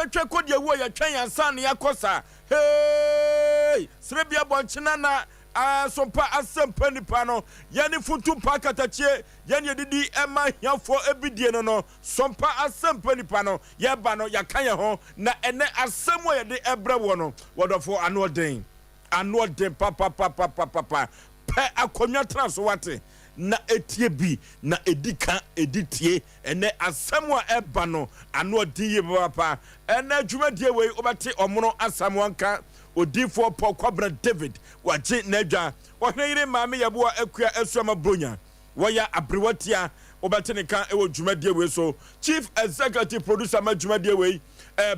twetwe kodie wo ya twen ansan ya kosa hey srebia bonchina na Sompa Asem Mpe Nipa no yani futu pakatachie yani yedidi ema hiafo ebidie no Sompa Asem Mpe Nipa no ye ba no yakanye ho na ene asem wo yede ebre wo no wodofo anoden papa pe akonwa transo wate na etie bi na edika editie ene asem wo eba no anoden ye papa ene dwumadie we obate omono asam wanka Odifo Paul Kwabra David waje nedwa ohweyire maame yeboa akua asuama bronya waya abrewatia obatene kan ewo dwumadie we so chief executive producer ma dwumadie we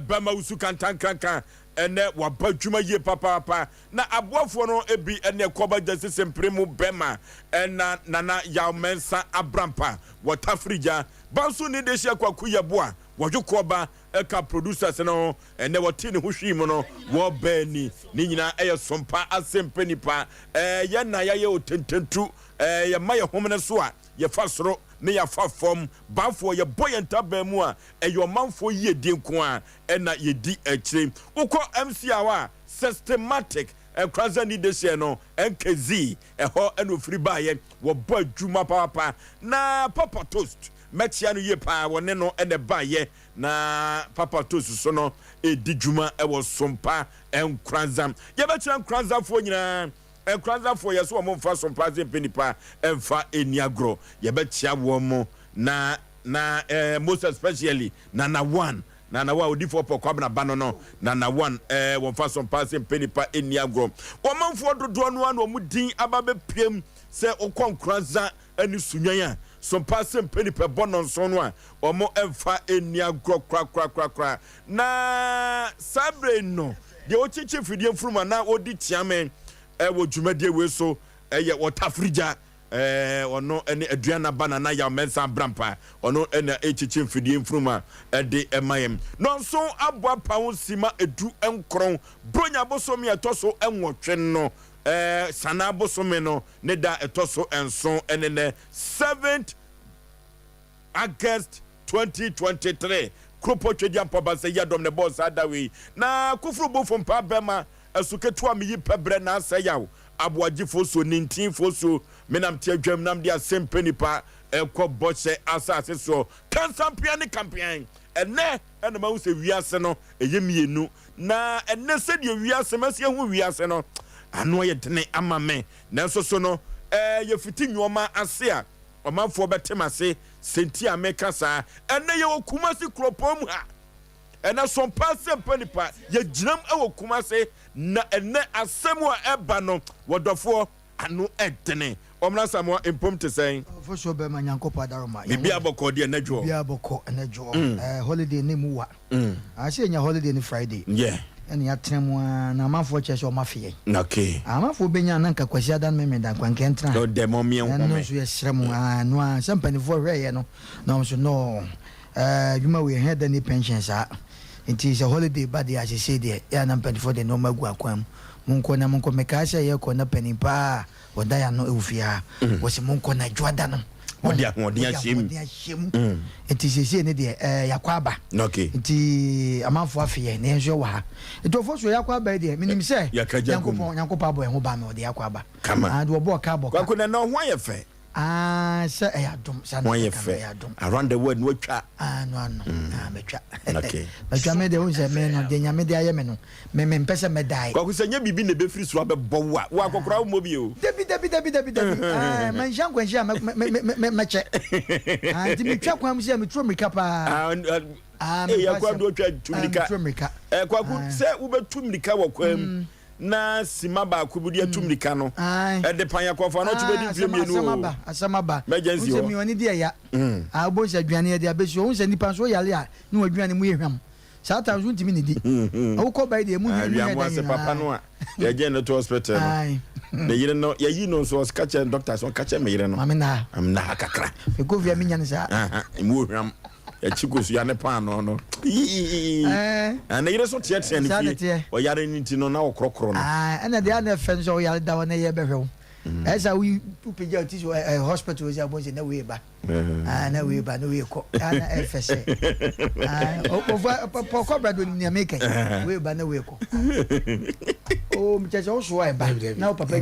bama usu kantankankan ene waba dwumaye papa na aboafo no ebi ene koba justice mpremu bema ena nana Yaw Mensa Abrampa watafrija banso ni de hia kwaku yeboa wajukoba eka producers no ene wotini hwhwim no wo bani ni nyina eye Sompa Asem Mpe Nipa ye na ye otententu ye maye homne so a ye fa soro ne ya fa fom bafo ye boyenta ba mu a eyo manfo ye dinko a ena ye di akire ukọ MC awa systematic ekranza ni de no nkezi eho enofiri baye wo bo adwuma papa na papa toast metia no ye pa wone no ene baye na papa toast so no edi dwuma ewo Sompa enkranza ye betia nkranza fo nyina enkranza fo ye so mo mfa Sompa Asem Mpe Nipa emfa eniagro ye betia wo mo na most especially Nana one Odifo Paul Kwabra Banono Nana one wo mfa Sompa Asem Mpe Nipa eniagro wo manfo dodo no an wo mudin ababe piem se okonkranza ani sunyan Sompa Asem Mpe Nipa bonon so no a omo emfa eniagro kra na sabre no de ochiche fidie mfuruma na odi tiamen wo dwumadie we so ye wotafrija ono ene aduana banana Yaw Mensa Abrampa ono ene echiche mfidie mfuruma de emayem no so aboa pawo sima edu enkron bronya bosomi etoso enwotwe no sana bosomi no ne da etoso enson ene 7th August 2023 kropo twedi ampoba se yadom ne boss adawi na kufru bo fom pa bema asuketu amiyi pebre na asayaw Aboagye foso 19 foso menam tie dwam nam de Asem Mpe Nipa ekọ boche asase so kansampian ne kampian ene ma wo se wiase no eyemienu na ene se de wiase ma se hu wiase no ano ye dene ama me nanso so no ye fiti nyoma ase a omanfo betemase senti ameka sa ene ye okumasi kropom ha ene Sompa Asem Mpe Nipa ye ginam ewokumase na ene asem a eba no wodofo ano edene omna samwa impom te sen for sure be manyankopa daroma bibi aboko de enadwo bibi aboko enadwo holiday ne muwa a se nya holiday ni Friday yeah ene atremu na mafo cheso mafie okay amafo benya na nka kwasi adan memeda kwankentra no demo mi enko no so yesremu no a sampanifo hweye no no so no juma we head any pension sa it is a holiday but they as say there ya na mpanifo de no magu akwam munko mekasha ye ko na panipa oda ya no ewufia wo se munko na dwada no odi ahim it is say ne de yakwaba okay it amanfo afie ne enso wa it ofo so yakwaba de minim say yankopa boy ho ba me odi yakwaba and wo bo ka bo kwa kuna no ho ayefe say ayadom ayadom around the world no twa no metwa okay metwa me de unse me no de nyame de ayeme no me mpese me dai kwa kusanya bibi ne be free so abebo wa akokora wo mobi o debi man jankwanhia me che anti metwa kwam se me tro mrika pa yakwa do twa tumrika kwa ku se wo betu mrika wo kwam na sima ba kubudi atumrika no de panya kofa no tubedi mfiemienu asamaba emergency o se mi oni de ya abo se aduane de abesi o se nipa so yale a ni aduane mu yehwam sata so ntimi ne di o ko bai de mu hwam se papa no a ye je no to hospital no de yire no ye yi no so catch doctor so catch me yire no am na kakra e ko via mi nyane sa mu hwam ya chikusu ya ne pa no ana yire so tie ne fie o yare ni ti no na okrokro no ana de ana fen so yare da wona ye behwe As we put a hospital is about in a way back. And we by the way, FSA. Over when make it, we by the way. Oh, just also I buy them. Now, Papa,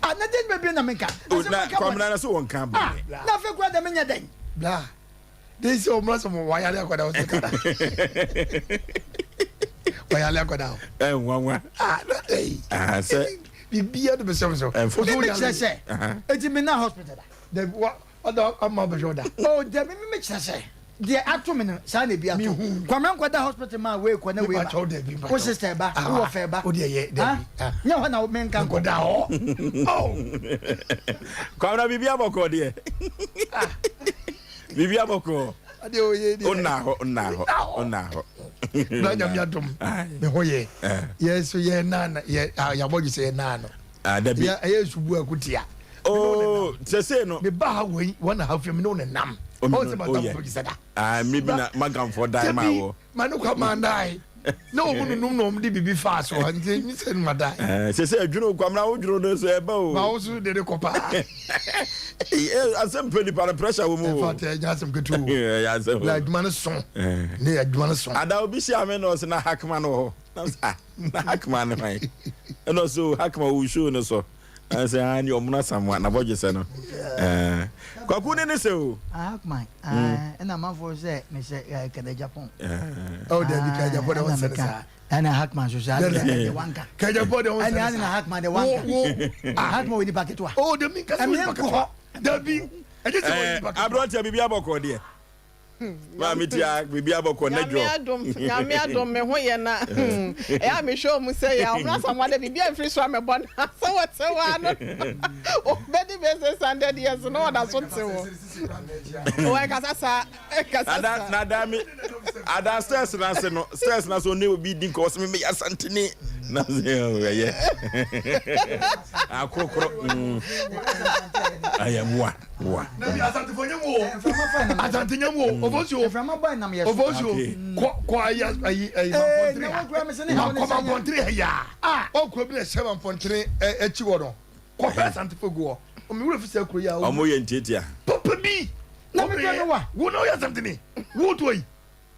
I didn't be in America. Come on, so one can't be. Nothing quite a minute then. Blah. This is almost why I got out. Why I got out. And one. I said, be at the service. And for the say, it's in the hospital. The what other Amabajoda. Oh, the mimics say. The atomin, Sandy be a me. Come on, the hospital, my way, when we told them. What's the step back? Who are fair back? Oh, dear, no one out men can go down. Oh, come on, Bibia Boko, dear. Bibia Boko. Oh, now. Yes, yeah, Nana, yeah, your body say Nana. Debbie, I used to work with you. Oh, say no, the bar way 1.5 million nam. Oh, maybe not Magam for Diamond. Manuka man die. No, no, be fast. So I'm saying, Madame. She said, you know, come now, you know, so about. Also, did a copa. Asem Mpe Nipa pressure will move. Just good too. Yes, like Manason. Near Manason. And I'll be shaman or na Hackman or Hackman. And also Hackman will show us so. I say, I know not someone about you, son. Kakune so. Hackman. And I'm out for that, Mr. Japan. Oh, there be Japan was and a Hackman society. One can you put on a Hackman the one? Hackman with the packet. Oh, the Mika. Dabi, I brought your Bibia Boko, dear. Mammy, Bibia Boko, Yammy, I don't know where you're not. I am sure Musay, I'm not someone that be a free swam about. So what's so one? Oh, Betty Besses and Daddy has no one that's what so. Oh, I got that. Madame, I don't stairs and I stairs and so new be the cause me a Santini. Yeah. I am one. I don't think I'm over you from a boy. I'm over you. Quiet, oh, Quibble 7.3 at Chihuahua. Quite Santiago. I'm more in Titia. Papa B. No, who know you something? Would we?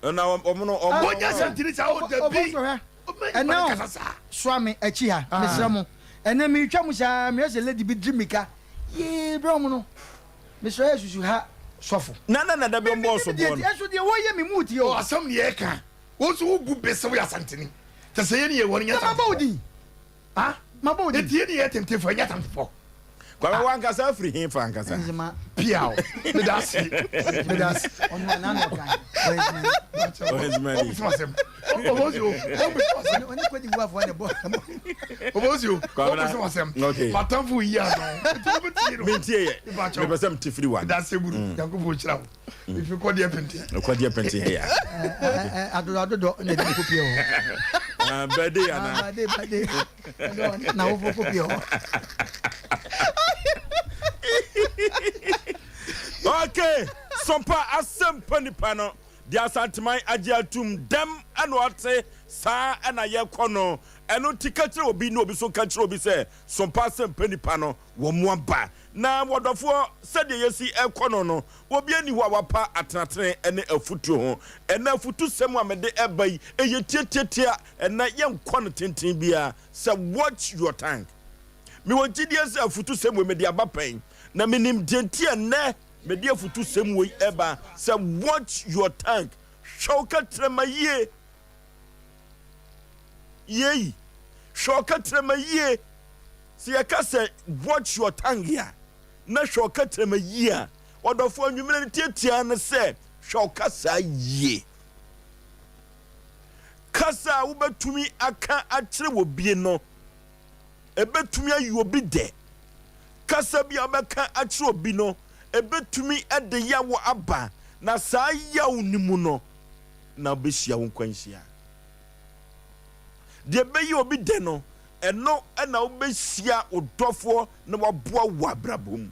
And now, what does Santinis out the big? And now, Swami, a chia, Miss Ramo, and then me Chamusa, Miss Lady Bidrimica. Ye, Bromono. Mr. Jesus, you have suffer. Nana, that be more so. That's what you want me mood you or some year. What's who good best way as Antony? To say any one year, my body. Ah, my body, the attempt for yet and for. One can self free him for Ancasa. Piao, that's it. That's on another kind. Where's money? Oppose you. Oppose you. Okay. Matamfu ya. Mintie. Me some tifri one. That's a good. Yango chira. If you call the penti. Call the penti here. Ado ne de kopio. Bede ana. Bede. Na wo kopio. Okay, Sompa Asem Mpe Nipa no dia santiman agiatum dem eno ate sa na ye kono eno tikatire obi no obi so katire obi se Sompa Asem Mpe Nipa no wo moaba na wodofo se de yesi ekono no obi ani wa wapa atenatene ene afutu ho ene afutu sem amede ebai eye tietietia ene ye nkono tenten bia se watch your tank me wonjidie se afutu sem we me de abapan na minim dentie ne me dia futu sem we eba say watch your tank shoka tremaye ye shoka tremaye si aka say watch your tank ya na shoka tremaye odofo anwumene tietia ne say shoka sa ye kasa wo betumi aka akire wo bie no ebetumi ayi obi de kasa bi abeka akire obi no ebetumi ede yawo aba na saa yawo nimu no na obehia wo kwanhia de beyi obi de no eno na obehia odofo na waboa wo abrabom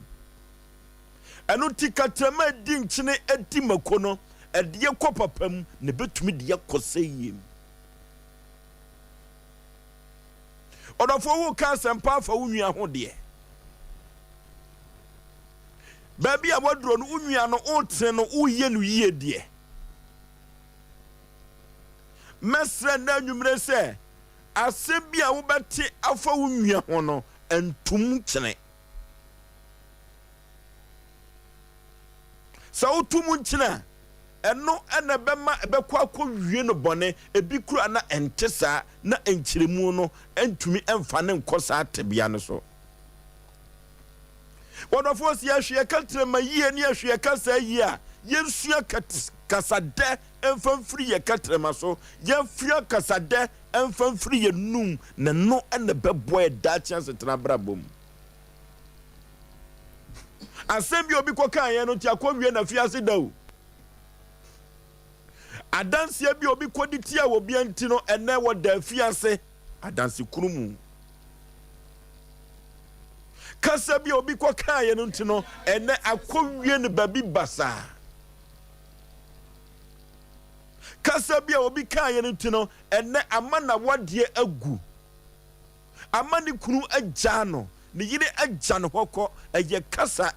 eno tikatrama di nkyene adi makono ede kopapam na betumi de yakoseyem odofo wo ka sempa fa wo nua ho de baby a wadro no unua no otre no uye no yie de mesre na nwumre se asebi a wobete afa unua ho no entum kyene sa utum nkyene eno ena bema ebekwa akɔwie no bɔne ebi kura na entesa na enkyiremu no entumi emfa ne nkosa atebia no so wodofo si ahwe katre ma yie ne ahwe kasa yie a yensua kasade emfamfiri ye katre ma so yefia kasade emfamfiri ye num na no ena beboe da chance tena brabom asem bi obi kokan ye no ti akɔwie na fiase dawo adanse bi obi kodi tia wo bi anti no ene wo da fiase adanse kurumu kasa bi obi kokan ye no nti no ene akɔwie ne babi basa kasa bi obi kan ye no nti no ene amana wode agu amani kunu agya no ne yire agya no hokɔ eye kasa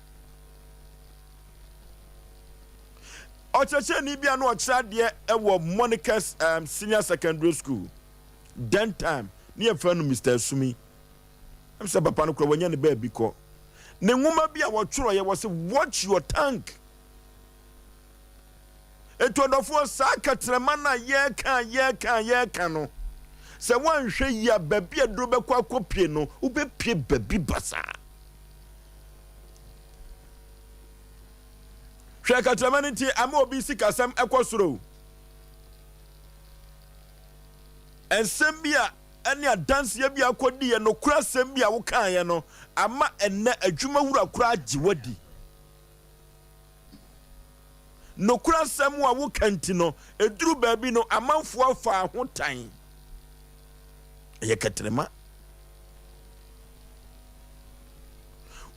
Ocheche ni bia no ochade ewo Monica's senior secondary school. Then time near friend Mr. Sumi. I'm say papa no kro wanya ne baby ko. Ne nwoma bia wo tworo ye was watch your tank. Etodofo sa katrema na ye kan no. Se wan hwe ya baby aduro bekwa akopie no, ubepie baby basa. Shaka Tramanity, I'm obi sikasam ekosuro. And Sembia, any a dance ye be a kodi and no cross Sembia wukayano, ama and a juma wura cry jiwadi. No cross Samwa wukantino, a drew baby no a month for one time. Yekatrema.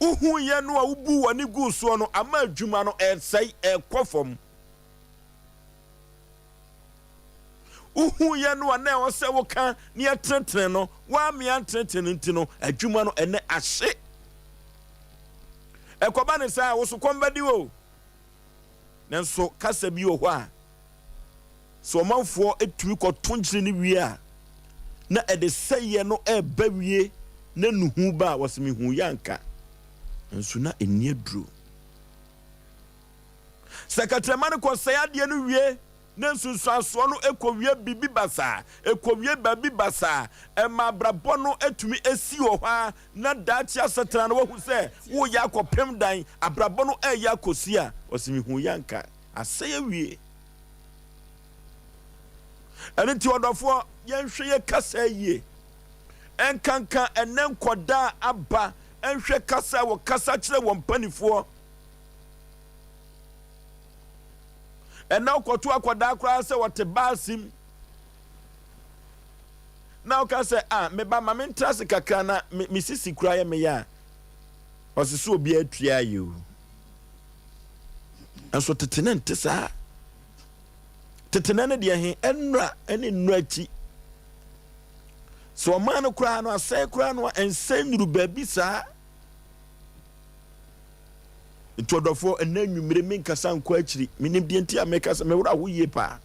Uhu ye no ubu wani gu so no ama adwuma no sei ekofom uhu ye no na o se wo kan ne atreten no wa me atreten nti no adwuma no ene ahye ekoba ne sai wo so kombadi wo nenso kasa bi wo ho a so manfo etumi ko tonkyere ne wie a na ede seye no eba wie na nuhu ba wasemi hu yanka nsuna enie duro sekatramane ko sayade no wie na nsunsuaso no ekowie bibi basa ekowie babi basa ema brabo no etumi esi wo ha na dachi asetra no wahu se wo ya akopem dan abrabo no eya kosi a wasemi hu yanka aseye wie ene ti odofo yenhwe ye kasa yie enkanka enenkoda aba enhwe kasa wo kasa kire wo mpanifo ena okoto akoda akra se wote basim na okase me ba ma mentrase kakra na misisi kura ye me ya osiso obi atua yo enso tetene ntesa tetene ne de he enra ene nrachi so man kura no asai kura no ensanuru babi sa ntodofo enanwumire menkasa nko akiri minim de ntia mekasa me wura hoye pa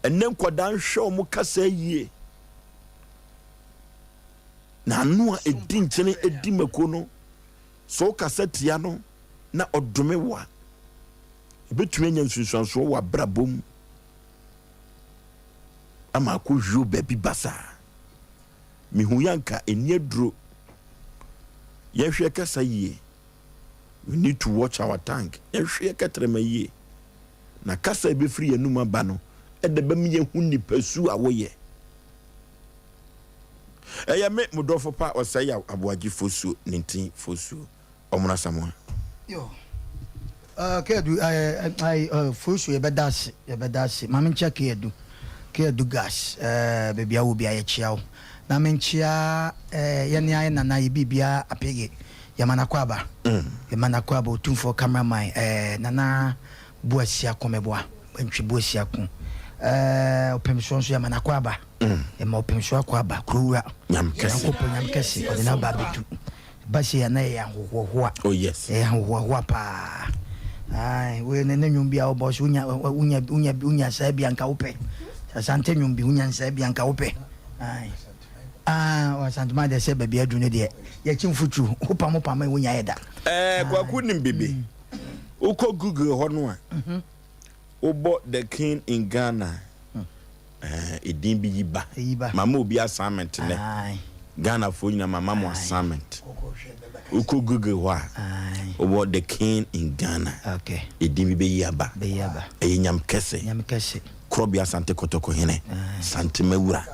enen kodan hwe mo kasa yie na no a edi nkyene edi mako no so kasa tia no na odome wa ebetumi nya nsunsuanso wa brabom ama ko jo baby basa mi hu yanka eni aduro ye hwe kasa yie. We need to watch our tank. Ehwe katrema yie. Na kasa be free enuma ba no e de ba mi ye hu nipasu awoye. Eya me modofo pa Osei Aboagye Oforisuo 19 Oforisuo omuna samwa. Yo. Kedu Oforisuo ye bedasi. Mama ncha kedu gas baby a wo bia ye chiao. Na menchia ye ne aye na ye bibia apege. Yamana kwaba otumfo cameraman nana boasia komeboa ntwe boasia ko opemso so yamana kwaba ma opemso akwaba krowura nyamkese odina babetu basi ya na ya hohoa. Oh yes. Hohoa pa. Ai, we ne nyum bia obos unya sabi anka upe. Asante nyum bi unya sabi anka upe. Ai. Wa santuma de se baby adu ne de. Ya chimfutu, opa mo pa ma unya eda. Kwaku nim bebe. Uko Google ho no a. Obo the king in Ghana. Edin bi yiba. Mama obi assignment ne. Ghana for na mama mo assignment. Uko Google ho a. Obo the king in Ghana. Okay. Edin bi yaba. Be yaba. Nyam kese. Nyam kese. Krobia sante kotoko hene. Sante mewura.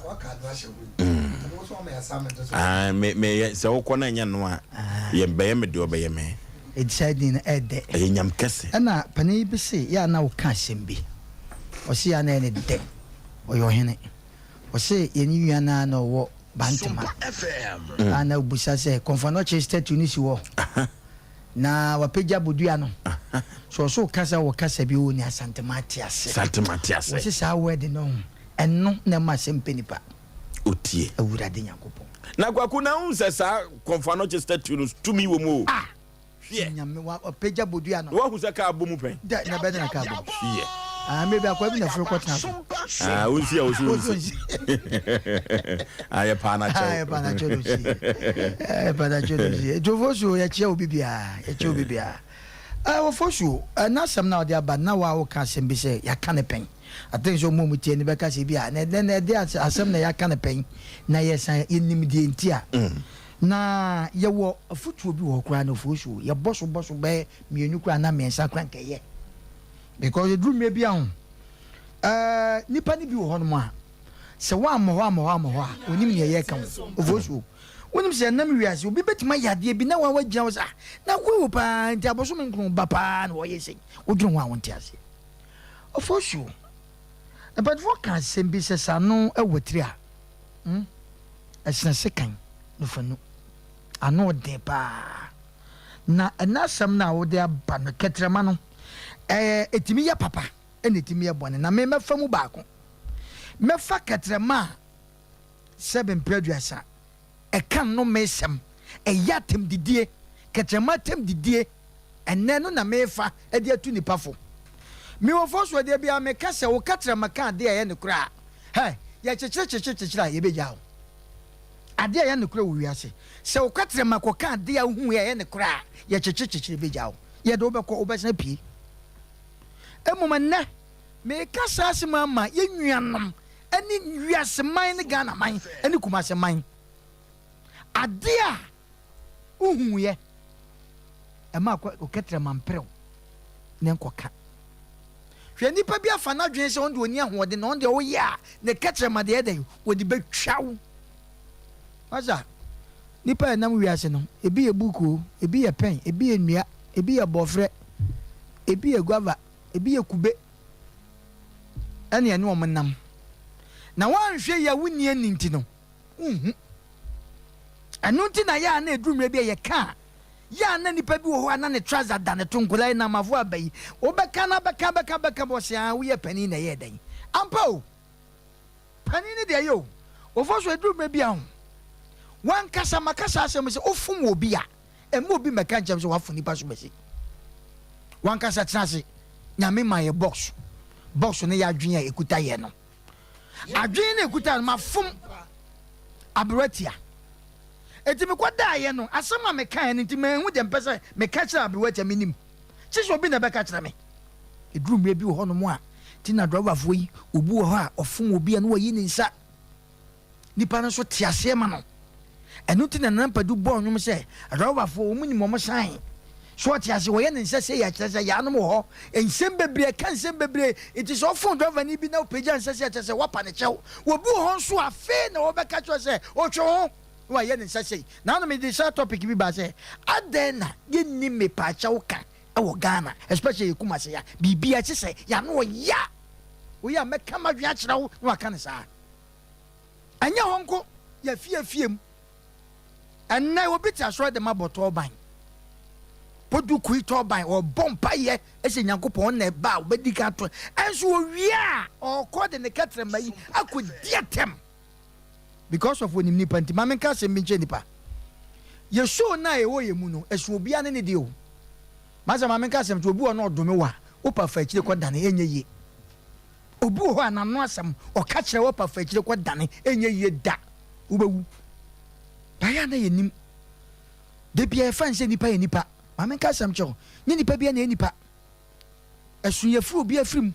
Me se wokona nya no a. Ye beye me de obeye me. Deciding ede nyam kese na pani bi se ya na wo ka sembi o se ya na ne de o yo hene o se ye ni wi na no wo bantama ana busa se konfano chester tunisi wo na wapeja bodua no so kasa wo kasa bi wo ni Asante Matias o se sa word no enno na ma Asem Mpe Nipa otie awurade nyankopon na kwaku na unse sa konfano chester tunisi tumi wo mu nyame wa peja bodua no wo hu se ka abomu pen da na be na ka abomu maybe akwa bi na furu kwatna unsi aye pana chodo jovoso ya chia obibia wo fosu na sam na odi aba na wa wo ka sem bi se ya ka ne pen aten so mo mutie ni be ka se bia na de asem na ya ka ne pen na yesan enim die ntia na ye wo afutuo bi wo kra na fosu ye boso be mienu kra na mensa kra nkeye because the dream maybe on nipa ni bi wo hono a se wa mo onim ne ye kan fosu wonim se na mi wiase obi betima yade bi na wa wagina wo sa na wo pa nti aboso men kun ba pa na wo yesi odun wa won ti ase fosu but what can sembi se sanu ewotri a asese kan no fanu ano de pa na enasam na wo de aba no ketrema no etimi ya papa ene etimi ya bone na me mefa mu baako mefa ketrema 7 producer kan no mesem yatem didie ketrema tem didie enne no na mefa de atu nipa fo me wo fo so de bia me kase wo ketrema kan de ye ne kura he ya cheche ye beja ho ade ya ne kura wo wiase se wo ketrema ko kan de ya hu ye ne kura ya cheche beja ho ye do be ko obesa pie emumenne me kasa asema ma ye nuanom ani wiase man ne Ghana man ani Kumase man adea uhuye ema ko ketre mampreo ne nkoka hwe nipa bi afa na dwen se onde oni ahode na onde oye a ne ketre ma de eden wodi betwawo aza nipa enam wiase no ebi ye buku ebi ye pen ebi ye nua ebi ye bofre ebi ye guava ebi ye kube ene ene omenam na wanhwe ya wuni aninti no anunti na ya na edumre bi ye ka ya na nipa bi wo ho na ne trouser da ne tonkola na mavo abai obeka na beka bo se wo ye pani na ye dan ampo pani ni de yo ofoso edumre bi ahun wan kasa makasa asem se ofum obi a emu obi meka njem se wafuni pa so besi wan kasa transe nyame ma ye box ne ya adwen a ekuta ye no adwen na ekuta ma fum abretia etimi kwada ye no asema me kan nti me hu de mpese me ka kira abretia minim chiso obi na be ka kira me edrum bi ho no mo a ti na driver fo yi obu ho a ofum obi a no yi ni nsa nipa no so tiase ma no enu ti na nampadu bo onwum se driver fo o munimo mo san so tiase wo ye ni nsa se ya kira se ya no mo ho ensem bebre kan sem bebre it is often driver ni bi na opeja nsa se se wapa ne chew obu ho nso afe na wo be ka kira se o two wa ye ni nsa se na no me dey share topic bi ba se adena ye ni me pa chew kan e wo Ghana especially Kumase ya bibia che se ya no ya wo ya me kama dwa kira wo na aka ne sa anya honko ya fiem enna wo bita so de maboto ban podu kuito ban o bompa ye ese Nyankopon na ba obedi ka to enso wo wia o ko de ne katrema yi akodiatem because of when nipa nti mamen ka se minche nipa ye show na e wo ye mu no esu obi ane ne de o maza ma menka asem to obi ono odome wa o pa fa akire ko dane enye ye obi ho anano asem o ka kire wo pa fa akire ko dane enye ye da wo bewu ba ya na ye nim de bia e fa nse nipa ye nipa ma menka asem cho ni nipa bia na nipa esu ye fu obi afrim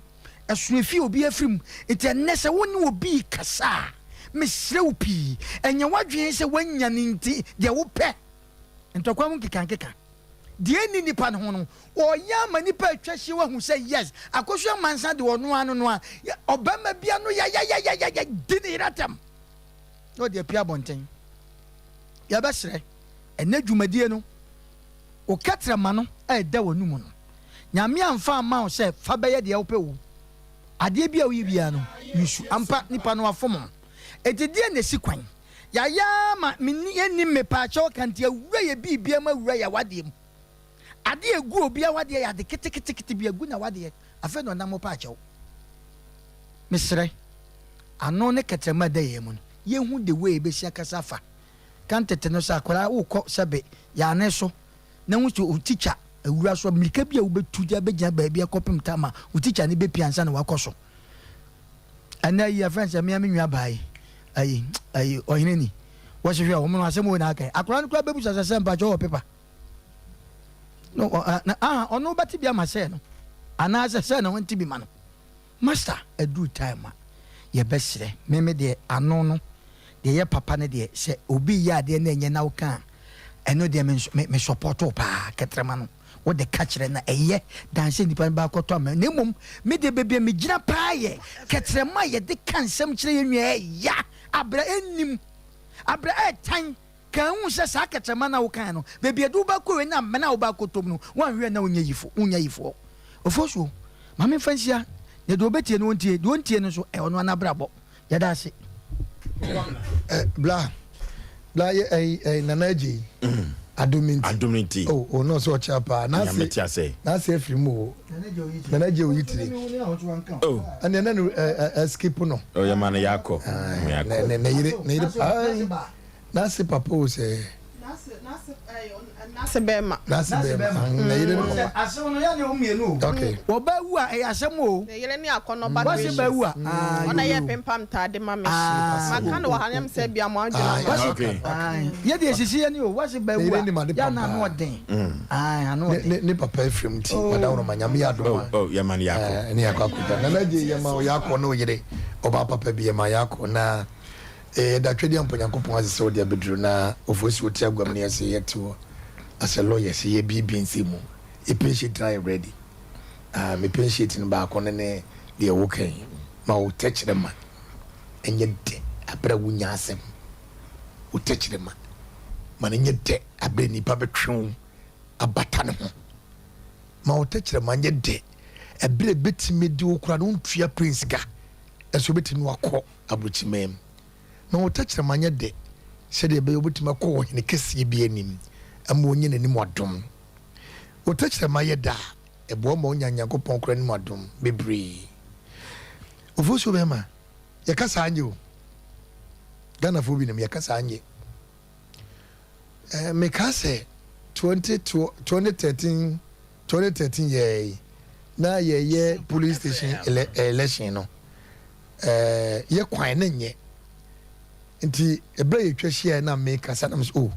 esu efi obi afrim ete nese woni obi kasa mesre wo pi enye wadwen se wanya ninti de wo pe ntokwa mu keka de ni nipa no no o ya ma nipa atwahye wa hu say yes akosua mansa de ono anu no a obama bia no ya dini ratam no de pia bonten ya besre ene dwumadie no o katra ma no e da wonu mu no nyame amfa ama o se fa beye de wo pe wo ade bia wo bia no yusu ampa nipa no afom etedie na sikwan ya ma menni me pa cho kantia wura ye bibia ma wura ya wade mu ade egu obi awade ya de kete bia gu na wade afa no nam pa cho misre ano ne ketema da ye mu ye hu de we be sia kasa fa kan tete no sa kwara wo kɔ sebe ya ne so na hu so teacher awura so mirika bia wo betu dia be gya ba bia kopem tama wo teacher ne be piansa na wakɔ ana ya friends ya me nwa bai ayi ohineni wo se hwe o mo asem wo na aka akora no kura bebu sasa mpa jo paper no ono bati bia ma se no ana se na wonti bi ma no master adu time ye besre meme de ano no de ye papa ne de se obi ya de na enye na wo kan eno de me support o pa ketrema no wo de kachire na eye danse nipa ba koto ma na mum me de bebe me gina pa ye ketrema ye de kansem kire ye nwa ya abra enim abra etan kan hu se sa ketrema na wo kan no bebe du ba ko we na me na wo ba kotom no wan hwe na onya yifo Oforisuo ma me fansia ne do betie no ontie no so e ono na brabo ya da se bla nanaji adominti oh no so chapa na se fimu nanaji oyitire oh and then skip no oh ya man yako ne yire na se papa o se nase bema na yire no asem no ya ne o mienu okay wo ba wu a e asem o ne yire ni akono ba wa se ba wu a ona ye pempam tade ma me maka no wahanyam se bia mo adwena okay ye de sisi ye ni o wa se ba wu ya na no den anu ne papa efrem ti wada wono manyam ya do oh ya man yako ne yakwa kuta nanaji ya ma yako no yire oba papa bi ya ma yako na da twedi amponyankopon asese odi abedru na Oforisuo ti agwam ne ase yeto as a lawyer say ye bi nsimu e patient try ready me patient no ba ko ne de wo kan ma wo techre ma enye de abra wunya asem wo techre ma ne nye de abra ni pa betwe abata ne ho ma wo techre ma nye de abra betime di wo kura no ntua prince ga eso betinu akọ abrochimem na wo techre ma nye de se de be obetima kọ wo ne kese bi anim amonye nanim adom wo techre ma ye da ebo ma onya Nyankopon kura nim adom bebre Oforisuo be ma ye kasa anye o Ghana fo bi nem ye kasa anye me kase 2013 ye na ye police station election no ye kwan na nye nti ebra ye twahia na me kasa na so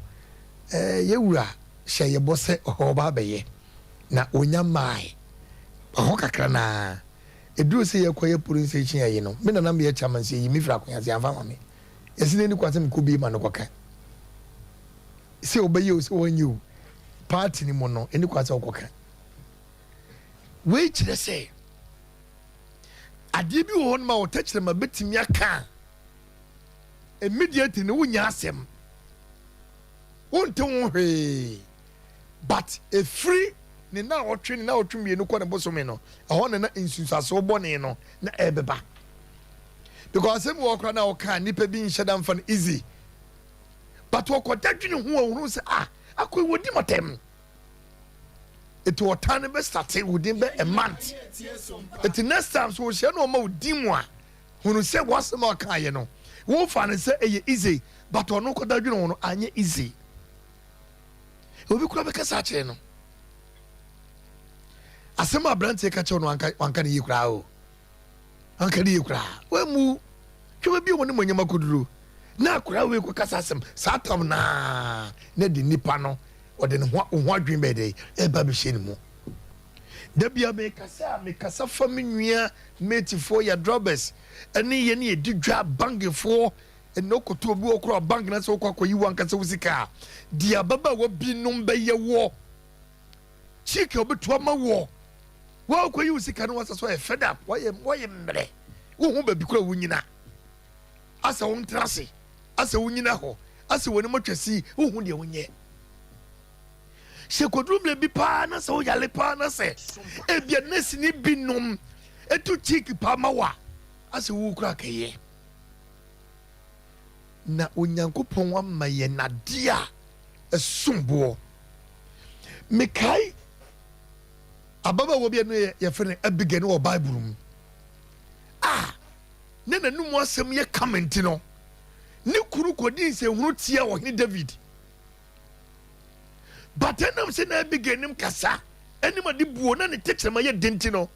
ye wura hye ye bose oba beye na onya mai ho kakra na eduru se ye koye police station ye no me na na me chairman se yi mi fra kwanya se amfa ma me yesine ni kwase me ko bi ma no koka se obeye o se wonyu party ni mo no eni kwase okoka we kire se ade bi wo no ma wo techre ma betimi aka immediately no wonya asem wonte wo hwe but a free ni na otwe mi no ko ne bosome no ho ne na insusaso bone no na ebeba because asem wo kra na wo ka nipa bi nheda mfa no easy but wo ko dadwene ho awuru se akoy wodi motem eto otane be start within be a month it next time so she no ma wodi mu a hunu se wasem o ka ye no wo fa ne se eye easy but ono ko dadwene ho no anye easy obi kura be kasa akyere no asem abrante ka kyerɛ no anka ne yikura o anka ne yikura wa mu twema bi woni monyama koduro na akura we ko kasa asem satam na di nipa no ode ne ho adwen be de e ba be hye ne mu da bia me kasa fa me nua metifo ya drobbers ene ye ne di dwa bangefo eno koto obi okro bank na so kwakọ yi wan kasa wusika dia baba wo binom be ye wo chike obeto ma wo wo ko yi wusika no wasa so e fed up wo ye mbre wo hu ba bi kura wo nyina asa wo ntrase asa wo nyina ho asa wo ne matwasi wo hu de wo nye se kodrum bi pa na so yale pa na se e bia nesi ni binom etu chike pa ma wa asa wo kura keye na onyankopon wa maye nadia esumbo mekai ababa wo bia no ye fene abige no bible mu ne nanum asem ye comment no ne kuru kodi se hunu tia wo hini David batenam se na abige nim kasa enima de buo na ne tekema ye denti no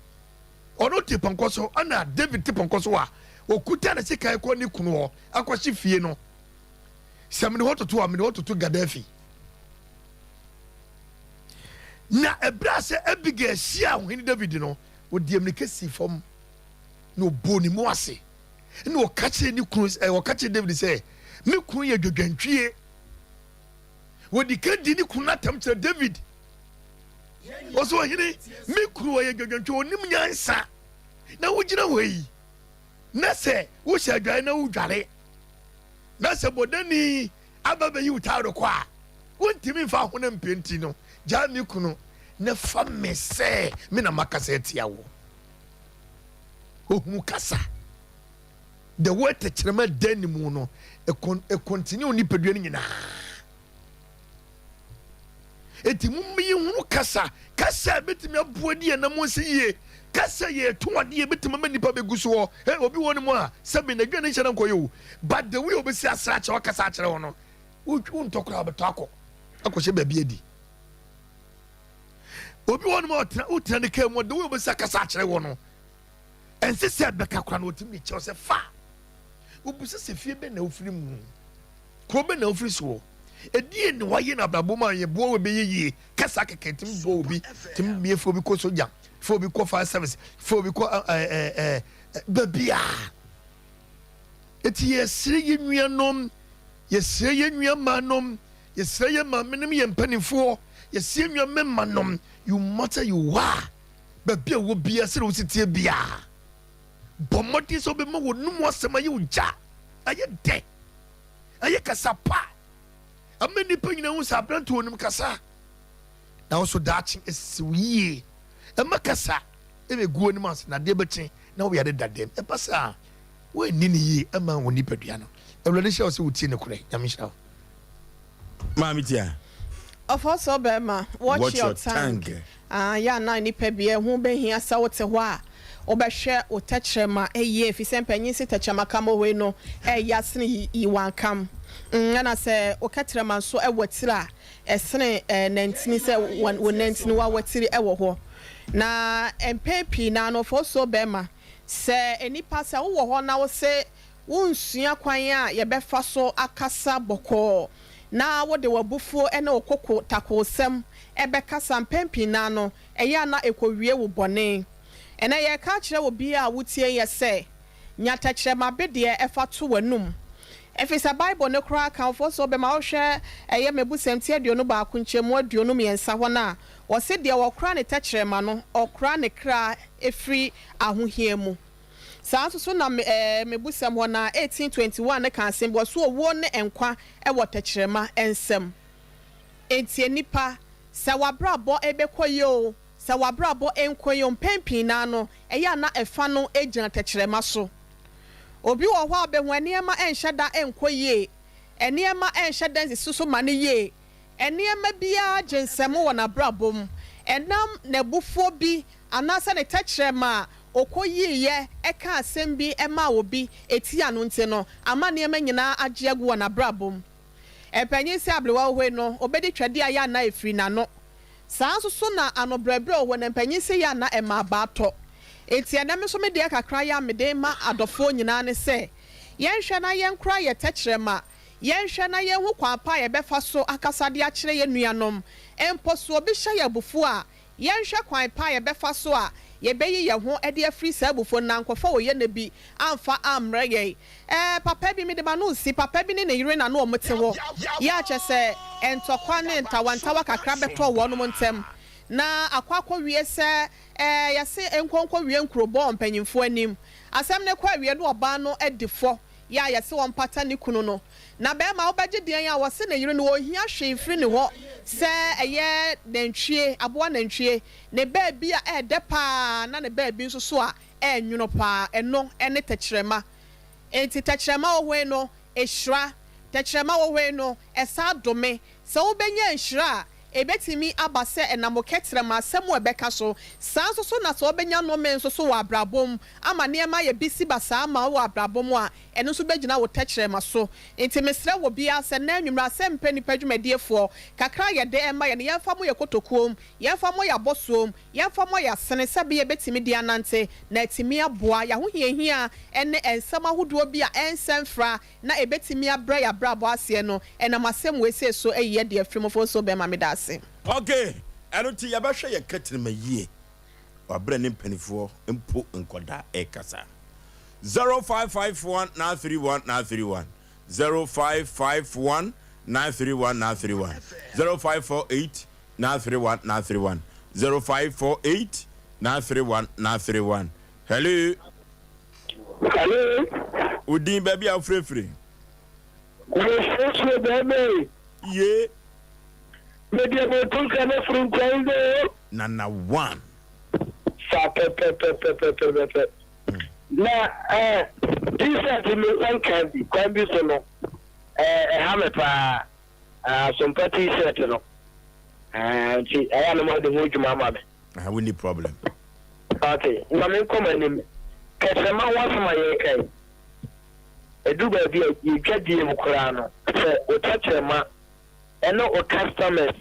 ono te pankoso ana David te pankoso wa okuta na sekai ko ni kunu ho akwashi fie no samne hototo amne hototo Gaddafi na ebra se abiga sia ho ni David no odiem ne kesi fom no boni mo ase na o kache ni kunu o kache David se me kunu ye dwodwantwie wodi kadi ni kunu atam kire David oso hini me kunu ye dwodwantwie onim nyansa na wogina hoyi na se wo sha dwan na wo dware na se bodani ababe yi utaro kwa wontimi fa ho na mpenti no ja mi kunu na fa me se me na makasa etia wo ohun kasa the word te kirema dan mu no e continue ni pedua ni nyina eti mummi hunu kasa betimi abuadi na mo se ye kasa ye toade betimi ma nipa beguso obi woni mo a sabe na dwane nhyɛ nkoyo but the way obesi asra kye wakasa akyere wo no untokura beto akɔhye baabi adi obi woni mo utra ne kam the way obesi akasa akyere wo no ense se beka kora no otimi kye se fa obusi se fie be na ofiri mu ko be na ofiri so edie ne waye na blaboma ye bo we be yeye kasa keketim bo obi tim mie fo bi ko soja fo bi ko fire service fo bi ko babia eti yesire ye nuanom yesire ye nuamanom yesire ye mamenem ye mpanifo yesire nuamemanom you matter you wa babia wo bia sire wo sitie bia bomodi so be ma wo num asema ye unja aye de aye kasapa ameni panyina wo sabranto onum kasa na wo so dachi esiwie emakasa emegu onim as na de bechi na wo yade dadem epasa wo nini yi ama wo ni padua no ewlade hye wo se wo tie ne kure nyamhya mami tia Ofo be ma watch your tongue ya na ni pabie ho behia sa wote ho a obehwe otachrema eye fi sempanyin se tachrema kamo we no yasene yi wankam na se okatrema so ewotira esene nantini se wo nantini wa wotiri ewo ho na empepi na no fo so be ma se enipa se wo ho na wo se wonsua kwan a ye befa so akasa boko na wo de wabufuo ene okoko takosem ebekasa mpempi na no eya na ekowie wo bone ene ye ka kire wo bia wotie ye se nyata kire mabede efa to wanum efisa bible ne kra kan fo so be ma wo hwe eye mebusem tie aduonu ba akunchemu aduonu miensa ho na wo se de wo kra ne takire ma no okra ne kra efri ahohie mu sanso so na mebusem ho na 1821 ne kan sembo so wo ne enkwa e wo takirema ensem entie nipa sa wabrabo ebekoyo sa wabrabo enkoyo mpempi na no eya na efa no egina takirema so obi wo ho abehu eniema enhyeda enkoye eniema enhyeda nsusu mane ye eniema bia jensem wo na brabom enam na bufo bi anasa ne takirema okoyiye eka asem bi ema obi etia no nte no ama ne ema nyina agye agu na brabom Penny say ablewa we no obedi twede aya na efri na no. Saa so na anobrɛbrɛ wo na penny say ya na ema abato. Enti ana me so me de kakra ya me de ma adofo nyina ne se. Yenhwɛ na yenkra ye tekyerema. Yenhwɛ na yenhu kwapa ye befa so akasa de akyere ye nuanom. Empo so obi hye ye bufu a yenhwɛ kwan pa ye befa so a ye beyi ye ho e de afri sa bufo na nkɔfa wo ye na bi amfa amrɛ ye. Papa bi me de ba no si papa bi ne ne yire na no omote wo. Ya kyɛ sɛ entokwa ne ntawantawa kakra beto wo no ntem. Na akwakɔ wie sɛ yɛse enkonkɔ wie nkrobo mpanyimfo anim. Asɛm ne kwa wie no oba no edifo. Ya yɛse wɔn pata ne kunu no. Na be ma obagye den a wɔse ne yire no ohia hwe firi ne hɔ sɛ ɛyɛ nantwie aboa nantwie ne baabi a ɛde pa na ne baabi nso so a ɛnwono pa ɛno ɛne tekyerema enti tekyerema wo hwe no ehira tekyerema wo hwe no ɛsa dome sɛ wobenya nhira ebetimi aba sɛ enamoketrema asɛm ɛbɛka so saa nso so na sɛ obenya no men nso so wɔ abrabom ama nneɛma yɛ bisi basa ama wɔ abrabom a ɛno nso bɛgyina wɔ tekyerema so enti mesrɛ wɔ bia sɛ na nwumra Asem Mpe Nipa dwumadiefoɔ kakra yɛ de ɛma yɛ ne yɛmfa mo yɛ kotokuom yɛmfa mo yɛ abosom yɛmfa mo yɛ asene sɛ be yɛbɛtimi di anante na ɛtimi aboa yɛ ho hiahia ɛne ɛnsɛm ahodoɔ bi a ɛnsɛm fra na ɛbɛtimi abrɛ yɛ abrabɔ aseɛ no ɛnam asɛm wɔ ese so ɛyɛ de afrimofo so bɛma me da. Okay, ɛno ti yɛbɛhwɛ yɛ katirima yie wabrɛ ne mpanifo mpo nkoda ekasa 0551 931 931 0551 931 931 0548 931 931 0548 931 931 Hello Udin baby afrefre Yeah Media motor can from Congo. Nana one. Na this one can be so no. Hammer Sompa t-shirt no. And I am not the mood mama. I have any problem. Okay, Mamma come in. Casama was my okay. A do baby, you get the Mukurano. Or touch a ma. And no customers.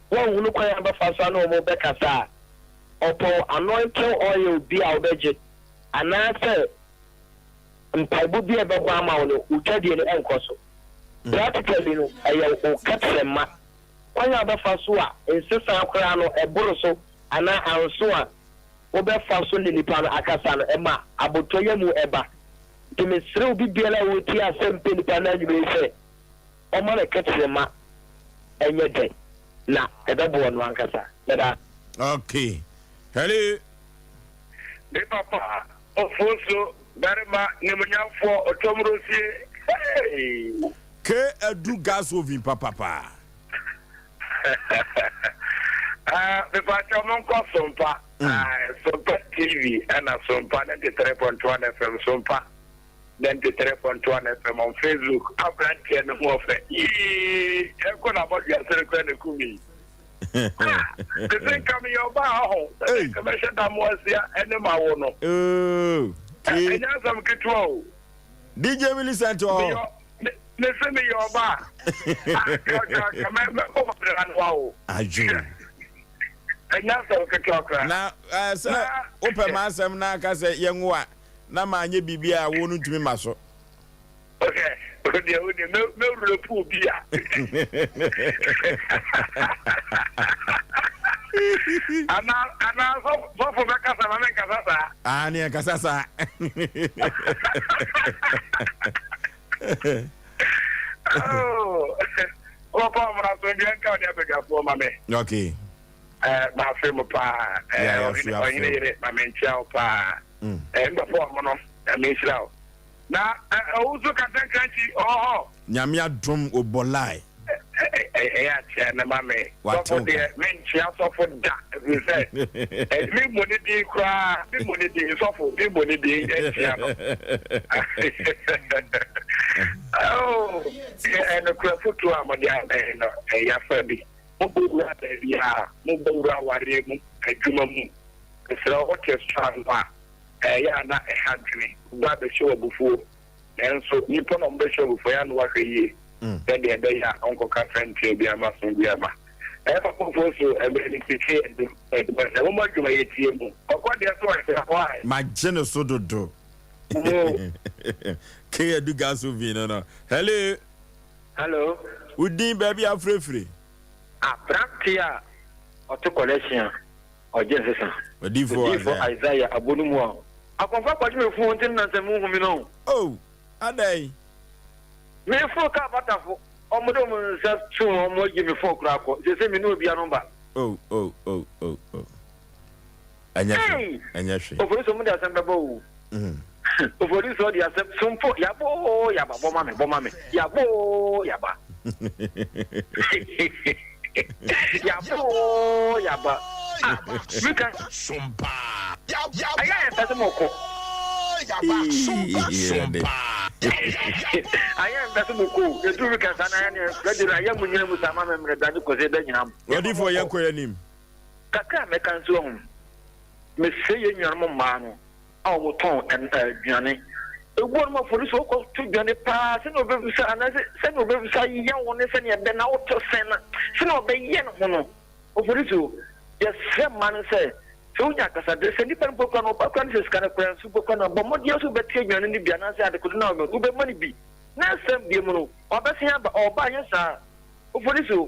One who look at the first one over Becassa. Opo anointing oil be our budget. And I said, and Pabu be a Bama, who tell you the Encoso. Practically, I cut them. One other Fasua, insist on Crano, a Boroso, and I answer. Ober Faso Lilipan Akasan, Emma, Abotoyamu Eba. To Miss Ruby Bella with Asem Mpe Nipa, you may say, O man, catch them. And yet, na a double one kasa. Okay. Hello. The papa Oforisuo Barima Nemunya for Otomrosi. Hey. Ke edu gas ovin papa. The papa monko Sompa. Sompa TV and a Sompa 93.1 FM Sompa. 93.1 FM on Facebook. I'm going to move. I'm going to kumi. The thing coming your bar. The commission that was there and the Mawono. Oh, and some control. DJ will listen to all. Listen to your bar. Now, sir, open my some now, cause young one. Na manye bibia wonu ntumi maso. Okay. No repu bia. Ana so for bekasa na nkasa. Ah ni nkasa sa. Oh. Opa mra so bi nka oni abega fo mame. Okay. Ma fe mo pa. Oyine ma mentia pa. Before mono Misrao. Now, also can country. Oh, Yamia drum obolai. Mammy. What for the men for that? We said, me money be cry, me money be suffer, me money be. Oh, and a crap to Amadia and a Yafabi. Mubura, Mubura, Warimu, a Jumamu, a slow orchestra. Yeah, not a country. Got the show before, and so Nippon on the show before and work a year. Then the day Uncle Catherine be a master be a man. Ever also a very but the woman to my ATM. Or what they are why? My general sodo do. Kaya do gas of no. Hello. Hello. Udin baby are free. Practia or to collection or Jesus. For Isaiah Abunumwa. I confirm what you want and the moon. Oh, a day. Me for Capata. Omodom says 2 or more give me 4 crack. They say me no be a number. Oh. And yes, over some that's under bow. Over this, all the accept some for Yabo, Yaba, Bomame, Yabo, Yaba. Yabo, Yaba. We can Sompa. I am Betamoko. Sompa. I am Betamoko. The two weekends and I am a young woman with a mamma and because they don't. Ready for your query. Kaka make us long. Miss Saying your mamma. Our tone and Johnny. The woman for this local to Johnny Pass and over send over young one and then out to send. Send over young one. Over this, yes, some man say. So, Yakasa, there's a different book on Opakan is kind of grand super corner, but more years will be taken in the Biana said, I could not know who money be. Now, some Biamo, or Bassian or Bayasa. Over this, a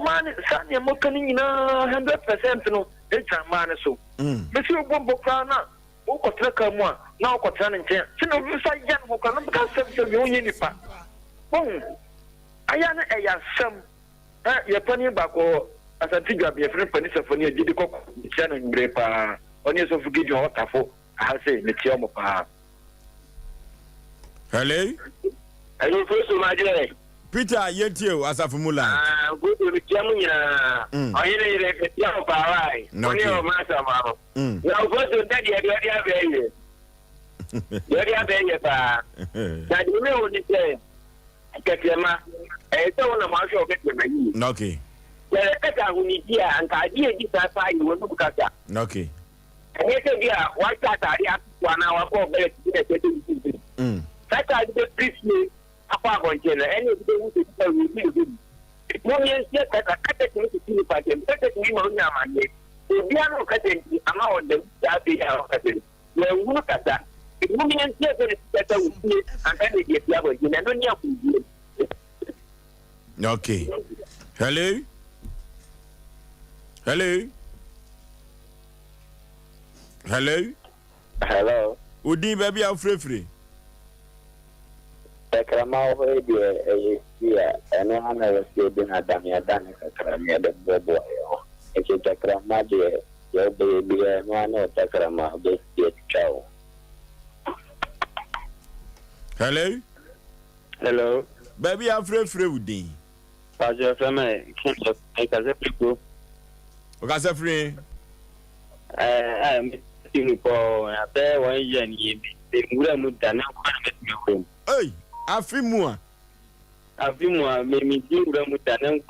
man, Sunday Mokaning 100% no, it's a man so. Monsieur Bombocana. Oko traka mo na oko tana nchen se no bisa yan ho kana baka se bi onye nipa bon aya na eya sam ye pani ba ko asanti gwa bi efre pani safoni agidi kokko tia no mbre pa onye so fugidi o tafo ha se ne tia mo pa. Hello First Majere Peter Yetio Asafumula. Good to tia mo nyina oyere re tia mo pa rai oni o ma sa ma. Now, first, daddy, you're pa. That you know what you say. Kakema, I don't know how to get me. Okay. Well, I need here and I did this side you want to cut. Okay. And you say, yeah, why can't I have 1 hour for better? That I did preach me apart on Jenna, and you do it. One year, yes, I cut it to see if I can take it to my money. If are not cutting, I'm out them, that be our cutting. Well, look at that. If you mean better with me, and then they get the other, you never know. Okay. Hello? Hello? Hello? Hello. Udi baby are free. Takrama over here, and I'm never still been a damn done the boy. If you take a magic, your baby, and one or take a magic, chow. Hello? Hello? Baby, I'm free with thee. How's your family? Make us a people. Okay, so free. I'm for a fair 1 year and you wouldn't done home. Hey, I feel more. I've been more, maybe you would done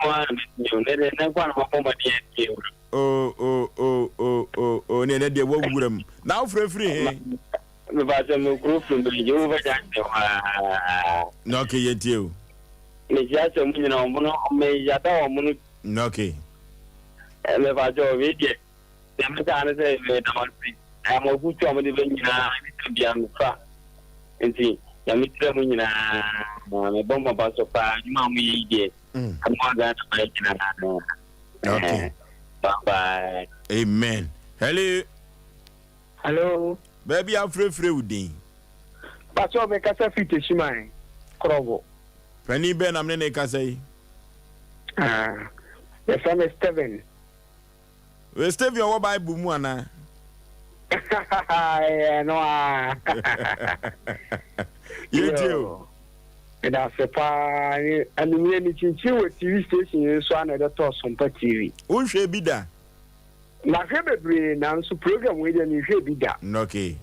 you never one home at you. Oh, Nene, dear, what would them now free? But I'm group from the over no, okay, yet you. It's just a million or mono, okay. And if I do it, I'm a good job of the venue to be on the track. And see, Yamitra Munina, a bomb of us of Mammy, I'm not that I okay. Bye. Amen. Hello. Hello. Baby, I'm free with thee. But so make us a fit to Shimai. Crovo. Penny Ben, I'm Nene Casay. The son is Steven. We're still your by Bumuana. No, You too. And that's a pie. And the meeting with TV station is one of the toss on TV. Who should be that? Na hwebe na nso program we dey ni hwebe da. Okay.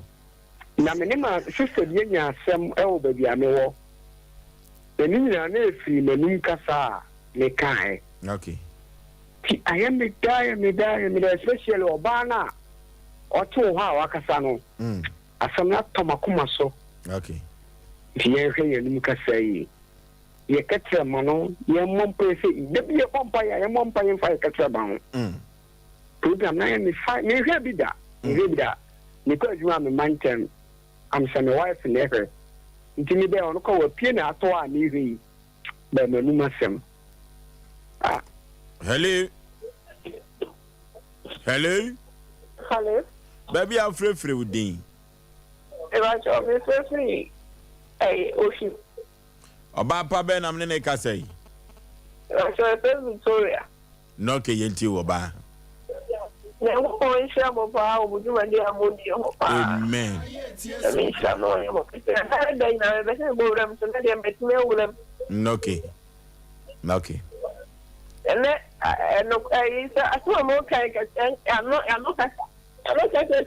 Na me ne ma sister die nya asem e wo ba bia me wo. Eni nyina na efi manum kasa me kai. Okay. Ti ayem me da especially obana. Oto ha wakasa no. Asem na tomakoma so. Okay. Ti ye hwe ye num kasa yi. ye katra mono ye mompa se de bi ye pompa ya ye mompa ye fa katra ba ho program na me fa me hwe bi da me ko adwuma me mantam am say my wife never ntimi be on ko wa pie na ato a me hwe ba manu masem hello baby I'm free with din e ba cho me free oshi oba pa be na me ne ka say so Victoria no ke yenti oba na wo ko isha mo pa o buju mande amodi ho pa amen me isha no mo ke da ina be se bo ram so na dem betime wulam okay ene no isa aso mo kai ka ano ka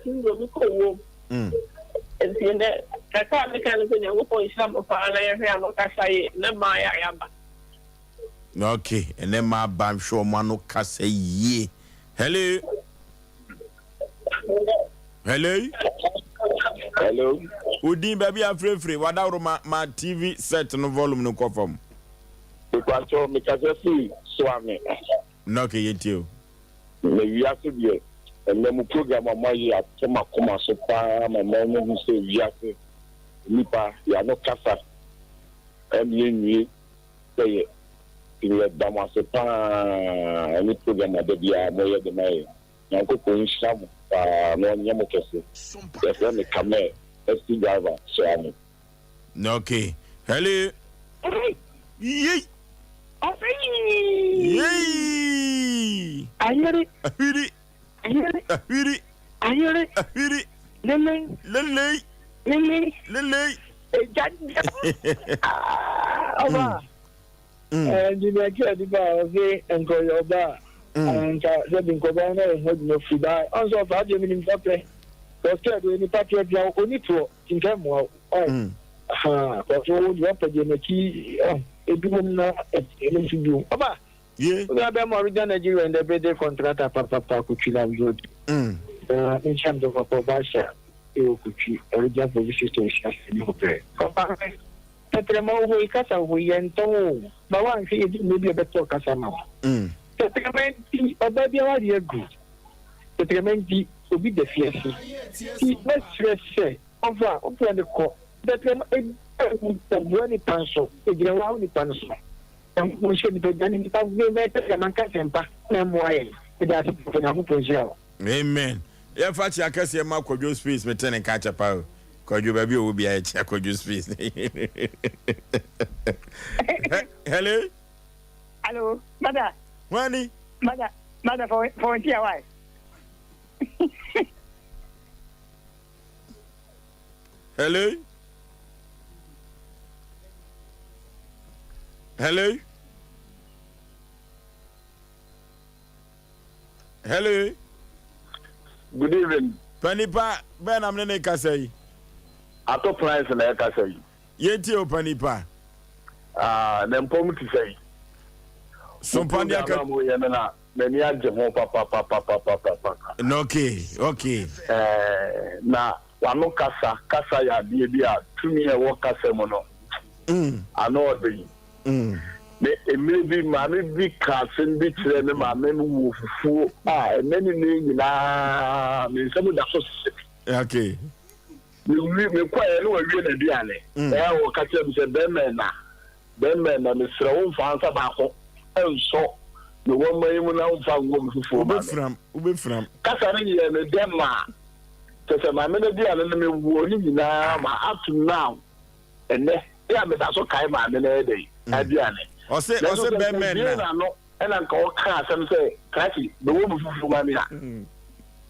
singo bi ko wo entiende kaka me kan se ne wo ko isha mo pa na ye ano ka sai na ma ya ba okay ene ma ba sure mo no ka say ye hello Udin baby I'm free wada ma TV set no volume no confirm because me ka say swami no ke yetio me wiase bi and mu program ma yi atoma koma so pa ma mu say wiase nipa ya no kasa nwi say ile dama so pa ni program da bia mo ye de mai yanko ko inshamu no nyamo kese ya me kame ST driver swami okay hello yey yey ayere lele oba engineer kedi ba oge enko yoba anka zebin ko ba na no fiba onso fa je minim fape ko kedi ni patie dia oni to tinka mo ko so wo pa je na ki edum na elesidu oba yeah we have more than Nigeria and the better contractor papa kuchila road in terms of Basha kuchi original position station no pay papa tetremo ho ikasa ho yento ba wan fi maybe a better kasama tetrementi oba bia wa dey good tetrementi obi de fiesi ti let's stress over the call tetrementi wani panso ejira wa ni panso mo se ni pejani ni pa we meta manka sempa na moye ida se na ku project amen ya fa chi akase ma kwadwo space meten ka chapa kwadwo ba bi o bi a chi kwadwo space hello mother wani mother for tia why hello good evening Panipa ben am ne ka say ato price na ka say yeti o Panipa na mpom ti say Sompa dia ka mo ye na meni agye ho papa okay na wano kasa ya bia bia tumi e wo kasa mo no ano odin me maybe mami bi kasen bi tire me mami no fufu many nyina me sabu da so okay me kwae no wi na duane wo ka tire bi se be na me sra wo fa ansa ba ko enso me wo mai mu na wo fa ngo fufu ubefram kasa ni ye me dema tese mami na duane na me wo ni nyina ma up to now ene ya me da so kai mami na dey aduane Osei Bemen na no ena nka o ka asem say kraki be wo bu fufu ma mi na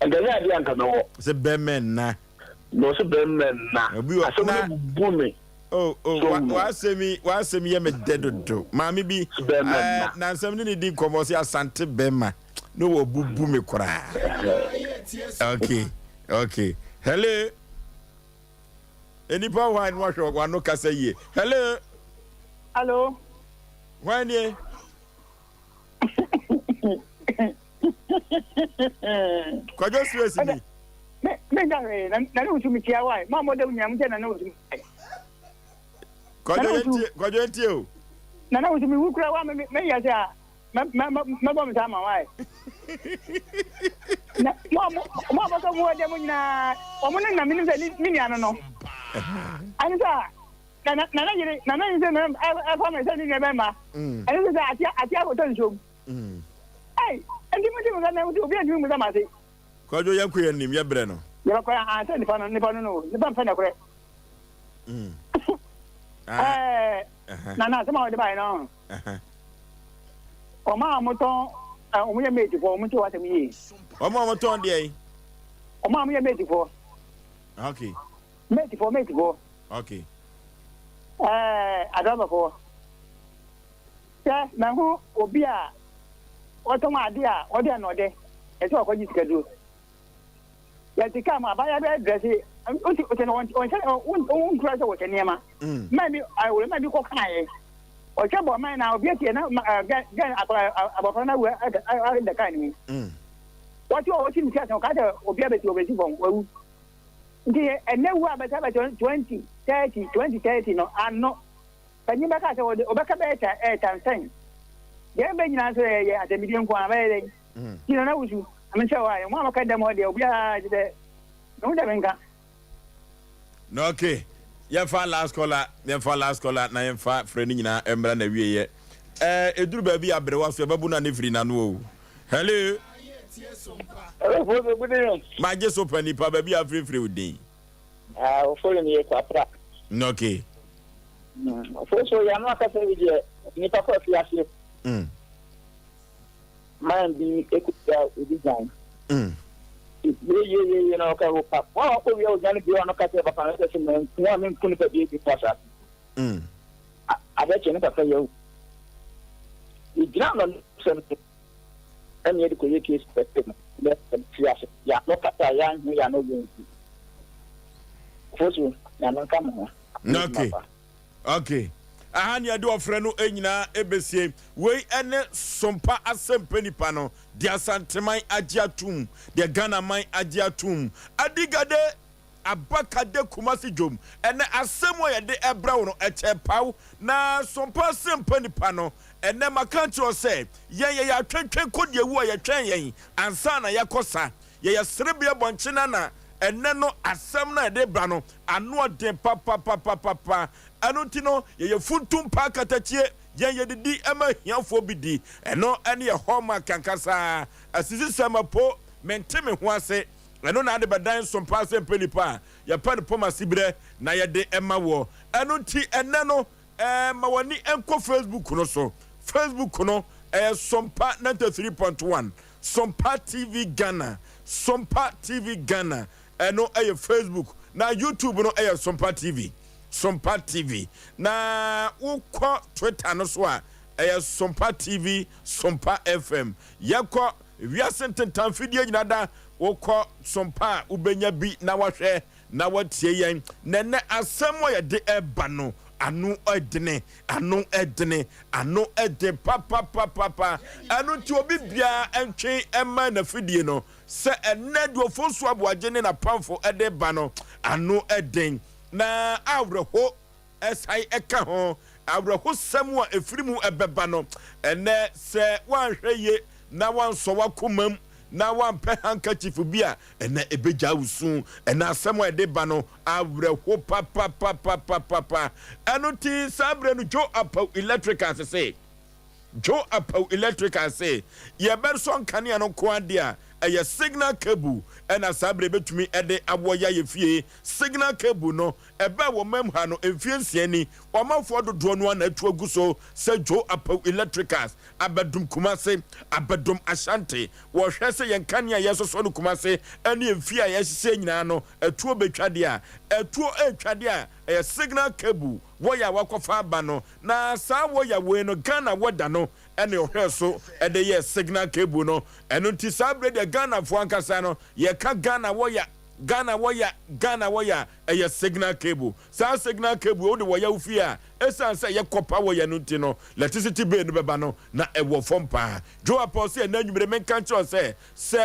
engale ade anka no Osei Bemen na no Osei Bemen na asem bu mi wa semi ye me dedodo maami bi na nsem ni di komo se asante bema no wo bubu me kora okay hello enipa wan wa no kasa ye hello when ye kwajo stress ni me dare na no tumi tia wai ma mo de nyam je na no tumi kwajo enti o Nana was me who cry one me ya say my mom time why. Mama so mo dem na o mo na mini ano no. Ani sa nana yire na e fa me say ni be ma. Ani say ati ago ton so. Hey, ndi mo na obi adu mo ma say. Ko jo yan ku yan nim ye bre no. Ya ko ya say ni pa no ni ba fa na kure. Nana sama o de ba no. O ma mo ton o mo ye mate for o mo to what me yi. O ma mo ton de yi. O ma mo ye mate for. Okay. Mate for. Okay. Adaba for. Na hu obi a o to ma de a o de no de. E so ko ji schedule. Ya ti ka ma ba ya be dress o ti no on cross o ke niema. Maybe I will maybe ko kan ye. O che bo man na obi tie na gan abofra na we the kind me. What you o ti mi ka ka obi abeti obeti bon wu. Ndi enewu abeta 20 30 no anno. Tanyi ba ka se o be ka be tan sen. Ye be nyina so ye atemidi nko abere. Ti na wusu. I'm sure I am one of them. We are the no, okay. Your last caller, na your friend in our embryo. Edru baby, I better was your babuna nifri nanu. Hello, my just open the pub, baby, I'm free with thee. Follow me, Papa. No, okay. First, I am not a favorite. Nipa coffee, man be equal with design. You know, okay, well, we are going to be on a cut of a financial one couldn't be process. I bet you never pay you. You drown on something. And yet, the case expected. Let them see us. Yeah, look at the young, we are not going to. First, you are not coming. Okay. Okay. Ahanya do ofrenu enyina ebesie we ene sompa Asem Mpe Nipa no dia santeman agiatum dia Ghana man agiatum adigade abakade kumasi jom ene asemo ye de ebra wo no echepaw na sompa Asem Mpe Nipa no ene makanti o se ye atwetwe kodie wu ye twen yen ansa na yakosa ye serebia bonchina na ene no asem na de bra no ano de papa anotino ye funtum pa katachie ye didi ema hiafo bidi eno ene ye homa kankasa asisi samapo menteme ho ase eno na de bedan sompa Asem Mpe Nipa ye pa de poma sibre na ye de ema wo enoti ene no ma woni enko Facebook no so Facebook no Sompa 93.1 Sompa TV Ghana eno Facebook na YouTube no Sompa TV na ukọ Twitter no so a Sompa TV Sompa FM yakọ wiasenten tamfidie nyinada ukọ Sompa ubenya bi na wahwe na watie yen nene asemo ye de eba no anu edene papa anu ti obi bia entwen ema na fidie no se ene do Osei Aboagye ne na pamfo ede ba no anu eden na awreho esai eka ho awreho samu a efirimu ebeba no ene se wanhweye na wanso wakomam na wampe handkerchief bia ene ebeja wusu ene asem ede ba no awreho papa enu ti sabre no jo apa electrical say ye berson kania no ko ade a eye signal cable ena sabre betumi ede aboya ye fie signal cable no ebe wo mam ha no emfie nsiani omafo dodo no na atu aguso se jo apa electricals abedum kumase abedum ashanti wo hwe se ye kania ye soso no kumase ene emfie a ye hye nyina no atu obetwade a atu etwade a eye signal cable wo ya wakofa aba no na sa wo ya we no Ghana woda no ene ohwe so ede ye signal cable no eno ti sabre de Ghana fo ankasa no ye ka Ghana wo ya eye signal cable sa signal cable wo de wo ya ufi a esanse ye kopa wo ya no ti no electricity bill no beba no na ewo fompa jo apose na nwumere menka ncho se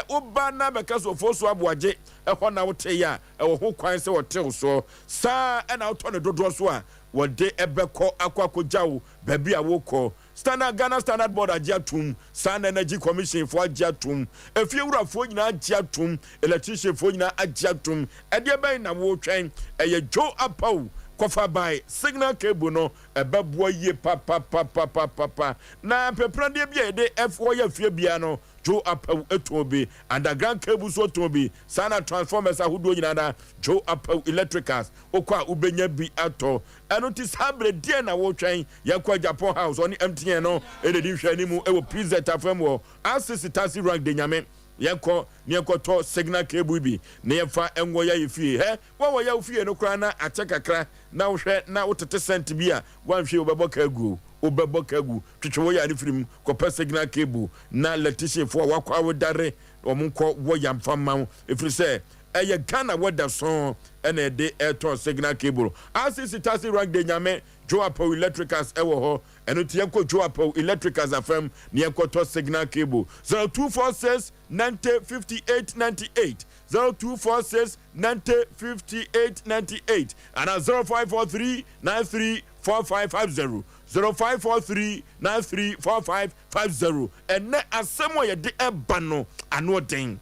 oba na beka so Osei Aboagye ehọ na wote ya ewo ho kwan se wote so sa na woto ne dodo so a wode ebeko akwako jawo baby a woko standard Ghana Standard Board ajatum Sun Energy Commission for ajatum efie wura fo nyina ajatum electrician fo nyina ajatum ede ben na wo twen eye Joe Apaw kofa by signal cable no ebebo ye papa na peprande bia de F4 ya fie bia no Joe Apaw etobi underground cables so tobi sana transformers ahudo nyina na Joe Apaw electricals okwa ubenya bi ato eno ti sabre die na wo twen yakwa Japan house oni MTN no ededi hwani mu ewo presenter fam wo assist taxi rank de nyame yeko to signal cable bi na yefa enwo ya yefie he wo ya ofie no kra na atakakra na wo hwe na wotete cent bi a wanhwe obeboka agu twetwe wo ya ni firim ko signal cable na electrician for wakwa wodare omunko wo ya mfama efiri se eye Ghana wada so ene de airton signal cable asisi taxi rank de nyame Joe Apaw electricals ewo ho eno tie ko Joe Apaw electricals afem ne to signal cable 0246 90 58 98 0246 90 58 98 and 0543 93 4550 0543 93 4550 ene asemo ye de ebano anoden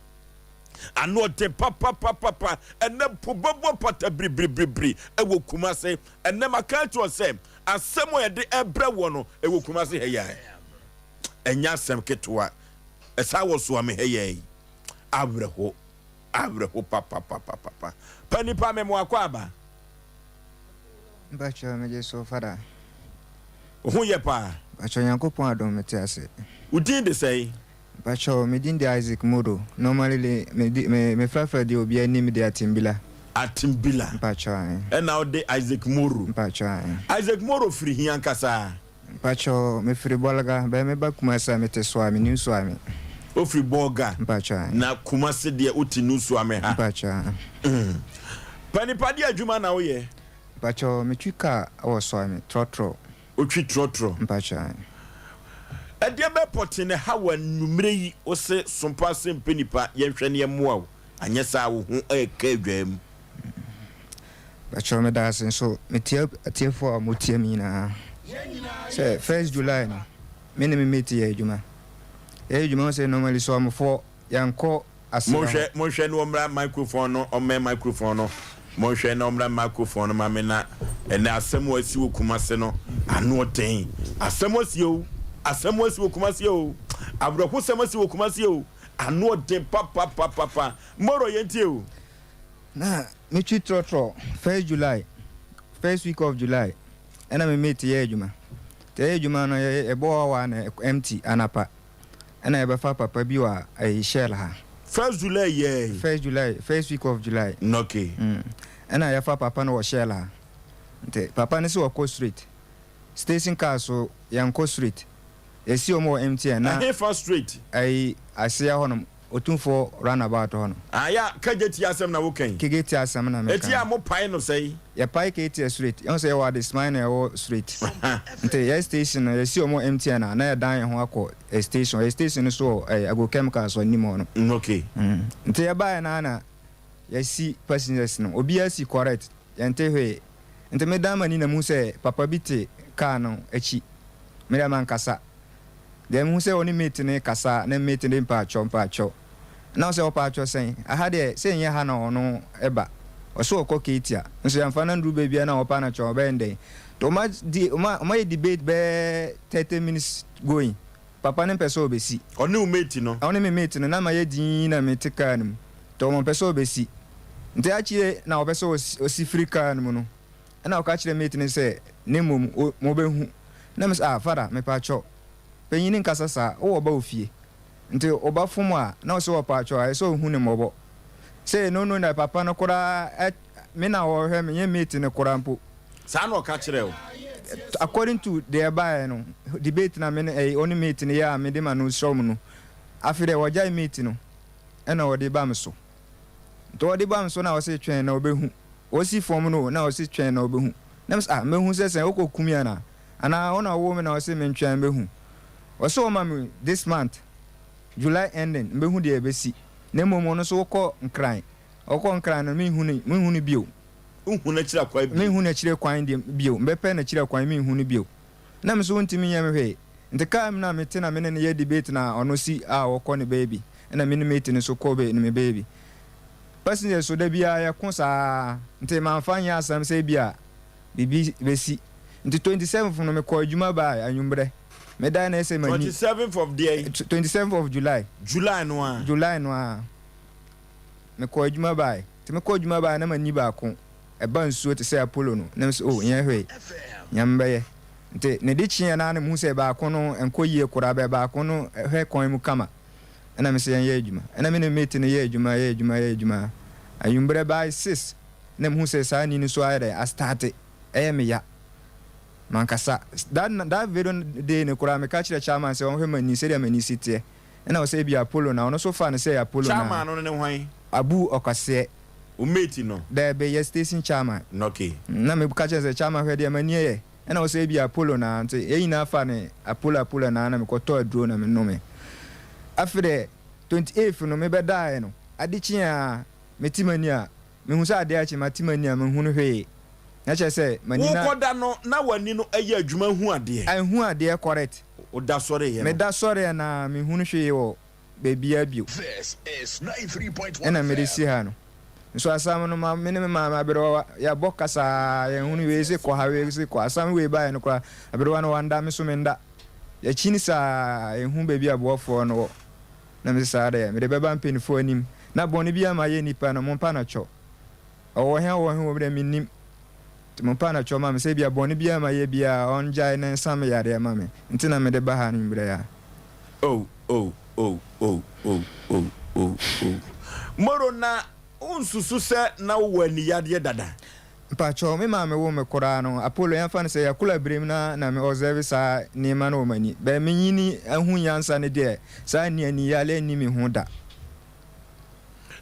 papa ene pobobo pata bribri ewo kumase ene makato se asemo ye de ebre wo no ewo kumase heya enya asem ketwa esa wo so ame heya abreho papa pani pa me mo akwaba bacho meje so fada hu ye pa bacho yankopon adom mete ase udin de say bacho medin de Isaac Modo normally me fafa de obi anim de atimbila bacho and now de Isaac Moro bacho Isaac Moro free hian kasa bacho me free bolaga ba me ba kumasa mete swami ni swami o free boga bacho na kumase de otinu swami ha bacho pani padi adwuma na wo ye bacho me twika wo swami trotro otwi trotro bacho ade be potine hawa numre yi ose Sompa Asem Mpe Nipa yenhwe ne moa anyesa wo hu ekadwam bacho me da sen so me tie for motie mi na say 1st July no me ne me meet ye adwuma say normally so am for yanko asem mo hwe no mra microphone no o me microphone no mo hwe no mra microphone ma me na ene asem wasi wo kumase no ano den asem wasi o asem wasi wo kumase o abroku sem wasi wo kumase o ano den papa moro yentie o na me twi trotro 1st July first week of July ena me meet ye adwuma te adwuma no e bo wa na empty anapa ena e be fa papa bi wa e shell ha 1st July ye 1st July first week of July okay ena ya fa papa no wa shell ha nte papa ne se wa ko street station car so yanko street esi omo MTN na first street ai asia honom otumfo runabout hono aya kageti asem na wokan kageti asem na me eti amo pai no sei ya pai kageti street yon say wa the smile na wo street nte ya station ya esi omo MTN na ya dan ho akọ station so ago chemicals so nimo no okay nte ya ba na ya si passengers no obi asi correct ya nte hwe nte me dama ni na mu say papa biti car no achi me da man kasa dem hu say oni meet ne kasa na meet ne mpacho na say opacho sen aha de say nya ha na ono eba oso okọ ketia nso yamfa na ndru bebia na opa na cho bende to ma debate be 30 minutes going papa ne pese obesi oni meet no oni me meet no na ma ye din na meet car nim to mo pese obesi nte achire na opese osi free car nim no na oka chire meet ne say ne mo behu na me fada me pacho penyini nkasasa wo ba ofie nti oba fom a na o se wo pacho a so hu ne mobo say no na papa no kura me na wo hwe me meet ne kura mpo sa na o ka kire o according to the buy no debate na me oni meet ne ya me de ma no show no afire wo jai meet no e na wo de ba me so to wo de ba me so na wo se twen na obehu wo si fom no na wo se twen na obehu na me hu se okokumi ana ana ona wo me na wo se me twen behu also mama this month July ending mbehu de ebesi na momo no so okọ nkran no me hunu bio unhu na chira kwa me hu na chire kwan de bio mbepe na chire kwan me hu no bio na me so ntimi yam hwe nte ka me na mete na me ne ye debate na ono si a wokọ ne baby na me ne mate ne so ko be ne me baby passenger so da bia ya ko sa nte ma fanya asam se bia bibi besi nte 27th no me ko adwuma ba anwumbre me da na ese mani 27th of the 27th of July no a me ko adwuma ba te me ko adwuma ba na mani ba ko e ba nsuo te se Apollo no na me oh yen hwe nyambe nte ne de chia na ne mu se ba ko no enko yie kura ba ko no hwe kon mu kama na me se yen ye adwuma na me ne mate ne ye adwuma ayumbre by 6 na mu se sa ni ni so ayre a start me ya mankasa that video de ne kura me ka kire chairman se on hwe mani se de mani sitie na o se bi Apollo na ono so fa ne se Apollo na chairman no ne hwan Abu Okase o mate no there be yes station chairman okay na me ka kire se chairman hwe de mani ye na o se bi Apollo na nte e na fa ne Apollo na me ko to aduro na me no me afre 28 no me be dae no adichi a metimani a me hu sa ade a chi matimani a me hu no hwe na che se mani na wo koda no na wani no eye adwuma hu ade an hu ade correct o da sore ye me da sore na me hu no hwe wo baby abio This is 93.1 na me de si ha no so asam no ma me ne ma abero ya bokasa ye hu no we se ko ha we se ko asam we ba no kwa abero no wanda me so me nda ya chini sa ye hu baby aboafo no na me sa de me de beba mpenifo anim na boni bia ma ye nipa no mo mpa na cho o he wo bre me nim mo mpa na cho ma me se bia boni bia ma ye bia on jai na nsam yare ma me ntina me de ba ha ni bre ya oh moro na unsusu se na wani yade dada mpa cho me ma me wo me kora no Apollo yan fa ne se yakula brem na me observe sa ni ma no mani ba me nyini ahu yansa ne de sa ni ani yale ni me hu da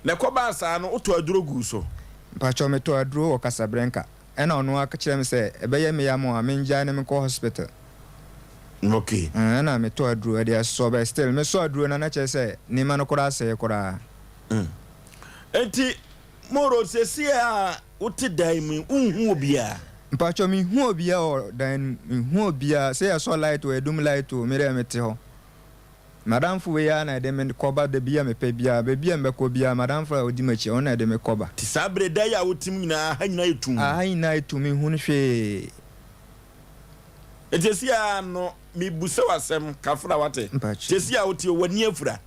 na koba sa no oto aduro gu so mpa cho me to aduro o Casablanca ena ono aka kire me se ebe ye me ya mo amenja ne me ko hospital okay na me to aduro de so be still me so aduro na kire se ni ma no kora se kora enti moro se si a uti dai mu unhu obia mpa cho mi hu obia o dan hu obia se ya so light o edum light o mere me te ho madam fu we ya na de me koba de bia me pe bia be bia me ko bia madam fu odi machi ona de me koba ti sabre da ya utim nyina ha nyina etum hu no hwe etesi a no mi buse wasem kafra wate tesi a uti wani afura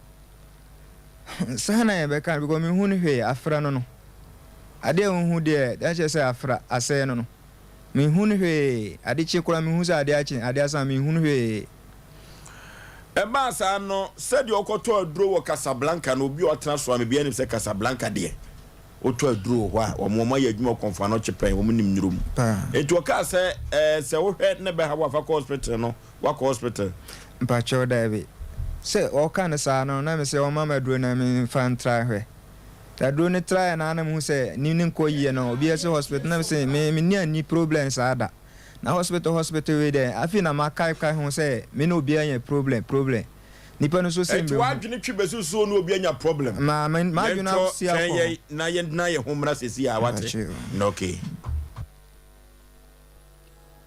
sana ya be kan because mi hu no hwe afra no ade hu de da che se afra ase no mi hu no hwe ade chi kura mi hu sa ade achi ade asa mi hu no hwe eba sa no said okoto aduro wo Casablanca no obi otena so am bia ni se Casablanca de oto aduro ho a omo ya adwuma konfa no chepen wo nim nyurum enti o ka se se wo hwe ne be ha wa fa hospital no wa hospital mpa cho david se o kan sa no na me se o mama aduro na me fan try hwe da do ne try na na mu se ni nko yie no obi ese hospital na me se me ni ani problems ada na hospital we there afi na makai ho say me no obi anya problem nipa no so say me wa dwene twi besu so no obi anya problem ma dwene na si akọ na ye homra sesi a wate no okay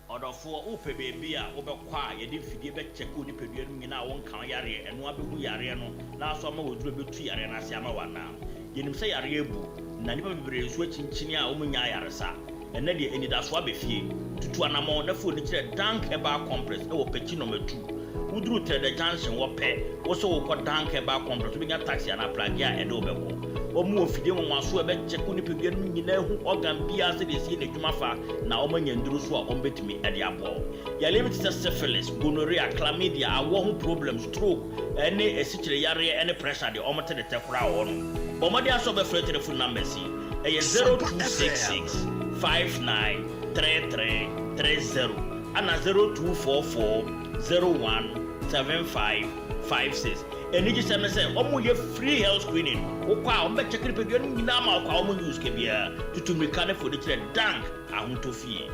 odofo ope bebi a obekwa ye de fidie be check odi pedua no nyina won kan yare eno abehu yare no na so ma woduro betu yare na se ama wana yenim se yare ebu na nipa bebre so chinchini a omunya yare sa ene de eni da so abefie tutu anamo na fo ni kire dank eba complex e wo pechi no metu uduru trade junction wo pe wo so wo ko dank eba complex bi nya taxi na plagi a ede obeko omu ofidie mo aso ebe check ni pedua no nyina hu organ bia se de si na dwuma fa na omanya nduru so a ombetimi ede abo ya limit syphilis gonorrhea chlamydia awo hu problem stroke ene esichire yare ene pressure de omote de tekura wo no bomade aso be free telephone number si e 0266 593330 ana 0244017556 eni ji se say omo ye free health screening wo kwa o be check repedua ni na ma kwa omo use ke bia tutumika ne for the chire dank ahontofie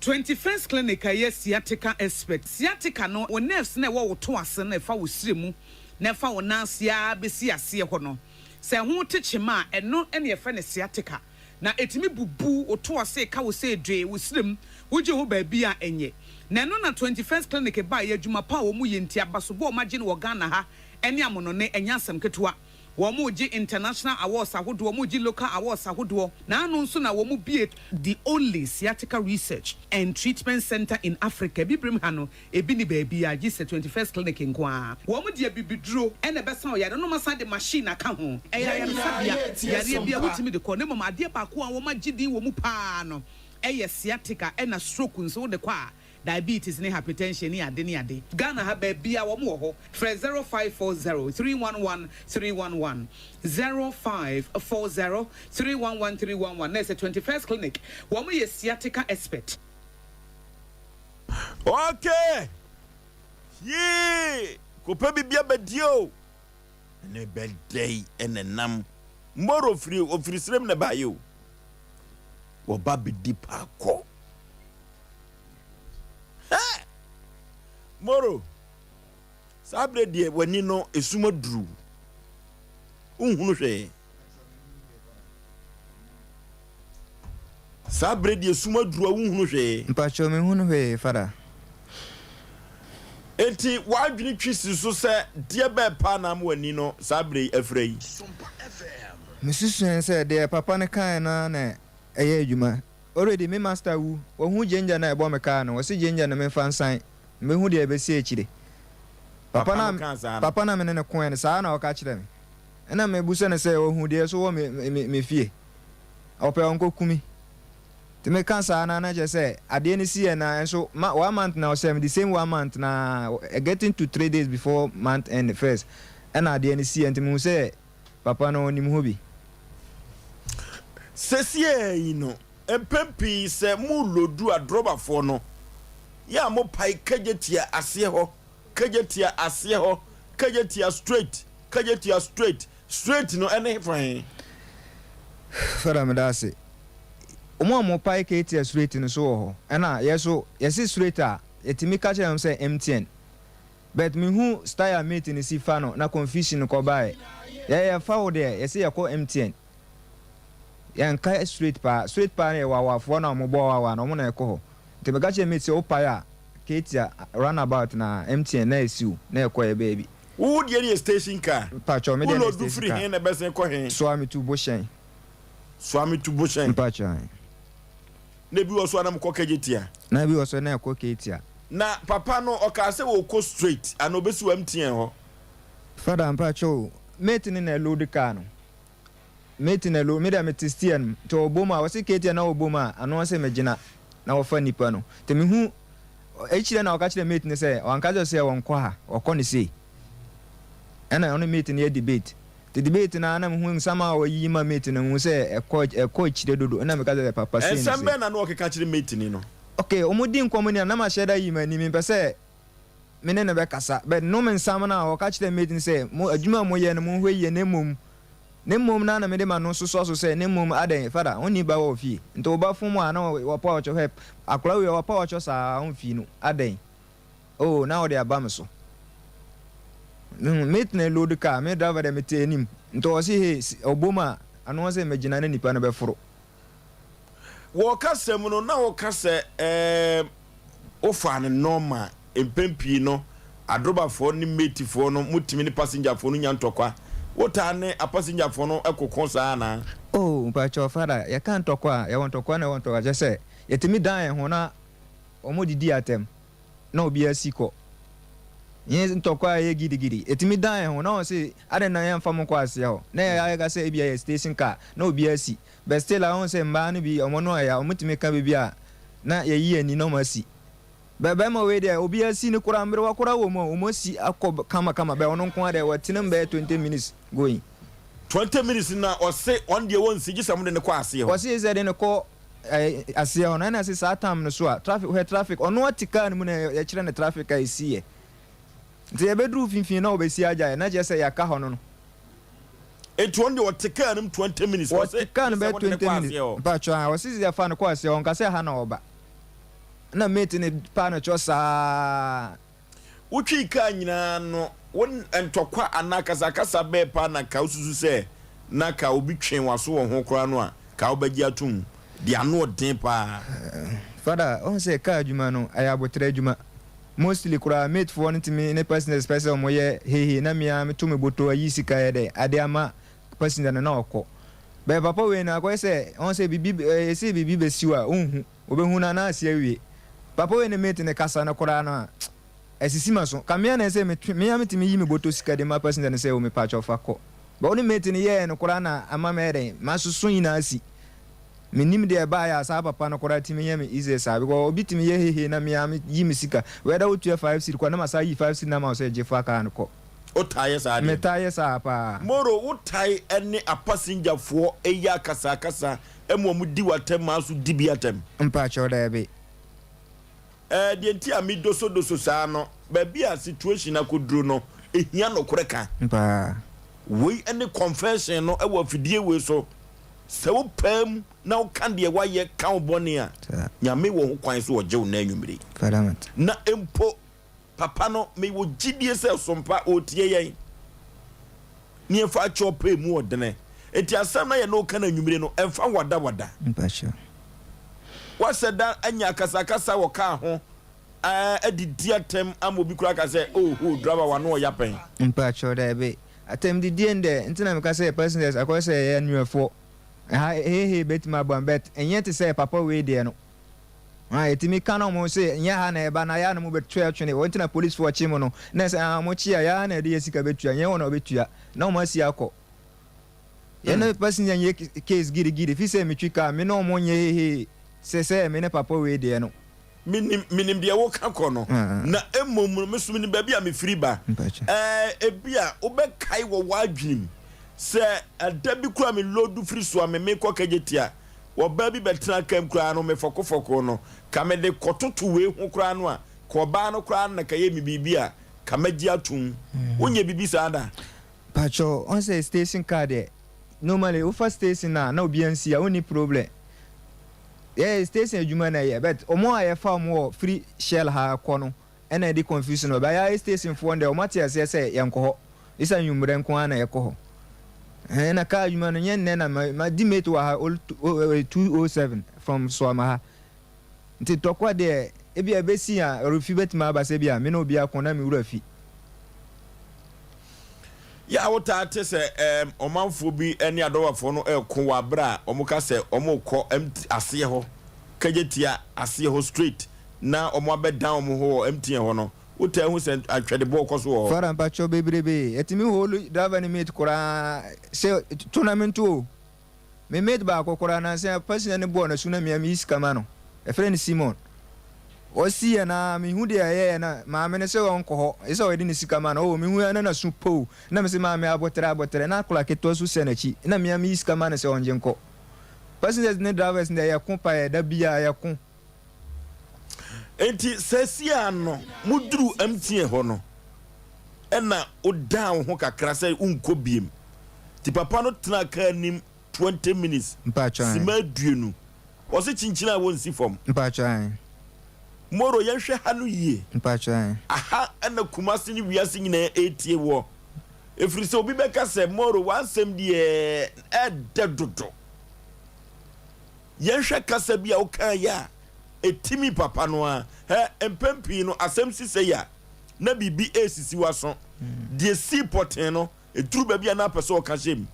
21st clinic a sciatica expert sciatica no o nerves na wo to ase na fa wo siremu na fa wo nansia be si ase ho no se ho techema eno ene ye fa ne sciatica na etimi bubu oto ase ka wo se dwe wo srem wo je ho ba bia enye na no na 21st clinic ba ya adwuma pa wo mu yenti abaso bo ma je no Ghana ha ene amono ne enya asem ketewa wo mu ji international awards ahodo wo mu ji local awards ahodo na anu nso na wo mu bie the only sciatica research and treatment center in Africa bibrim ha no ebi ni ba bia ji se 21st clinic nkoa wo mu dia bibiduro ene besa o ya no masa de machine aka ho eya ya sabia yare bia wutimi de ko ne mama ade ba ko a wo ma gidi wo mu pa no eye sciatica ena stroke nso de kwa diabetes ne hypertension ni ade Ghana ha ba bia wo mo ho fra 0540 311 311 0540 311 311 na 21st clinic wo mo ye sciatica expert. Okay, ye ko pa bibia badio ne bedai enenam moro ofiri srem na bayo wo ba bidi pa ko moro sabre die wani no esuma duru unhunu hwe sabre die esuma duru unhunu hwe mpacho me hunu hwe fara enti wadwini twisi so se die be pa na am wani no sabre afrei misisuan se de papa ne kan na eye adwuma already me master wu wo hu jenja na ebo me kan no wo se jenja na me fansan me hu de ebesi ekire papa na me ne ko en sa na o ka kire me na me busa ne se wo hu de so wo me fie ope onko kumi te me kan sa na je se ade ni si na so 1 month na o se the same 1 month na getting to 3 days before month end first and ade ni si enti mu se papa no ni mu hobi sesie yi no empempi se mu lodu adroba fo no ya mo pai kajetia ase ho kajetia straight no ene fine fara me dase mo pai kajetia straight no so ho ena yeso yesi straight a etimi ka chere am say MTN but me hu style mate ni si fa no na confusion ko bae ya fa wo de yesi ya ko MTN ya nka straight pa na wa fo na mo bo wa na mo na ko te be gache mate o pa ya ketia runabout na MTN na esiu na ekoye baby wo de area station car pacho me de station car free hen na besen ko hen swami tu boshen pacho na bi wo so na mko kejetia na bi wo so na ko ketia na papa no o ka se wo ko straight and obesi wa MTN ho fada pacho mate ni na load car no mate na lo me da metestian to oboma wasi ketia na oboma ano se megina na wo fa nipa no te me hu echire na okachire mate ne say wankajo say wonko ha okọ ne say ana on mate ne debate the debate na na hu nsama wa yi ma mate ne hu say ekọ echire dodo na me kajo papa say ensemble na no okachire mate ni no okay omudi nkomo ni na ma sheda yi ma ni me pese me ne be kasa but no me nsama na okachire mate ne say mo adwuma mo ye ne mo hwe ne mom na me de ma no so say ne mom aden fada oni ba wo fie nto ba fun mu ana wo pa ocho help akora we wo pa ocho sa on fie no aden oh na wo de aba me so met na load car me driver de mete enim nto wo si he oboma ano wo se magina na nipa na be foro wo kasem no na wo kase ofa ne normal empempi no adroba fo ni mate fo no mutimi ni passenger fo no nyantokwa wotane a passenger for no ekokon sa na oh mpacho fara ya kan tokwa ya won tokwa na won tokwa je se yetimi dan ho na omodidi atem na obi asiko yen tokwa ye gidigidi yetimi dan ho na o se ade na yan fam kwa ase ho na ya ga se bia station car na obi asi but still I won se mba no bi omo no ya omutimi ka bi a na ye yi ani no masi baba ma we there obi asi ni kura mbere wa kura wo mo si akọ kama be ono nko ade watinem be 20 minutes going 20 minutes na o se on the one si gisam de ne kwa ase ho o se ze de ne ko ase ho na se sa tam no so a traffic ono atika ni mu na ya kire ne traffic a esi nti e bedru finfin na obesi aja na je se ya ka ho no etu on the watika nim 20 minutes o se kan be 20 minutes ba cho o se ya fa no kwa ase ho nka se ha na oba na mate ne pa no chosa utwi ka nyina no won entokwa anakasa kasa be pa na ka ususu se na ka obi twen waso wo ho kora no a ka obagi atum de ano den pa Father on say ka adwuma no ayabotre adwuma mostly kura mate for ntimi ne personal special mo ye hehe na mia me to me boto ayi sika ye de ade ama personal na okọ be papa we na ko say on say bibi say bibi be siwa onhu obehu na na asia wie papa we ne mate ne kasa na kura na esisi maso kamia na say me ntimi yi me boto sika de ma personal na say o me patch of akọ ba oni mate ne ye no kura na ama me de masusu ina asi minim de ba ya sa papa no kora timi yemi ize sa because obi timi ye hehe na me am yi misika whether wo 5 cedi kwa na masa yi 5 cedi na ma so je fa ka no ko o taye sa de metaye sa pa moro wo taye ene a passenger fo eya kasa kasa emo mu di watem aso di biatem mpa cho da be de nti ami doso sa no ba bia situation akoduro no ehia no koreka mpa we ene confession no e wo fidie we so se wo pam na wo kan de wa ye kan boni a nyame wo ho kwan so wo je wo na anwumire fadamat na empo papa no me wo gidie se sompa otie yen ni efa chope mu odene enti asam na ye no kan anwumire no emfa wada mpacho waseda anya kasa wo ka ho adidi atem amobi kura ka se oh driver wa no ya pen mpacho da be atem di ende ntina me ka se passengers akọ se ye nuefo he betima bambet enye te say papa we de no etimi kana mo say nya ha na eba na ya na mo betua atwene wonti na police for chimo no na say mo chia ya na de yesika betua nya wona obetua na mo asi akọ ye na passenger ye case giri fi say metwika me no mo nye he say me ne papa we de no minim de wo ka kọ no na emom me sum ni ba bia me free ba ebia obekai wo wadwim se adabi kura me lodu Oforisuo me ko kagetia wo ba bi betra kam kura no me fokofoko no ka me de kototo we hu kura no a ko ba no kura na ka ye mi bibia ka magi atum wonye bibi sada pacho on say station card normally o first station na obi ansi a oni problem station adwuma na ye but omo aye fa mo free shell ha ko no ena di confusion o ba ya station fo nde o mate say yenko ho isa nwumre nko ana ye ko ho na ka adwuma no yen na ma di mate wa 207 from Swamaha nti tokwa de ebi abesi a refi betima abase bia me no obi akona me wura fi ya wota te se omanfo bi eni adowafo no ko wa bra omuka se omukọ ase ho kagetia ase ho straight na omo abeda omo ho empty ho no wota hu se atwede bo koso ho fara mpacho bebrebe etimi ho driver ni mate kora se tournament o me mate ba kokora na se person ni bo na suna mi iska ma no e friend Simon osi na mi hu de aye na ma me ne se wonko ho isa we di ni sika ma no o mi hu na supo na me se ma me abotere na kola keto su se na chi na mi iska ma na se onje nko passengers ne drivers ne ya kompa ya da bia ya kon enti sesia no muduru MTN ho no ena o down ho kakra se unko biem ti papa no tena ka nim 20 minutes mpacha sima duenu o se chinchina won si fom mpacha moro yenhwe ha no yie mpacha aha ena kumasi ni wiase nyina etie wo efiri se obi beka se moro wansem de dodo yenhwe kasa bia o kan ya etimi papa no a empempi no asem sise ya na bibi esisi waso de si poten no eturu ba bia na pese o ka shem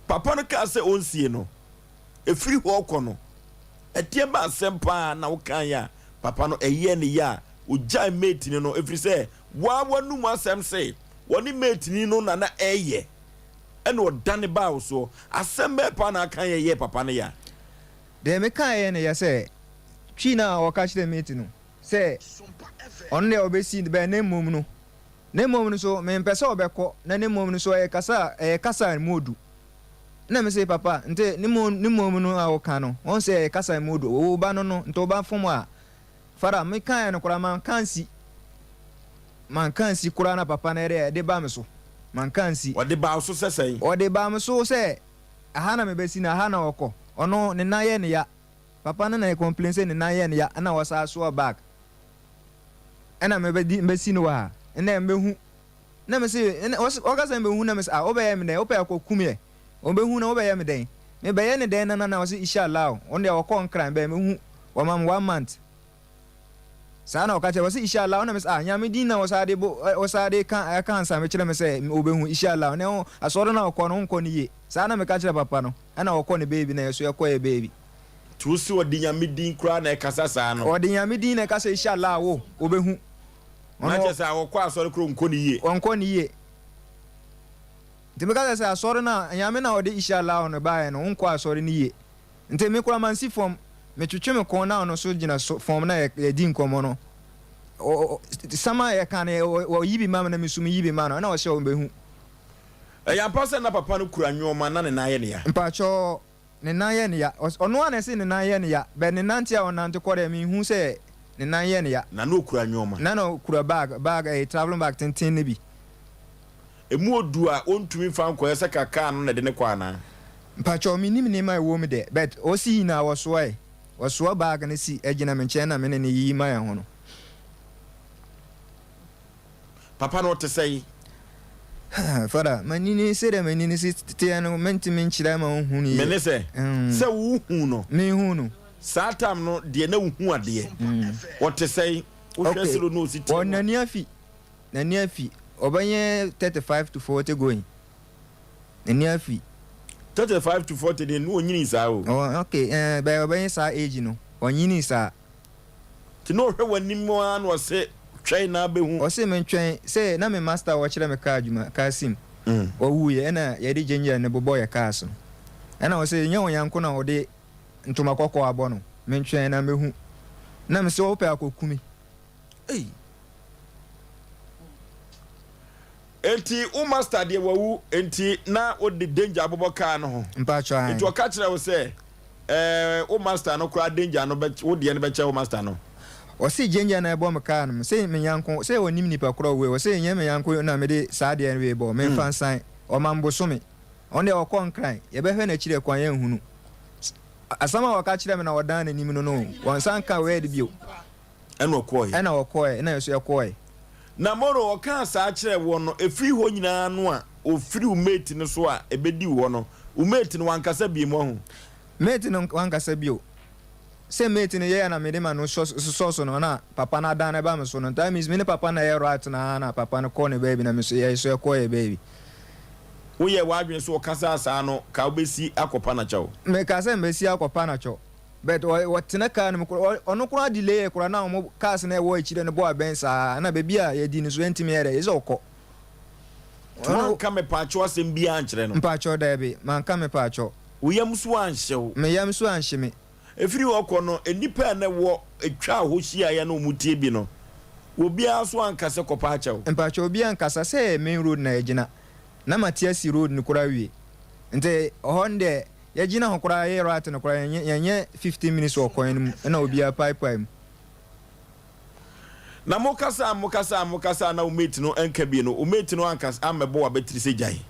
papa no ka se onsie no efiri ho okọ no etie ba asem pa na wo kan ya papa no eye ne ya o jai mate ni no efiri se wa wanu mu asem se woni mate ni no na eye ene o dane ba wo so asem be pa na kan ye papa no ya de me kan ye ne ya se twina o ka chire mate no se on ne obesi be na mom no so me mpesa obekọ na ne mom no so e kasa modu na me say papa nte ni mom no a o kan no on say kasa modu o ba no nto ba fom a fara me kan no kura man kansi kura na papa na ere de ba me so man kansi o de ba so sesai o de ba me so se aha na me besi na aha na okọ ono ne na ye ne ya papa na complain say ne na ye ne ya na wasa so back ena me besi no wa ena me hu na me say o ka say me hu na me say obeya me den obeya ko kumye o be hu na obeya me den me be ye ne den na was inshallah on dey okon kran be me hu wa mam 1 month sana o ka che was inshallah on me say nyame din na wasade kan sa me kire me say obehu inshallah ne o asoro na okon no nkon ye sana me ka kire papa no ana okon ne baby na yeso ekoye baby tusi odi nyame din kra na ekasa sa no odi nyame din na ekasa inshallah wo obehu na che sa okọ asoro kro nkon ye Timika say asori na nyame na odi inshallah on ba no nko asori ni ye nte me kura man si form me twetwe me kon na no so gina form na ye di nkomo no sama ye kan o yibi mama na misumi yibi mama na o se o behu ya pasa na papa no kura nwoma na ne na ye ne ya mpacho ne na ye ne ya ono ana se ne na ye ne ya be ne nanti a onante kore me hu se ne na ye ne ya na no kura nwoma na no kura bag a traveling bag tenten ne bi emu odu a ontumi fa nko yesa kaka no na de ne kwa na mpacho minim ne mai wo me de but o si na wo bag ne si agina me nche na me ne yi mai ho no papa no te say fada manini se de manini si te no mentimi nchira ma hu ni me ne se wu hu no me hu no satam no de na hu ade what te say o hwesiro no si te wonani afi obanye 35 to 40 going nani afi 35 to 40 de no onyini sa o okay by obanye sa age no onyini sa ti no hwe wanim an wo se twɛn na behu o se men twɛn se na me master wo kyerɛ me ka adwuma ka sim o wuye na ye de genje ne bobo ye ka so na o se nya wonyanko na o de ntoma kokɔ abɔ no men twɛn na mehu na me se o pɛ akokumi enti o master de wawu enti na o de danger abobɔ ka no ho mpa twa enti o ka kyerɛ wo se o master no kura danger no be wo de ne be kyɛ o master no o si genja na ebo meka no se me yanko se onim nipa kro we o se nya me yanko na me de saade en we bo me fansan o mambo so me on de o kon kran ye be hwe na kire kwan yan hunu asama o ka kire me na odan na nim no no won san ka we de bio ena o koy na yeso ye koy na moro o ka sa kire wo no efiri ho nyina no a o firi umate no so a ebedi wo no umate no wankasa bi mo ho mate no wankasa bio se mate ne ye na me de ma no so no na papa na dan na ba me so no that means me ne papa na ye right na papa no call ne baby na me so ye so call ye baby wo ye wa adwen so o kasa sa no ka obesi akopa na chawo me ka se mbesi akopa na chawo but what na ka no ono kura delay kura na mo cars na wo echi de no bo abensa na baby a ye di ni so entimi ere ye so ko ono ka me pacho asem bi ankyere no pacho da be man ka me pacho wo yam so anhyew me yam so anhye me efiri woko no enipa na wo etwa hohia ya na omutie bi no obi aso ankase kopa achew mpacho obi ankasa se main road na agina na Matiasi road ni kura wie nte honde yagina ho kura ye right no kura yenye 15 minutes okwan na obi a pipe na mokasa na umeti no enka bi no umeti no ankasa amebo wa betri se jai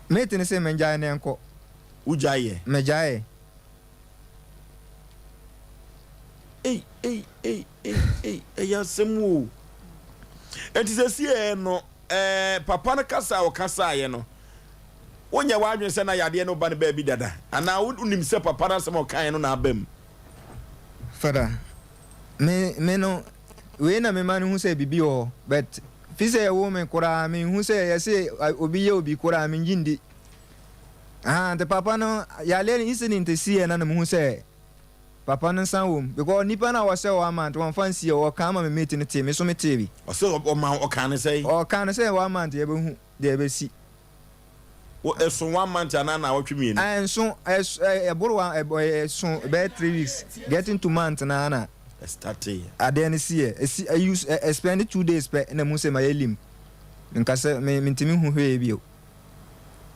meti ne se menjai ne enko ujaye mejaye ya semu enti se sie no papa na kasa o kasa ye no wonya wadwen se na yade no ba ne ba bi dada ana unim se papa na se mo kan no na abam fada me no we na me man hu se bibi o but fi se wo me kura me hu se ye se obi ye obi kura me njindi the papa no ya le incident sie na me hu se papa no san wom because nipa na wose wa man to fancy o ka ma me meet ne te me so me tebi o se o man o kan say wa man ye be hu de be si o eso 1 month ana na wotwe mi ni enso boro wa so be 3 weeks getting to month na ana start ade see I use spend 2 days pe na mu se ma yelim nka se me ntimi hu hwe bi o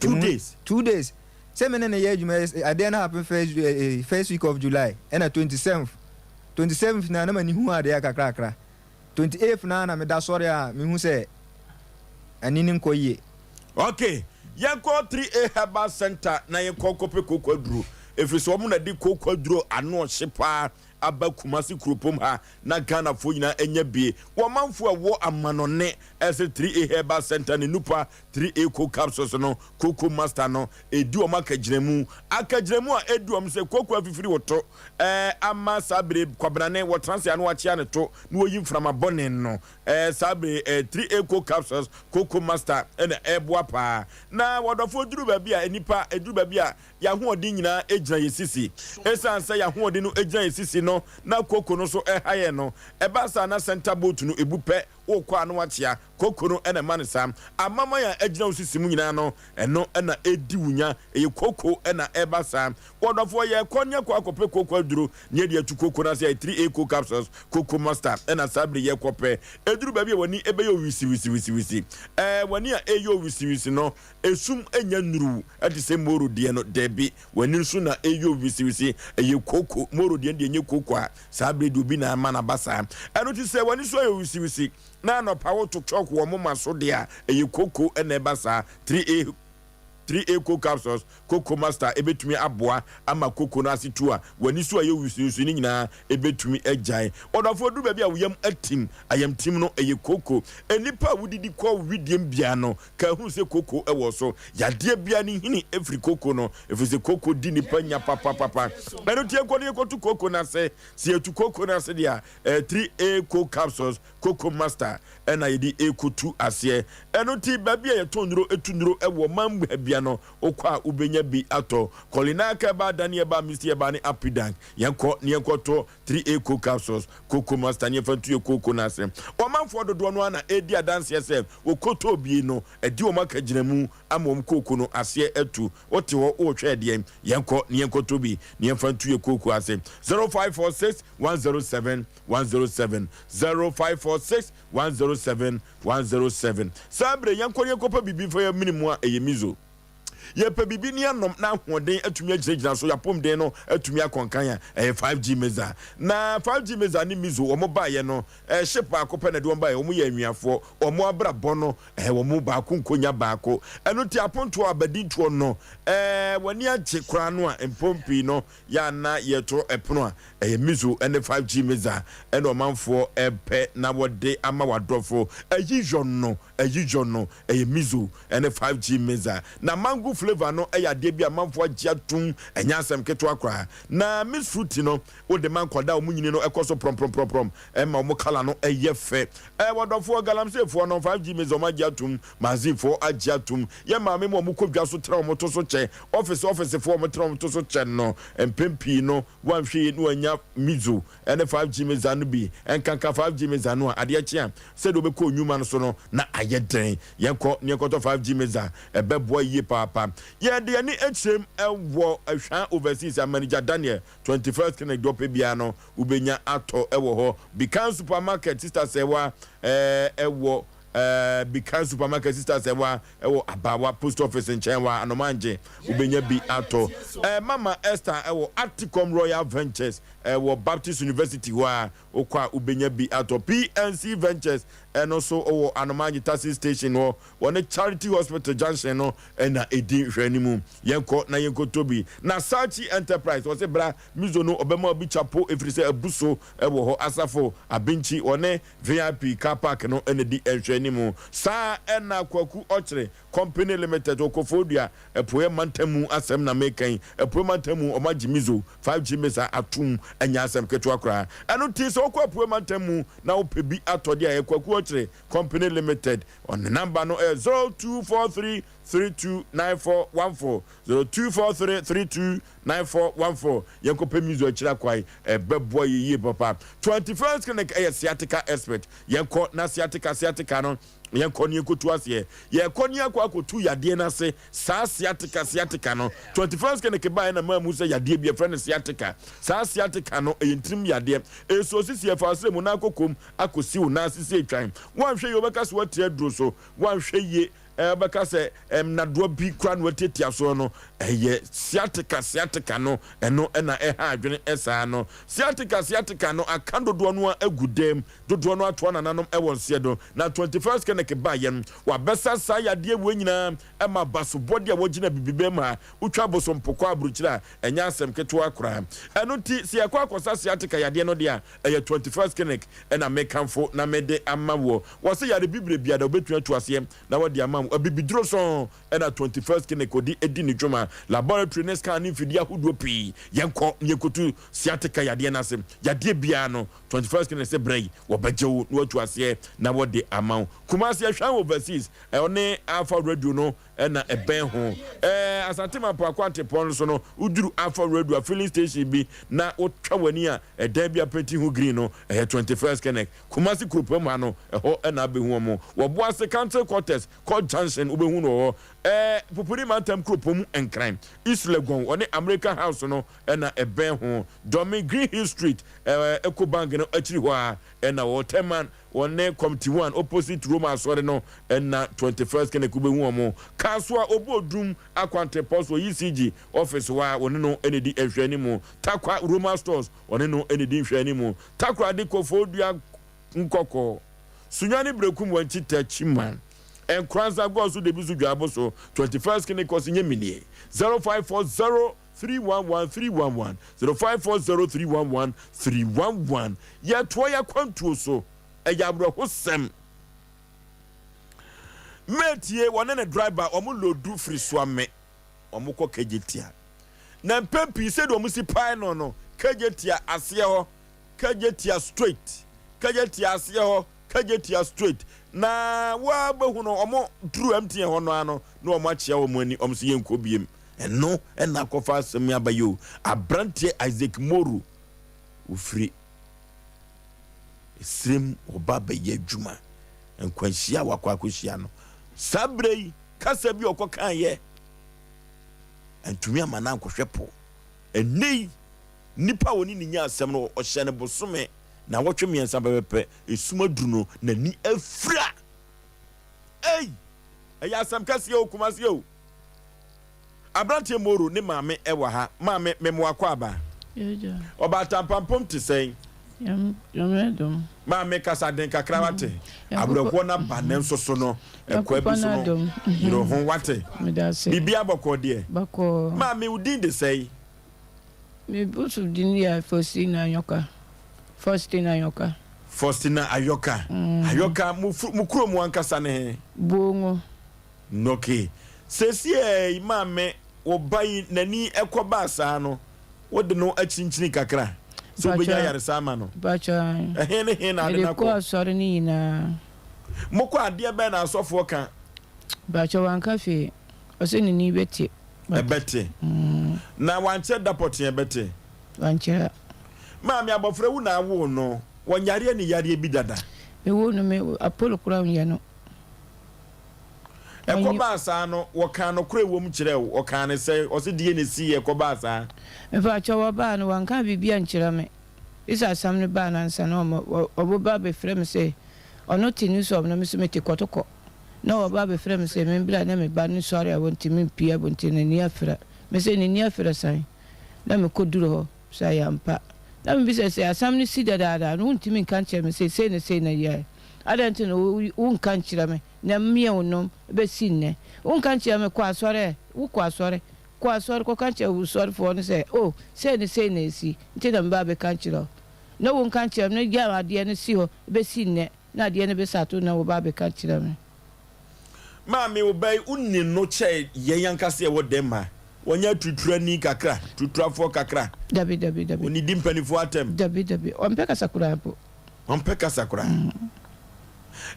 2 days say me na ye juma ade na happen first week of July and 27th na ma ni hu ade akakrakra 28th na me da sorry a me hu se anini nkoye okay yanko 3A Herbal Center na yanko kope kokwaduro efiri so mo na di kokwaduro ano hyepa aba Kumasi Krupom ha na Ghana fo nyina enye bie womanfo a wo amanone ese 3A Herbal Center ne nupa 3A co capsules no Coco Master no edu o makagiremu a edu om se Coco afifiri woto ama sabre kwabrane wo transia no wachia ne to no oyim from abone no sabre 3A co capsules Coco Master ene eboa pa na wodofo duru ba bia enipa eduru ba bia ya hoodin nyina ejina yesisi esansa ya hoodin no ejina yesisi no na Coco no so haye no ebasa na center boat no ebupe okwa no wachia Coco no ene manisa amama ya ejina osisi mu nyina no eno ena edi wunya eye Coco ena ebasa wodofo ye konya kwa akope Coco aduru nye de atu Coco na say 3A co capsules Coco Master ena sabre ye kope eduru ba bia wani ebe yo wisi wani a eyo wisi no esum enya nuru ati se moro de no debi wani nso na eyo wisi eye Coco moro de enye Coco a sabre de obi na mana basa eno ti se wani so eyo wisi na no pawo to chok wo mo maso de a eye Coco ena basa 3A co capsules Coco Master ebetumi aboa ama Coco na asitu a wani so aye wisusu ni nyina ebetumi agyan odafo du ba bia woyam atim ayam tim no eye Coco enipa wudidi kwa widiem bia no ka hu se Coco ewo so yade bia ni hini every Coco no efuse Coco di nipa nya papa eno tie kwode ekotu Coco na se etu Coco na se dia 3A co capsules Coco Master ena yedi ekotu ase eno ti ba bia ye tonuro etunuro ewo mambu bia no okwa ubenya bi ato kolina ka ba danie ba misi ba ni apidan yenko ne yenkoto 3A co capsules Coco Master ne fantu Coco na se o manfo dodo no na edi adanse se okoto bi no edi o maka ginamu amom Coco no ase atu wote wo o hwe de yenko ne yenkoto bi ne fantu Coco ase 0546 107 107 0546 107 107 sabre yenko ne kopa bibi fa minimum a eyemizo ye pe bibi ni anom na hoden atumi agiragina so ya pomden no atumi akonkan 5G meza na 5G meza ni mizo omo baaye no ship akope na de omo baaye omo ye anwiafo omo abrabọ no omo baako nkonya baako eno ti aponto abadi tuo no wani agye kura no a empompi no ya na ye to epono a mizo ene 5G meza eno manfo epe na wode ama wadofo ayijon no mizo ene 5G meza na mango flavor no de bia manfo agya tum enya asem keto akra na miss fruit no wo de man koda omunyini no ekoso prom ma omo kala no yefe wodofo galamsefo no 5G meza omo agya tum mazifo agya tum ye ma me mo kodwa so tra omo to so che office fo omo tra omo to so che no empempi no wanhwe no anya mizo ene 5G meza no bi enkanka 5G meza no ade akia se do be ko nyuma no so no na ayeden yenko ne koto 5G meza ebebo ye papa ye de ani echem ewo ahwan overseas manager Daniel 21st clinic do pe bia no ubenya ato ewo ho Bikan supermarket sister sewa ewo Bikan supermarket sister sewa ewo abawa post office nchen wa anomanje ubenya bi ato Mama Esther ewo Articom Royal Ventures ewo Baptist University wa okwa ubenya bi ato PNC Ventures and also anomanje taxi station no one Charity Hospital Junction no na edi hwanimu yenko tobi na Sachi Enterprise was bra mizo no obema obi chapo efrise abuso ewo ho asafo abinchi one VIP car park no edi hwanimu sa na kwaku ochre company limited okofodua epoe mantamu asem na mekan epoe mantamu omagimizo 5G mesa atum anya asem keto akra eno ti so okwa mantamu na opebi atode a kwaku Company Limited on the number no 0243 329414 0243 329414 yenko pe mizo achira kwai bebo ye papa 21st clinic sciatica expert yenko na sciatica no yenko ni ekotu ase yenko ni akotu yade na se sa sciatica no 21st clinic ba na mamu se yade bi friend sciatica sa sciatica no entrim yade so sisi e fa se mu na akokom akosi u na sisi etwan wanhwe ye obeka so watia duro so wanhwe ye bɛka sɛ nadoa bi kora no watiatia soɔ no ɛyɛ sciatica no ɛno ɛna ɛha adwene ɛsaa no sciatica no aka dodoɔ no a agu dam dodoɔ no atoa nananom ɛwɔ nseɛ do na 21st clinic baayɛ no wabɛsa saa yadeɛ wɔ nyinaa ɛma basobɔde a wɔgyina bibibe ma wotwa bosom pokɔ aburukyire a ɛnyɛ asɛm ketewa koraa ɛno nti sɛ yɛkɔ akɔsa sciatica yadeɛ no deɛ a ɛyɛ 21st clinic ɛna mekamfo na mede ama wɔ wɔsɛ yare bibire bia da wobɛtumi atu aseɛ na wɔde ama wo abibiduro so ɛna 21st clinic ɔde ɛdi ne dwuma laboratory ne scan ne mfidie ahodoɔ pii yɛnkɔ yɛnkɔtu sciatica yadeɛ no ase yadeɛ biara no 21st clinic sɛ brɛ yi wɔbɛgye wo na watu aseɛ na wɔde ama wo kumase ahwan overseas ɛne alpha radio no ɛna ɛbɛn ho asante mapo akwante pɔn so no uduru alpha radio filling station bi na wotwa wani a ɛdan bi apɛti ho green no ɛyɛ 21st clinic kumase kuropɔ mu ano ɛhɔ ɛna abɛhu mo wɔboa se council quarters called junction wobɛhu no hɔ popuri mantam kuropɔ mu nkran east legon ɔne american house no ɛna ɛbɛn ho domi green hill street eco bank no akyiri hɔ a ɛna wɔtɛman wɔne committee 1 opposite Roma asɔre no ɛna 21st clinic wobɛhu mo kaswa obodum akwante post wɔ ECG office wa wɔne no ɛnedi ɛhwɛ mu takwa Roma stores wɔne no ɛnedi hwɛ mu takwa de kofodua nkɔkɔ sunyani brekum wanchi tachiman and kranza go so de bisu dwabo so 21st clinic was in yemini 0540 311 0540 311 311 ya toya kwantuo so eyabro hosem metie wone ne driver omu lodu Oforisuo ame omu kɔ kajetia na mpempi se do omu si pai no kajetia ase ho kajetia straight kajetia ase ho kajetia straight na wa behu no omo true MTN ho no ano na omo achia omo ani omo se yenko biem eno na kofa asem abayo abrante Isaac Moru ufiri esrem oba beye dwuma enkwanhia wakwa akohia no sabrei kasa bi okokan ye entumi amana ankohwepo enei nipa woni ninya asem no ohye ne bosome na wotwe miensa bebepe esuma duru no na ni afra eya asem kase o kumase o abrante Moru ne maame ewa ha maame memo akwa aba yeja oba tampampom te sei yamedum maame kasa den kakra wate abrako na banen soso no ekwa bi so no yiro ho wate bibia bako de bako maame udin de sei me busu din ya Faustina Ayoka Ayoka mukuro mu ankasa ne bongo noke sesi maame obai nani ekoba asa no wode no achinchini kakra so benya yare sama no bacha he na de na ko asore ni na moko ade be na asofo ka bacha wan cafe ose ni beti ebete na wanche dapot ebete wanche maami abofra wu na awo no wonyare ni yare bi dada ewo no me apolo kura nya no ekoba asa no woka no kura ewo mu kire wo oka ne se ose die ne si ekoba asa efa chawa ba no wanka bibia nkira me isa sam ne ba na nsa no oboba be frem se ono tinu so no me so meti kotoko na oboba be frem se me bra na me ba ni sori awonti me pia bonti ne ni afra me se ni afra sai na me koduro ho sa yampa na me bi se asam ne si dada no ntimi kan che me se na ye adanti no un kan kira me na mie wonom be sinne un kan kira me kwa sore ko kan kira wo sore fo no se oh se na esi nti na mba be kan kira no un kan kira me ya ade ne si ho be sinne na ade ne be sato na wo ba be kan kira me maami obai unni no che ye yankase e wo dema wonya tutura ni kakra tuturafo kakra dabi oni dimpanifo atem dabi ompeka sakura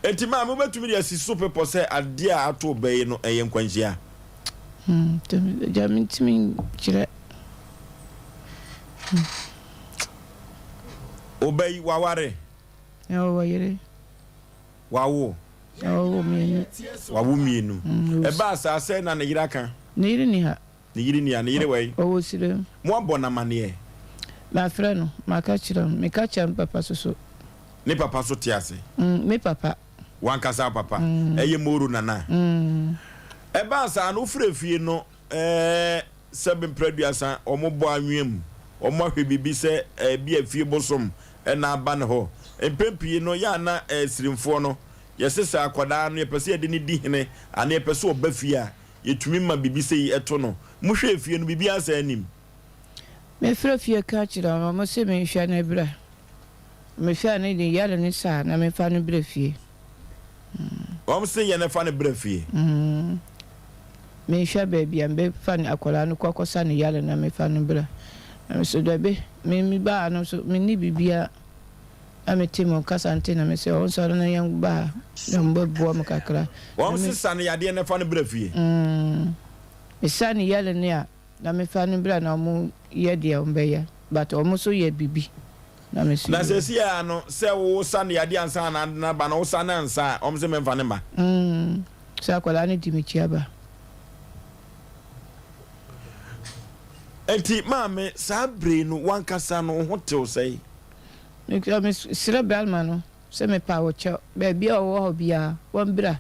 enti maami obetumi ya siso pepo se ade a ato obai no eye nkwanhia jamintimi kire obai waware wayere wawo mienu wawo mienu eba asase na ne yira kan ne yiri ni ha ne yiri wai owo sire mo abona mane ma frɛ no ma ka kyerɛ me ka kyerɛ papa so ne papa so te ase me papa wankasa papa eye moru nana eba sa no frefie no sebem producer omobo anwem omo hwe bibi se bi afie bosom na aba ne ho empempie no ya na sirimfo no yesesa akoda no yepese yede ne di hene ana yepese oba fie a yetumi ma bibi se yi eto no mo hwe afie no bibi asa anim me frefie ka chira mo se me hwa na bra me hwa na de yale ne sa na me fa no bra fie se ye na fa ne bra fie me hwa baby ambe fa ne akola no kokosa ne yale na me fa no bra so do be me ba no so me ni bibia ametimo kasante na me se on so na yan ba na mbo bo am kakra se sane yade na fa ne bra fie me sane yale ne a na me fa no bra na mo ye de ombe ya but o mo so ye bibi na me si na se si ya no se wo sane yade ansa na ba na wo sane ansa o mo se me fa ne ba se akola ne dimichi aba enti maame sabre no wankasa no hotel sei me sira balma no se me pa wo cho be bia wo ho bia won bra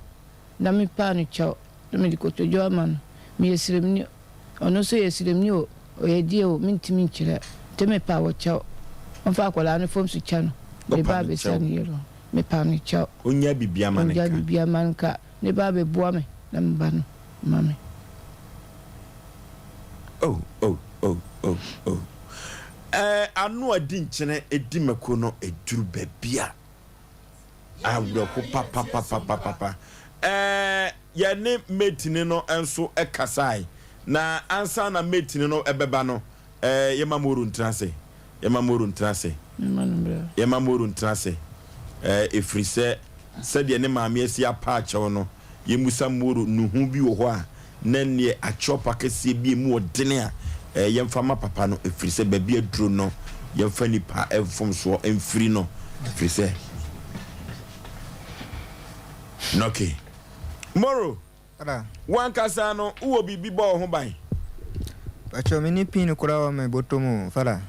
na me pa no cho me dikotojo ama no me yesirem ni ono so yesirem ni o ye die o mintimi nkire te me pa wo cho on fa akola no fom su cha no me ba be sa ni yero me pa no cho onya bibia manka onya bibia manka ne ba be boa me na mba no mame anu adi nkyene edi mako no eduru babia awroko papa ya ne metini no enso ekasai na ansa na metini no ebeba no yema moru ntrase efrise sede ne maame asi apa achew no yemusa moru nuhu bi wo ho a nenne achopa kese bi mu odene a yemfama papa no efrise babia duro no yemfa nipa efom so emfiri no efrise noke moro ara wankasa no uwo bibi bo ho ban acho mini pin kura wa me botomu fara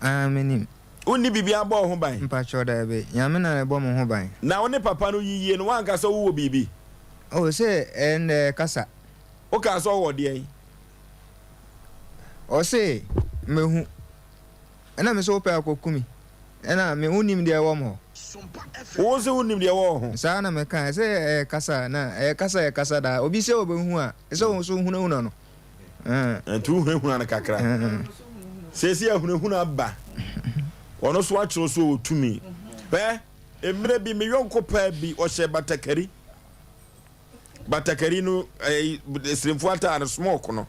ameni uni bibi abo ho ban mpa cho da be nyame na ebo mo ho ban na woni papa no yiye no wankasa uwo bibi o se en kasa o ka so wo de yi Osei mehu ena me so pe akokumi ena me unim de wo mo o se unim de wo ho sa na me kan se kasa na kasa da obi se obehu a se wo so hunu no tu hunu na kakra se si hunu aba ono so achiro so otumi emre bi me yonko pa bi o she batakari no srimfo ata na smoke no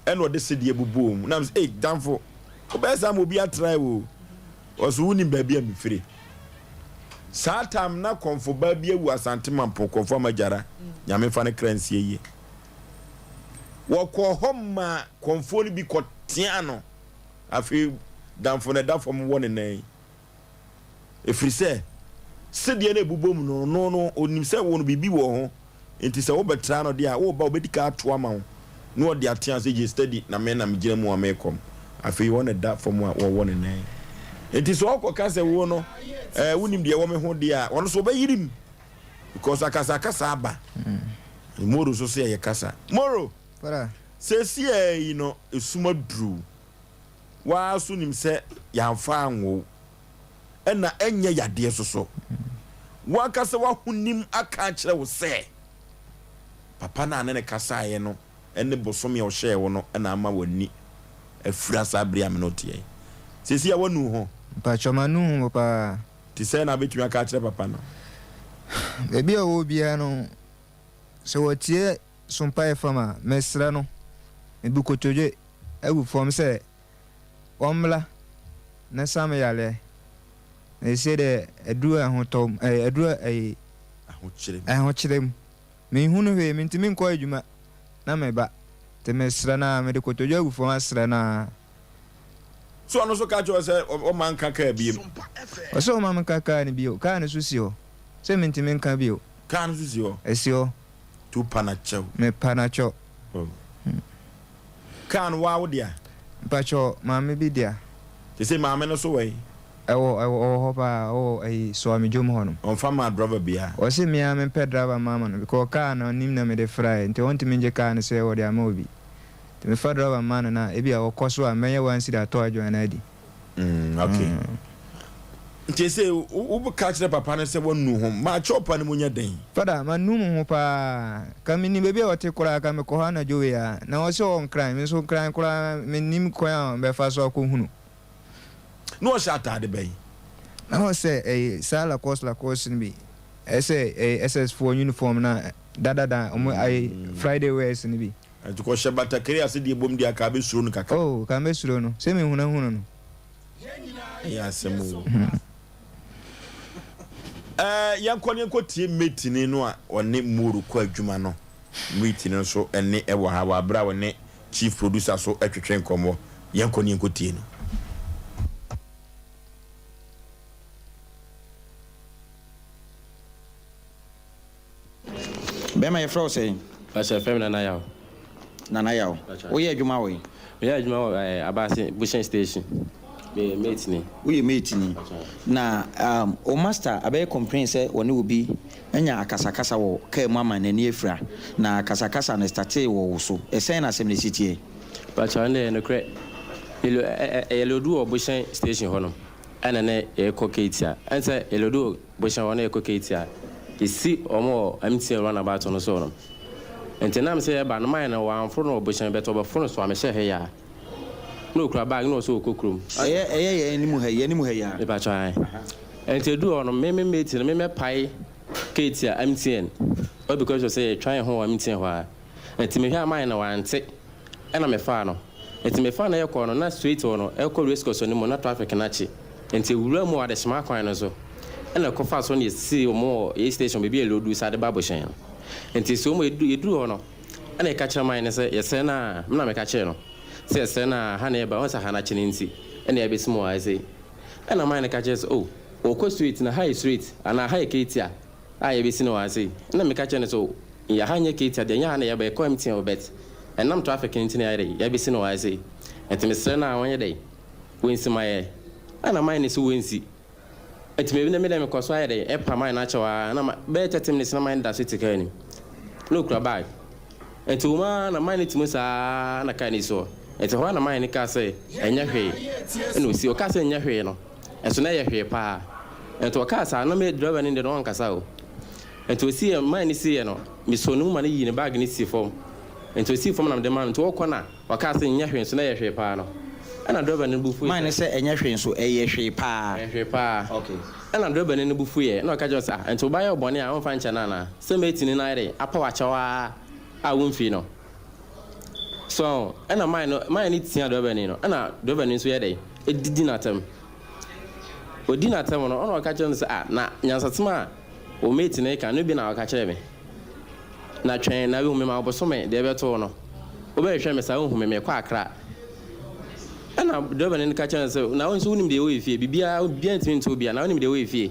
eno de sedie bubuom na danfo obesa mo bi atrai wo oso wuni baabi amfiri satam na konfo baabi awu asante mampo konfo majara nyame fa ne kransie yi wo ko homma konfo ni bi kotia no afi danfo na dafo mo woni nan efrise sedie na bubuom no onim se wo no bibi wo ho enti se wo betra no de a wo ba obedika ato ama wo no de atia se je study na me na migire mu amekom afi wona da from wo wona nan enti so okoka se wo no wonim de wo me ho de a wono so bayirim because akasa aba moro so se ye kasa moro para se si yi no esuma dru wa so nim se yamfa anwo ena enye yade so wa kasa wa hunim aka kire wo se papa na ne kasa ye no ene bosom ya ohye wo no na ama wani afura sabria menotie sesi ya wonu ho pa chomanu papa ti se na betumi aka kire papa no ebi o bia no se wotie Sompa e fama mesra no ebukotoje ebu fom se omla na same yale e se de edu ahotom edu ahochirem me hunu he mentimi nko adwuma na meba te mesra na me de kotoje ebu fom asra na so ano so ka jo se o man kaka biem o so man kaka ni bio ka ne susio se mentimi nka bio ka ne susio esio tu panacho me panacho kan wa wo dia pacho mame bi dia te se mame no so we hopa so me jom hono on fama driver bia o se me am pe driver mama no because car na nim na me de fry nti want me nje car no se wo de amobi te me fa driver man na e bia o koso a menye wan si da to adwo na di okay nti se wo be catch the papa no se wonu ho ma chopa ne munya den fada ma num ho pa ka me ni bebi o te kura ka me ko ha na jowe ya na o se on crime me so crime kura me nim ko ya be fa so ko hunu no shata de bay na o se sala course ni bi SS4 uniform na da omo Friday wears ni bi ko shebata kiri ase die bom dia ka be suro no kaka ka be suro no se me huna no ya semu yanko tie metini no a one muru ko adwuma no metini so ene ewo ha wa bra one chief producer so atwetwe nkomo yanko tie no bema ye fro say asa fem na yaw wo ye adwuma wo me ya adwuma abase bushen station me metini we metini na o master abe complain say woni obi anya akasakasa wo ka mama na ni efra na akasakasa na start wo so esen na asem le sitie ba cha ne no kre elodu obushen station hono ana ne ekoketia ense elodu obushen hono ekoketia isi omo MTN run about no so no entenam say ba no man na wan fro no obushen beto ba fro no so amehye he ya no kura bag no so okokrom eye ni mu he ya e ba cha entedu ono me meti no me pai ketia MTN or because you say try ho MTN ho entime hwa man na wante ena me fa no entime fa na yeko no na straight no eko risk so ni mo na traffic na chi enti wura mu ade sma kwan no so ena ko fa so ni si mo e station be bi elodu sa de baboshen enti so mo edu ho no ena e ka cha man ne se yese na me ka che no se yese na ha na e ba won sa ha na chi ni nti ena e be simo ai say ena man ne ka che so o ko street na high street ana high ketia ai be sino ai say ena me ka che ne so ya ha nye ketia de nya na e ba e ko MTN obet enam traffic nti na ai ya be sino ai say enti me sre na won ye dey wensi maye ana man ne so wensi enti me bi na me dem ko so ai dey e pa man na chewa na be 30 minutes na man da so tika ni no kura bag enti uma na man ne timu sa na ka ni so enti ho na man ne ka say enya hwe eno si o ka say enya hwe no enso na ye hwe pa enti o ka sa na me driver ni de no nkasa o enti o si man ne si ye no mi so no man yi ne bag ni si fom enti o si fom na de man enti o ko na o ka say enya hwe enso na ye hwe pa no ana driver ne bufu man ne say enya hwe enso eye hwe pa okay ana driver ne bufu ye na o ka jo sa enti o ba ye obone a on fa ncha na se metini na ire apa wa chawa a wonfi no so ana man ni tia driver ne no ana driver ne so ye dey edidi na tem odi na tem no ona o ka jo se na nyansatema o metini ka no bi na o ka kire me na twen na bi hu me ma oboso me de be to no o be hwe me sa hu me kwa akra ana driver ne ka kire se na won so unim de o efie bibia ntimi nto bia na unim de o efie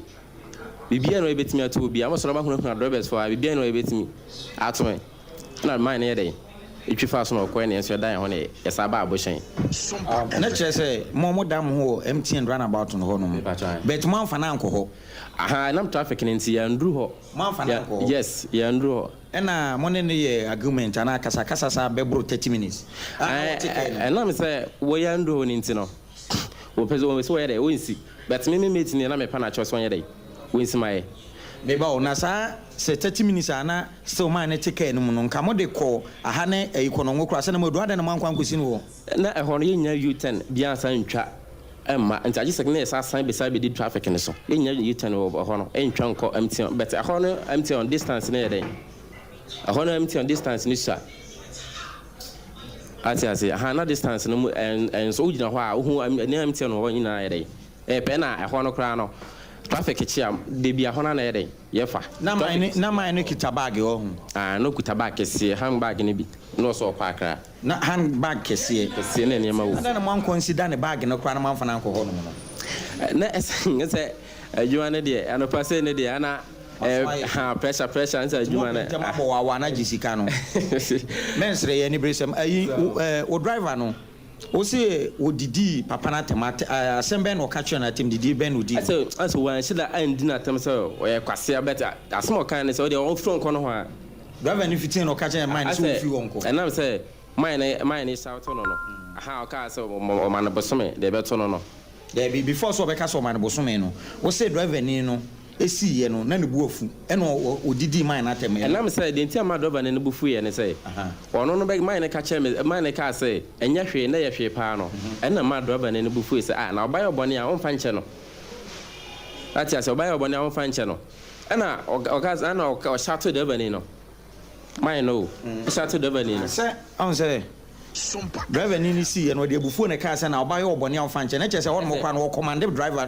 bibia no ebetimi ato bia mo so ba hu drivers for bibia no ebetimi ato me na man ne dey etwi fa so no ko ne enso dan ho ne yesa ba aboshen na kire se mo dam ho MTN run about no ho no but man fa na nko ho aha nam traffic ne nti ya ndru ho man fa na nko ho yes ya ndru ho ena mo ne ye argument ana kasa sa be bro 30 minutes na me say wo ya ndru ho ne nti no wo pese wo so ye dey wo nsi but me meet ne na me pa na cho so ye dey wo nsi mai me ba ona sa se 30 minutes ana still man ne ticket no no nka mo de ko aha ne ikono ngokura se na mo do ade na man kwan kwesi no na ehon ye nya U10 bia san ntwa emma nti agi sekne esa san be sai be di traffic ne so ye nya U10 wo ho no entwa nko MTN but ehon no MTN on distance ne ye dey ehon no MTN on distance ni sha ati aha na distance no en so ugina ho a wo ne MTN no wo nyina ye dey pe na ehon no kra no traffic chiam de bia hona na yede yefa na man ne kita bag ho no kuta bag kese handbag ne bi no so kwa akra na handbag kese na ne ma wo na man consider ne bag no kra na man fa na nko ho no na ese adwuma ne de anopa se ne de ana pressure nsa adwuma ne wa na jisika no mensre ye ni bresem ayi o driver no Osei odidi papa na temate Asem Ben no catch na tem didi Ben odi. Ase wan se da andi na tem se oye kwase abeta Asem okan ne se odi on front kono ho a driver ni fitin no catch na mine so free wonko. Enam se mine shout no no. Aha o ka se o man bosome de beto no no. There be before so be ka so man bosome no. Osei driver ni no esi ye no na ne bu afu e no odidi mine na tem. Enam se de ntia ma driver ne bufu ye ne se. Ono no be mine ka che mine ka se enya hwe na ye hwe pa no. Enam ma driver ne bufu se na obaye obone a onfa nche no. Ati ase obaye obone a onfa nche no. Ena oga na o shout driver ni no. Mine no. Shout driver ni no. Se on se Sompa driver ni si ye no de bufu ne ka se na obaye obone a onfa nche na che se won mo kwa no command driver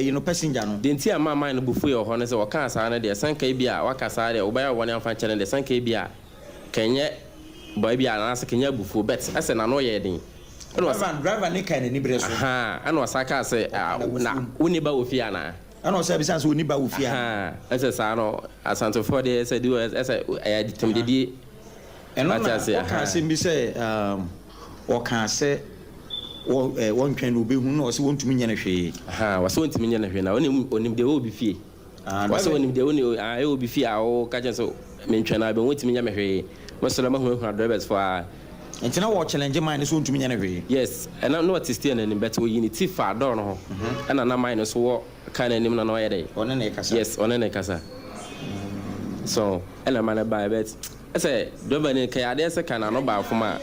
you know passenger no de ntia ma mine bufu ye ho ne se o ka sa na de sanka bia waka sa de obaye obone a onfa nche ne de sanka bia kenye boy bia na se kenye bufu bet ase na no ye din driver ni kan ni breso ana wasaka se na uni ba ofia na ana se bisa so uni ba ofia ese sa no asanto for de ese di ese ya ditemdedi eno na o kan se mi se o kan se won twen no be hu na o se wontumi nya na hwe wase wontumi nya na hwe na onim de obi fie wase onim de oni obi fie a o ka chen so mentwen na be wontumi nya me hwe masala mahu drivers for ntina wo challenge mine so wontumi nya na hwe yes and no what is still na nim better we need fa door no ho and na mine so wo kan anim na no ye dey one na kasa yes one na kasa so and man buy bet I say driver ni kai ade se kan no ba fuma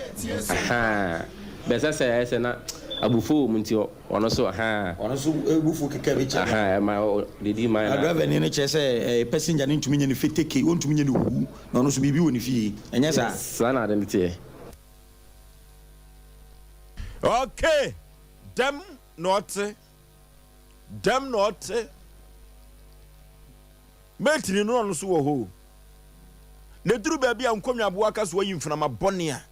be say na abufu munti ono so abufu keke be cha ma didi man driver ni che say passenger ni ntumi nya ni feteke wontumi nya ni wu na ono so bibi woni fie enya sa na de tie. Okay, them not metri no no so wo ho ne duru ba bia nkomwa boa ka so yi mfana mabone a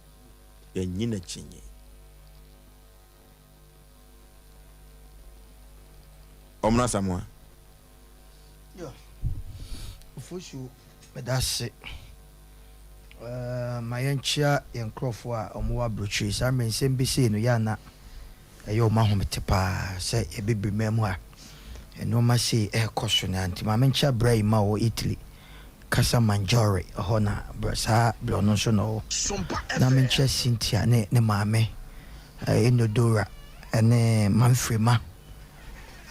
enyi na chinye omna samwa yo Oforisuo medase mayanchia yenkrofo a omowa brochi sa mensem bi se no ya na eyo mahomete pa se ebibrimemu a eno ma se ekoso na anti mamenchia brai ma o Italy kasa manjore hona brasa blono so no na menchia Cynthia ne maame enodora ene manfrema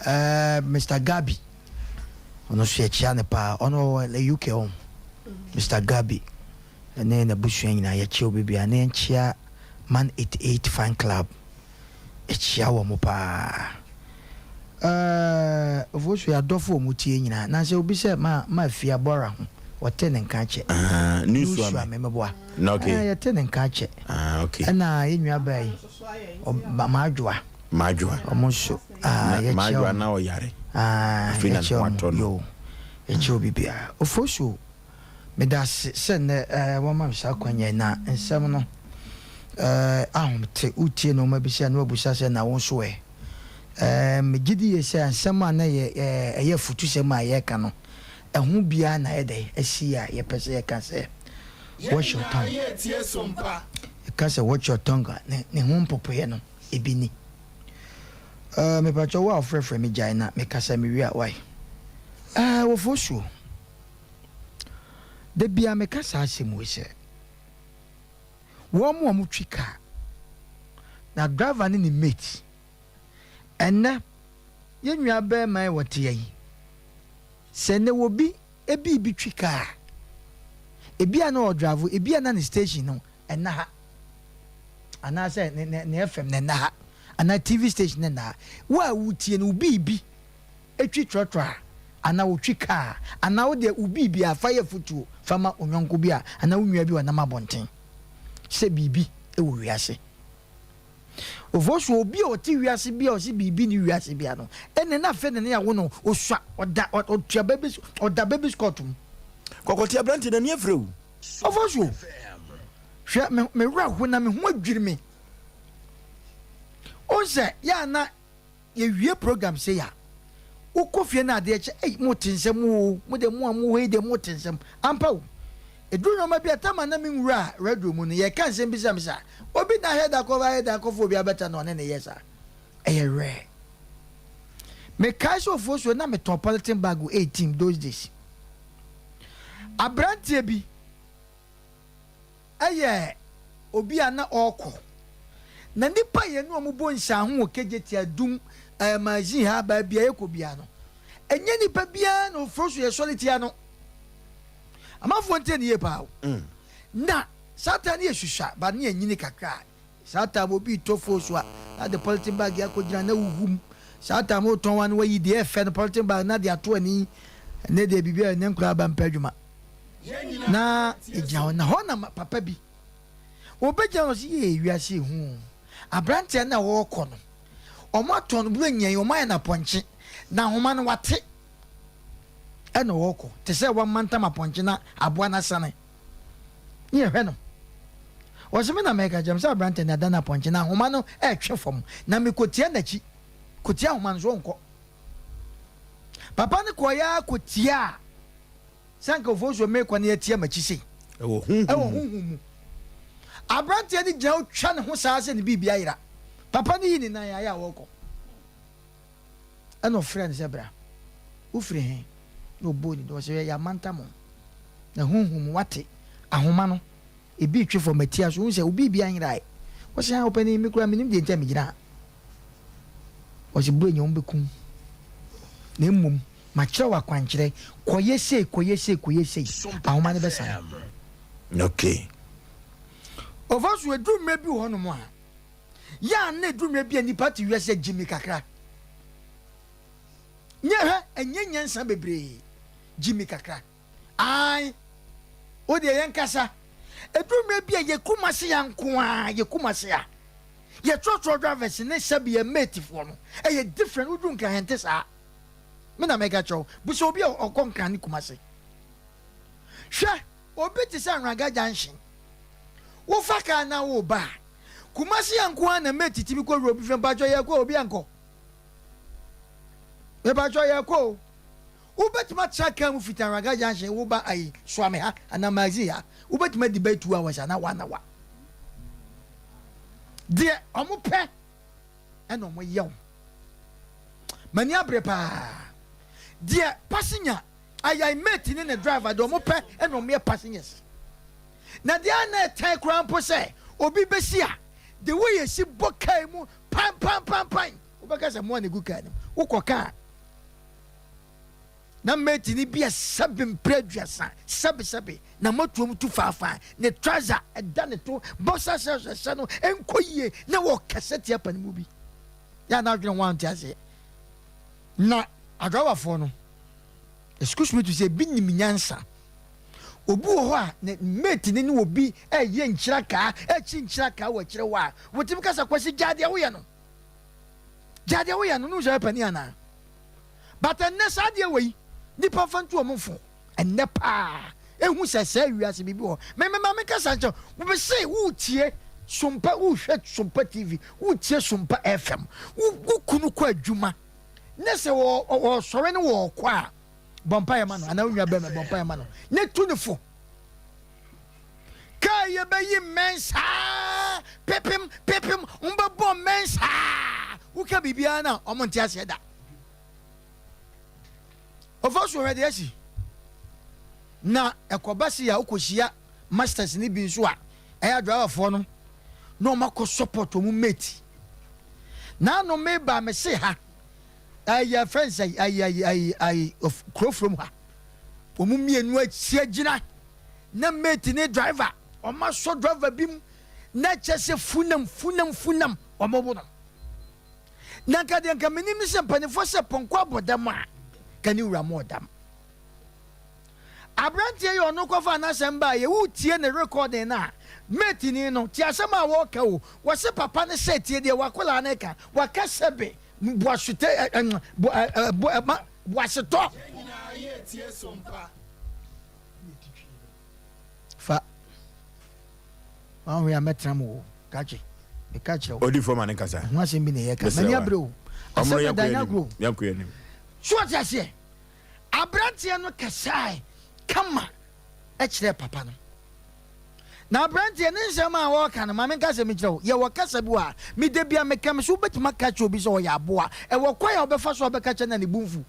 Mr. Gabi ono so chia ne pa ono le UK on Mr. Gabi ene na busu nyina ya chia obibi ane chia man 88 fan club e chia wo mo pa Oforisuo ya dofo mo tie nyina na se obi se ma fia bora ho wote nka che news wa memeboa okay ya te nka che okay na enwa bai majwa omonso ya majwa na o yare fina kwatono e che obi bia Oforisuo medas se ne wama msa kwanya na nsem no ahomte utie no ma bisia no abusa se na wonso megidi ye se nsem na ye futu se ma ye ka no ehu bia na ede asia ye pese ye ka se watch your tongue ka se watch your tongue ne hu mpopoye no ebini me pa cho wa frefre me jaina me ka se me wi a wai Oforisuo de bia me ka sa asemu ise wo mo twika na driver ni mate enne yenwa be mai wote yi se ne wo bi ebi bi twika ebi ana o drive ebi ana ni station no enna ha ana se ne FM ne na ha ana TV station ne na wa wutie no bi etwi trotro ana wo twika ana wo de ubi bi afa ye futu fama onyonko bi a ana wo nwa bi wana mabonten se bibi e wo wiase Oforisuo obi o ti wiase bi o si bibi ni wiase bi ano ene na fe ne ya wo no osua oda baby scotum kokoti abranti na ne afrew Oforisuo hwe me wra ho na me ho adwiri me onse ya na ye wie program se ya ukofie na ade eche motinsem mo de mo amu he de motinsem ampa edu no ma bia tama na minwura radio mu no ye kan sem bisa misa obi na head akọ obi abeta no ne yesa rare me cash of us na metropolitan bag 18 those days abrantie bi obi ana ọkọ na nipa ye no omubo nsa ho okegeti adum magazine ha ba bia ekobia no enye nipa bia no froso ye solitaire no amafo nte ne ye pa na satan ye hwehwa ba ne anyini kakra satan obi tofo so a the politin bag ya kogina na wuhum satan mo ton wan wayi de efe no politin bag na de ato ani ne de bibia ne nkura ba mpadwuma na ejia na ho na papa bi obeja no si ye wiase hu abrante na wo kɔ no ɔmo aton bu enyan ɔmo ayɛ na pɔnkye na homa no wate ɛna wo kɔ te sɛ wa manta ma pɔnkye na aboa na sane ye hwɛ no wɔsɛme na meka jam sɛ abrante na dana pɔnkye na homa no ɛtwe fam na me kotia nachi kotia homa no so nkɔ papa ne kɔ ya kotia sanka ofoso me kɔ ne yatia machi sei ɛwɔ huhu abrante ni gya otwa ne ho saa sɛ ne bibia yira papa ne yi ne nan ya wɔkɔ ɛna ɔfrɛ ne sɛ bra wofiri he na ɔbɔ ni dɛ ɔsɛ yɛ amanta mo na huhu wate ahoma no ebi twe fɔ matia so sɛ obi bia yira wɔsɛ ha ɔpɛ ne me kura menim de ntia me gyina ɔsɛ bu enyo mbekum na mmom ma kyerɛ wa kwankyerɛ koye sei ahoma ne bɛsa okay ofasu edumre bi ho no mo a ya na edumre bi anipa ti wiase jimi kakra nye ha enye nyansa bebre jimi kakra ai o de yen kasa edumre bi ye kumase yanko a ye kumase a ye trotro drivers ne sabi ye mate fo no e ye different udun ka hente sa me na mega chow bu so obi okonkan ni kumase hwe obi ti sa nraga junction wo faka na wo ba kumasi yanko na metiti bi ko robi fem bajo ye ko obi anko e bajo ye ko wo betima chaka mu fitan raga janche wo ba ai swame ha ana magzi ha wo betima debate 2 hours na wa de omo pe e no mo yew mani abrepa de passenger ai mate ni ne driver do mo pe e no me passengers na dia na tai krampo se obi besia the way you see bokai mu pam obaka se mo na guka ni ukoka na meti ni bia sabim preduasa sabi na motuom tu fafa ne trouser eda ne to bossa se no enkoyie na wo kasete apa ne mu bi ya na adwene wan ti ase na agawa fo no excuse me to say binim nyansa obu ho a ne mate ni obi ye nkyira ka chi nkyira ka wa kyire wa wotim kasa kwasi jade wo ye no no je pani ana but ne sade we nipa fantu omfo enne pa ehu sese wiase bibi ho me kasa ncho wo be say wo tie Sompa wo hwet Sompa TV wo tie Sompa FM wo kunu kwa adwuma ne se wo sore ne wo kwa bompa ya mano ana unwa be me bompa ya mano ne tunifo ka ye be yi mensa pepim umbabo mensa uka bibia na omonti ase da ofosu we de asi na ekobasi ya ukohia masters ni bi nso a eya driver fo no no mako support omu mate na no me ba me se ha ay friends ay of crow from ha omu mienu achia gina na mate ni driver o ma so driver bim na chese funam omobo no na ka de nka menim se panifo se ponko abodam a kani wura mo dam abrantie ye ono kofa na semba ye wutie ne recording na mate ni no ti asema wo ka wo se papa ne se tie de wakola na ka wakasebe boasute boaseto fa we are metramo kache e kache odi for man kasa ho asem bi ne ye ka mani abro amro yakuyeni so ati ase abrantie no kasai kama kyerɛ papa no na brantie ne nsɛm a wɔka no ma menka sɛ mekyerɛ wo yɛwɔ kasa bi a mede bia meka me so wobɛtumi ka kyerɛ obi sɛ ɔyɛ aboa ɛwɔ kwan a wobɛfa so wobɛka kyerɛ na ne bumfu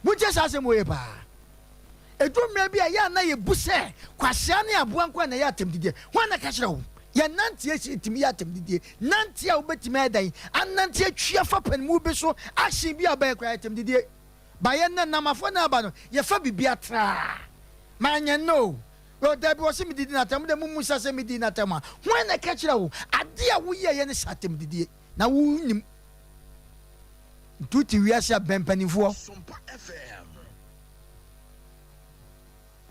wogye saa asɛm wɔyɛ paa ɛdummerɛ bi a yɛ ana yɛbu sɛ kwasea ne aboa nkwa na yɛ atamdidiɛ hɔ na ka kyerɛ wo yɛnante asi tumi yɛ atamdidiɛ nante a wobɛtumi ɛdan anante atwia fa panimu bi so ahye bi a bɛyɛ koraa atamdidiɛ ba yɛnnɛ namafoɔ no aba no yɛfa biribia traa ma anyɛ no dabi wɔ sɛ medidi natam de mumu sa sɛ medidi natam a hwan na ka kyerɛ wo ade a woyɛyɛ ne sa atamdidie na wonnim ntuti wiase a bɛmpanimfoɔ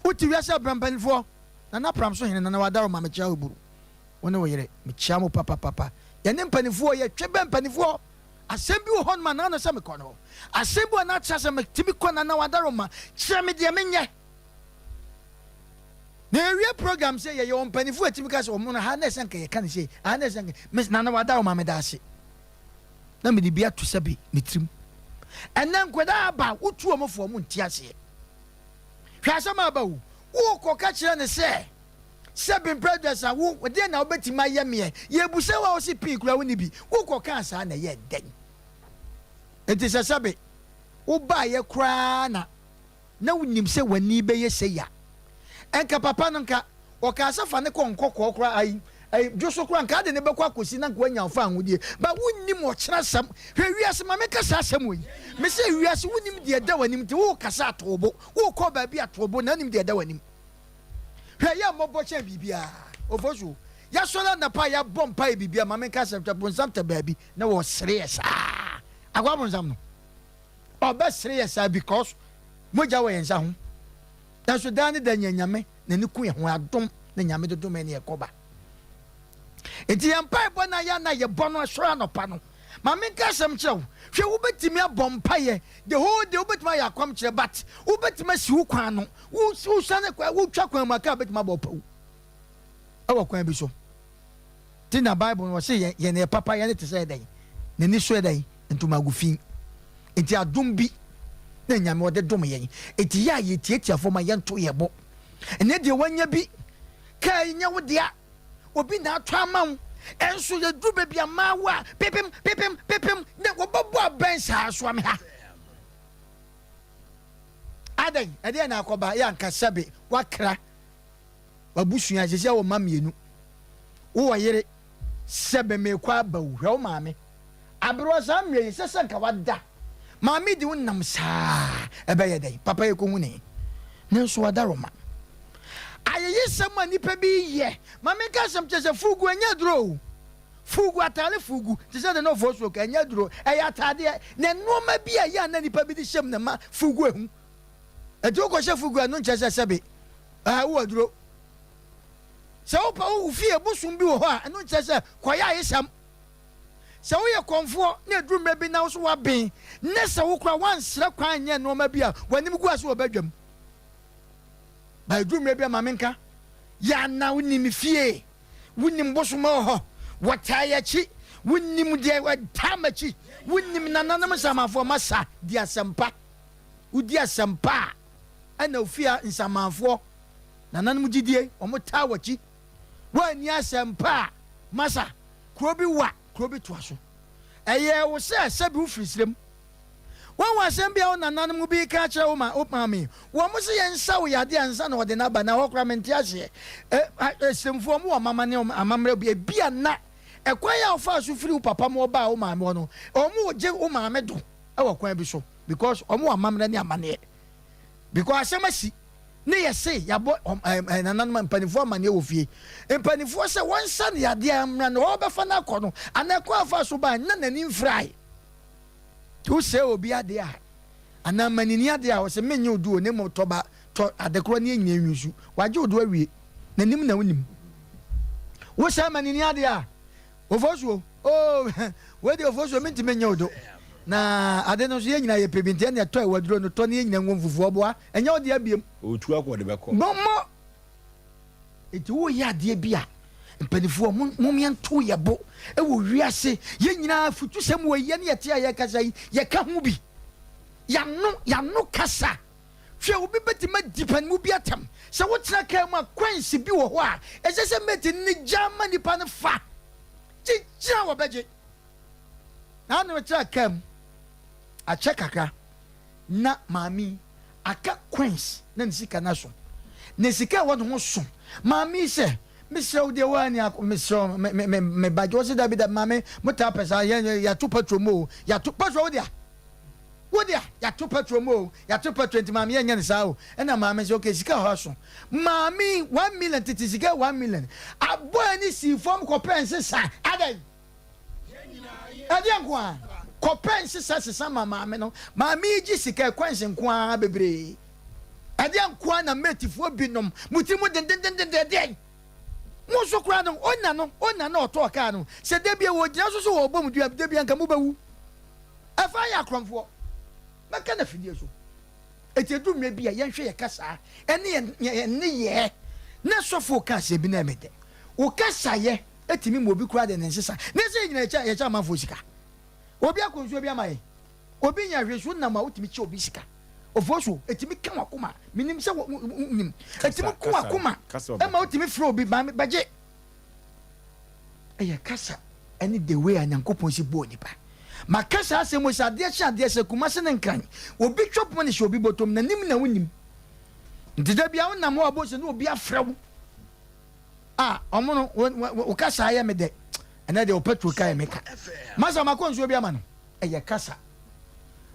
wote wiase a bɛmpanimfoɔ na pram so hene na wadaro ma mekyia wo buru wo ne wo yere mekyia mo papapapa yɛne mpanimfoɔ yɛtwe bɛmpanimfoɔ asɛm bi wɔ hɔ no ma na sɛ mekɔ no asɛm bi wɔ na kyerɛ sɛ metumi kɔ na wadaro ma kyerɛ me deɛ menyɛ na ewie program say ye on panifu atimi ka se omo na ha na senka ye kan say ha na senka miss na wada o ma me da ase na me di bia to sabi me trim enen kwada aba utu omofo mu nti ase hwa sama aba wo ko ka kire ne se seven brothers a wo de na obetima ye me ye bu se wa o si pin kura wo ni bi wo ko kan sa na ye den enti se sabe wo ba ye kura na wonim se wani be ye se ya enka papa no nka okasafa ne konko kokora ai joso kura nka de ne bekwa akosi na nka wanya fa anwodie ba wonnim o kyera sam hwe wiase ma meka sa asam oyi me se wiase wonnim de da wanim te wo kasa atobo wo ko ba bi atobo na nim de da wanim hwe ya mobo kye bibia ofosu ya sola na pa ya bompa bibia ma meka sa bonsam ta ba bi na wo sere sa agwa bonsam no oba sere sa because moja wo yensa ho na so dan ne da nyanyame na ne ku ye ho adom na nyame dodom ne yekoba enti yampa ebo na ya na ye bono asora no pa no ma me ka sam kyerɛw hwɛ wo betimi abompa ye the whole day wo betimi ya kwam kyerɛ but wo betimi si wo kwan no wo sane kwa wo twa kwan maka betimi abopa wo awo kwan bi so ti na bible no say ye ne papa ye ne te say dan ne ni so dan ntuma gufin enti adom bi na nyame wode dom yen eti ya ye tietia fo ma yento yebo ene de wanya bi kai nya wodia obi na atwa mawo enso ye dru be bia mawa pepem ne wobobo aban sa so me ha adan ede na akoba ya nka sabe wakra babusua jeje wo mamienu wo yere sabe me kwa ba wo hwe maame abro sa mwe sese nka wada mami di wonnam saa ebe ye dai papa ye ko hune nanso wadaroma ayeye sama nipa bi ye mami ka sam chese fugu anya duro fugu atale fugu chese de no voso ka anya duro e atade ne noma bi a ya na nipa bi di hyem na ma fugu ehu ejo ko she fugu anu chese sebe wo duro se wo pa wo fie busum bi wo ho a anu chese koya yesam se wo ye konfo na edurumre bi na wo so wa ben ne se wo kra wansra kwan nye no ma bi a wanim gu aso obadwam ba edurumre bi ma menka ya na wonim fie wonim bosoma ho wataya chi wonim de watamachi wonim nananam samafo masa di asempa udi asempa ana ofia nsamafo nananam gidie omotaa wachi wani asempa masa krobi wa krobi toaso eye wo se sabi wo firisrem wan wasem bia ona nanom bi ka kire wo ma opami wo mo se yensa wo yade ansa na ode na ba na hokra menti ase semfo mo mama ne amamre bia na ekwan ya ofa so firi wo papa mo ba wo ma me no omo je wo ma me do e wo kwan bi so because omo amamre ne amane because asemasi ne yese yabo nanan mpanifo amane wo fie mpanifo se wonsa ne yade amra no obefa na akọ no anakọ afa so ba na nani mfrai tu se obi ade a ana manini ade a wo se menye odu ne mo toba to adekro ne nya nwusu waje odu awie nanim na wonim wo se manini ade a ofosuo we de ofosuo menti menye odu na ade no so ye nyina ye pebinti ne to waduro no to ne nyina nwomfufu oboa enya ode abiem otu akọ de beko momo eti wo ya ade bia mpanifo momiento yebo e wo wiase ye nyina futu sem wo ye ne yete ye kasa ye ka hu bi ya no kasa hwe obi betima dipan mu bi atam se wo tena ka mu kwansi bi wo ho a ese meti ni jama nipa ne fa jija wo beje na no tena kam a check kakra na mami aka kwans na nsika na so na sika wo no so mami se Mr. de wani Mr. me bajo se David mame mota pesa ya to patromo ya to patro dia wodia ya to patromo ya to patro enti mame ya nya nsa o na mame se okay sika ho so mame 1 million titi sika 1 million abo ani si form ko pense sa adan kwa ko pense sa mame no mame ji sika kwanse nko bebre adan kwa na metifo binom mutimu den Muso kura no onna no to aka no se da bia wo gina so wo bom dua da bia nka mu bawu afa ya kromfo maka na fidie so etedu me bia ye hwe ye kasa ene ye na sofo ka se bi na mede wo kasa ye etimi mo bi kura de nsesa ne se nyina ye cha manfo sika obi akonsu obi amaye obi nya hwesu na ma utimi che obi sika ofoso etimi ka wakoma minim se nim etimi ku wakoma e ma utimi fro bi ba baje eya kasa any the way anyankopon si bo nipa makasa asemo sa de se kuma se nkran obi twop ne se obi botom na nim na wonim ndida bia wonam wo abo se no obi afrew omono wo kasa ya me de ena de opetro kai meka masa makonso obi ama no eya kasa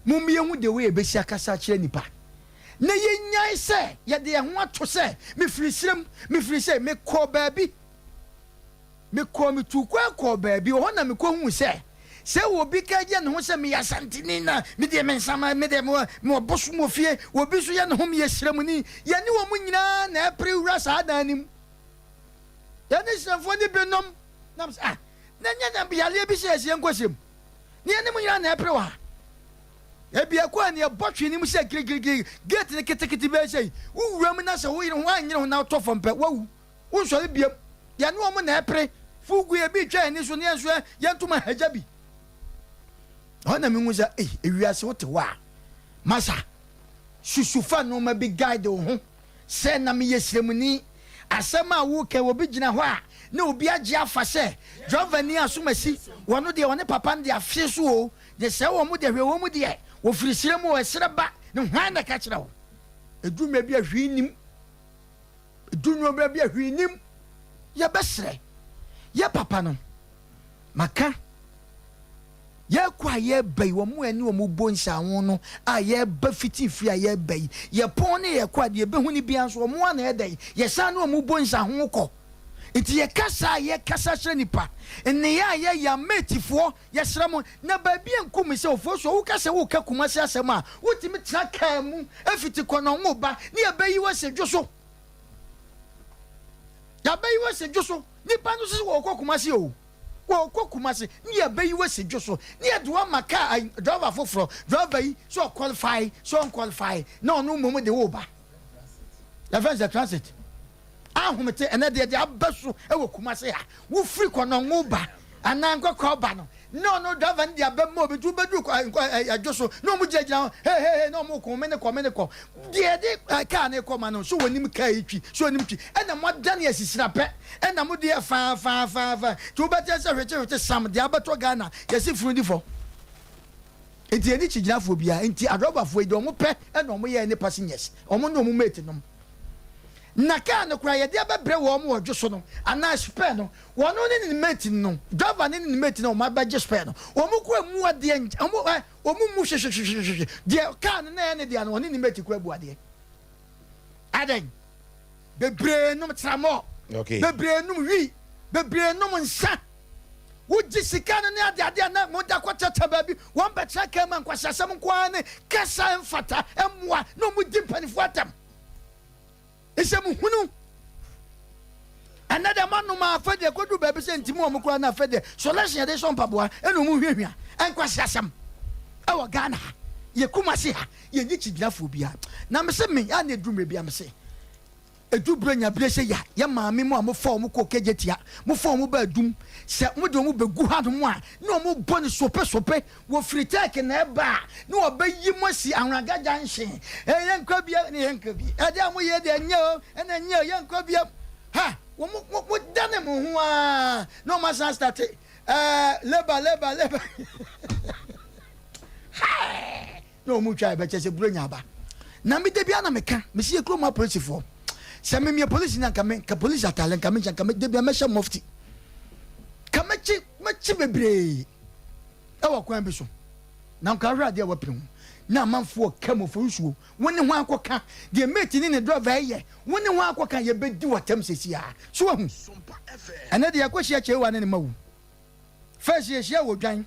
mumie hu de we ebesi akasa kire nipa na yenyan se ye de ho ato se me firisrem me ko baabi me ko me tu ko baabi ho na me ko hu se wo bi ka je ne ho se me yasantini na me de mensama me de mo bosu mo fie wo bi so ye ne ho me yesrem ni ye ne wo mu nyina na epre wura sa adanim ye ne sremfo ni benom na na nya na biale bi se ese nkosem ni ye ne mu nyina na epre wa ebia kwa ne botwe ni mu se girigiri gate ne ketekete be sei wuwuram na se wo yire ho anyere ho na to fompe wawu wo so ebia ya ne omo na epre fugu e bi twa ni so ne enso ya ntuma haja bi ona mi nguza ewiase wote wa masa susufa no ma bi guide ho se na me yesremuni asema wo ke wo bi gina ho a na obi age afa se driver ni asomasi wono de woni papa de afie so o de se wo mu de hwe wo mu de wo firisire mu wo esre ba ne hwan na ka kire wo eduma bi ahwinim eduma bi ahwinim ya besre ya papa no maka ya kwa ye bai wo mu ani wo mu bonsa ho no a ye ba fiti fi a ye bai ye pon ne ye kwa de be hu ni bia so mo na ye dai ye sa no mu bonsa ho ko iti ye kasa hre nipa enne ya metifo ye sra mo na ba bia nkum se ofo so wo kasa wo ka kuma se asem a wotimi tra ka mu afiti kono ngo ba ne ye bayi wo se dwoso ya bayi wo se dwoso nipa no se wo kokuma se o wo kokuma se ne ye bayi wo se dwoso ne ye do maka driver foforo driver yi so qualify so unqualify no mo de wo ba la France transit ahumete ene de abaso e wo kuma se ha wo free kono ngo ba ananko ko ba no driver ndi abem obi tu bedu adwoso no mu jejina he no mu ko mene ko de ka na ko ma no so wonim ka etwi so wonim twi ena mo dane asisira pe ena mo de fa tu bete se hwete sam de abato Ghana yesi frundi fo enti eni chigina fo bia enti adroba fo e do mo pe ena mo ye ni passengers omo no mo mate no na ka no kura ye de abebre wo mo odwoso no ana spare no wono ni mate no driver ni mate no ma ba je spare no wo mo kura mu ade wo mu hwehwehwehwe de ka no na ne de no ni mate kura bu ade aden bebre no tramo okay bebre no wi bebre no nsa wo jisika no ne ade na mo da kwata baby won betra ka man kwasasam kwa ne kasa mfata emwa no mu dimpanifo atam isemu hunu another man no ma afede kodu baby se ntimi o mukura na afede so lesson de so mpaboa eno mu hwehwia enkwasi asam awo Ghana ye kumase ha ye nyi chigirafo bia na me se me ya na edumre bia me se edu brenya brese ya maame mu a mo form ko kejetia mo form ba dum se mo de mo be gu ha mo a no mo boni sope wo fritake na eba no obayi mo si anraga janhye yenkwa bia ne yenkwa bi ade mo ye de nya o na nya yenkwa bia ha wo mo dane mo ho a no ma san start leba no mu try be chese brenya ba na me de bia na meka me sie kro ma police for se me police na ka police atalen ka me de bia me sha mufti ka me bebre e wa kwan bi so na ka hwa de wa prim na manfo ka mo Oforisuo woni ho akoka de mate ni ne driver ye woni ho akoka ye bedi watam sesia so hu ene de yakohia chewa ne mawu first ye hia wo dwan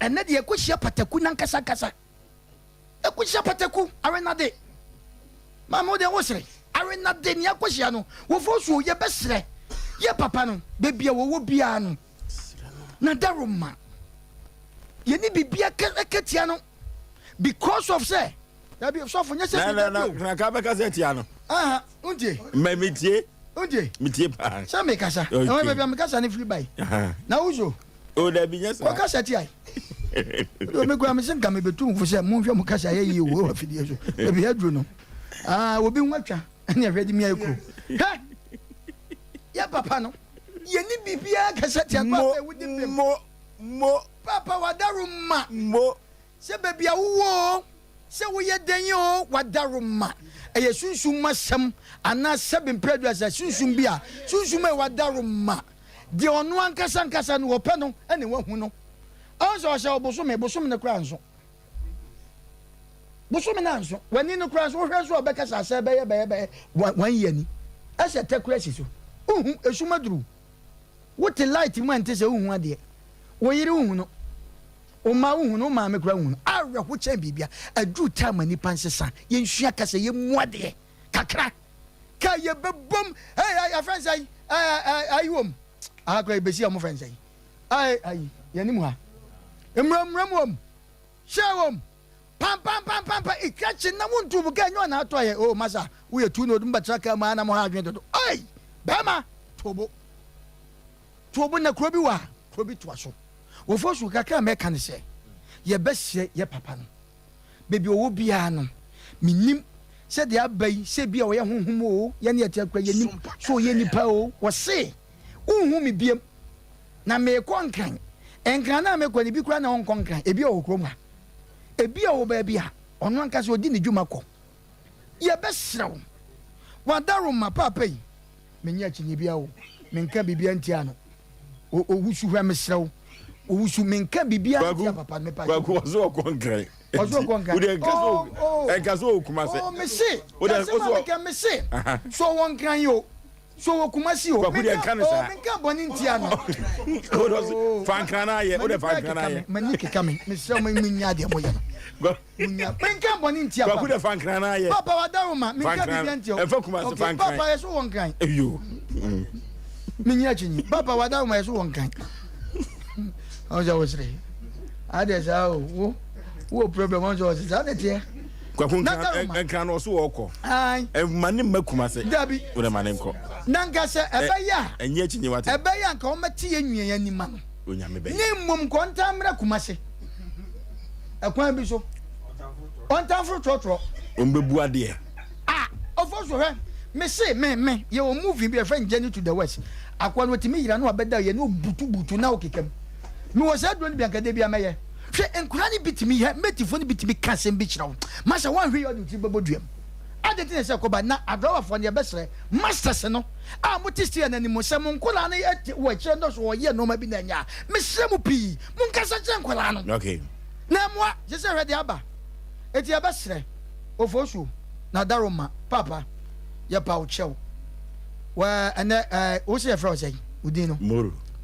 ene de yakohia pataku na nkasa ekuhia pataku arena de mama de wosre arena de ni yakohia no Oforisuo ye besre ye papa no bebia wo bia no na daroma ye ni bibia ketia no because of say that be so for nyese na ka be ka say tia no unje mitie unje pa sa me kasa e we be me kasa ni free buy na uzo o da bi nyesa o kasa tia do me gwa me sen ka me betu fu say mo hwe mo kasa ye yi wo afidie so e bi adru no obi nwatwa na hwe di mi ayekro ha ya papa no ye ni bibia kasa tia kwa e wudi mo papa wadaruma mo se bebia wo se wo ye den yo wadaruma eye sunsun masam ana sebin preduas sunsun bia sunsun me wadaruma de onu ankasa no ope no ene wahu no onso sha obosom ne kra nso bosom na nso wani no kra nso hwe so obekasa se beye wan yani ase tekrasi so esumaduru wote light mu ante se uhu ade wo yiri uhu no o ma uhu no ma me kura uhu awe ho chen bibia adu time nipa nsesa ye nhua kasa ye muade kakra ka ye bebom hey friends ay wom akra besi am friends ay ye ni mu ha emram shawom pam ikachi na muntu buga nyo na ato ye o masa wo ye tu no dum batraka ma na mo ha adwen dodo ay bema tobo na kuro bi to aso Oforisuo kakra meka ne se ye behye ye papa no bebi owo bia no minim se de abai se bia wo ye honhom o ye ne ati akra ye nim so ye nipa o wo se unhu mi biem na me konkran enkran na me ko ni bi kura na honkonkran ebi o kroma ebi o ba bia ono anka se odi ne dwuma ko ye besrew wadaruma papa yi menye akinye bia o menka bibia ntia no o wusu hwa mesrew usu menka bibia ntia papa me pa ko wazo konkran enkaso kuma se mesi mesi so wonkran yo so wokumasi o menka boni ntia no fankana ye o de fankana ye manike kame mesrew nya de moya munya menka boni ntia papa de fankana ye papa wadaruma menka bibia ntia enfa kuma se fankana papa yeso wonkran eyo minya chinyi papa wadaruma yeso wonkran onja wosre ade sa wo problem onja wosre sa netie kwakun kan no so woko ai mane makuma se dabi wo de mane nko nanka se ebeya enye chinyi wate ebeya nka o meti enwie anima no onyame be ni mum konta mra kuma se akwan bi so onta fro trotro ombebu ade Oforisuo he me say me ye o movie be friend journey to the west akwan wotimi yira no abeda ye no butu na okekam me was that one bianca de bia meye hwe enkura ni bitimi he metifo ni bitimi kasem bi kirawo masa wan hwe yodi ti beboduam adeti ne se ko ba na adrawa fo ne besre masters no a motisti na ni mo se mo nkola na wo kire ndo so wo ye no ma bi na nya me se mo pi mo nkasa che nkola no okay na mo je se hwe de aba eti ya besre Oforisuo na daroma papa ya pa uchew wa ana o se fra o sei udino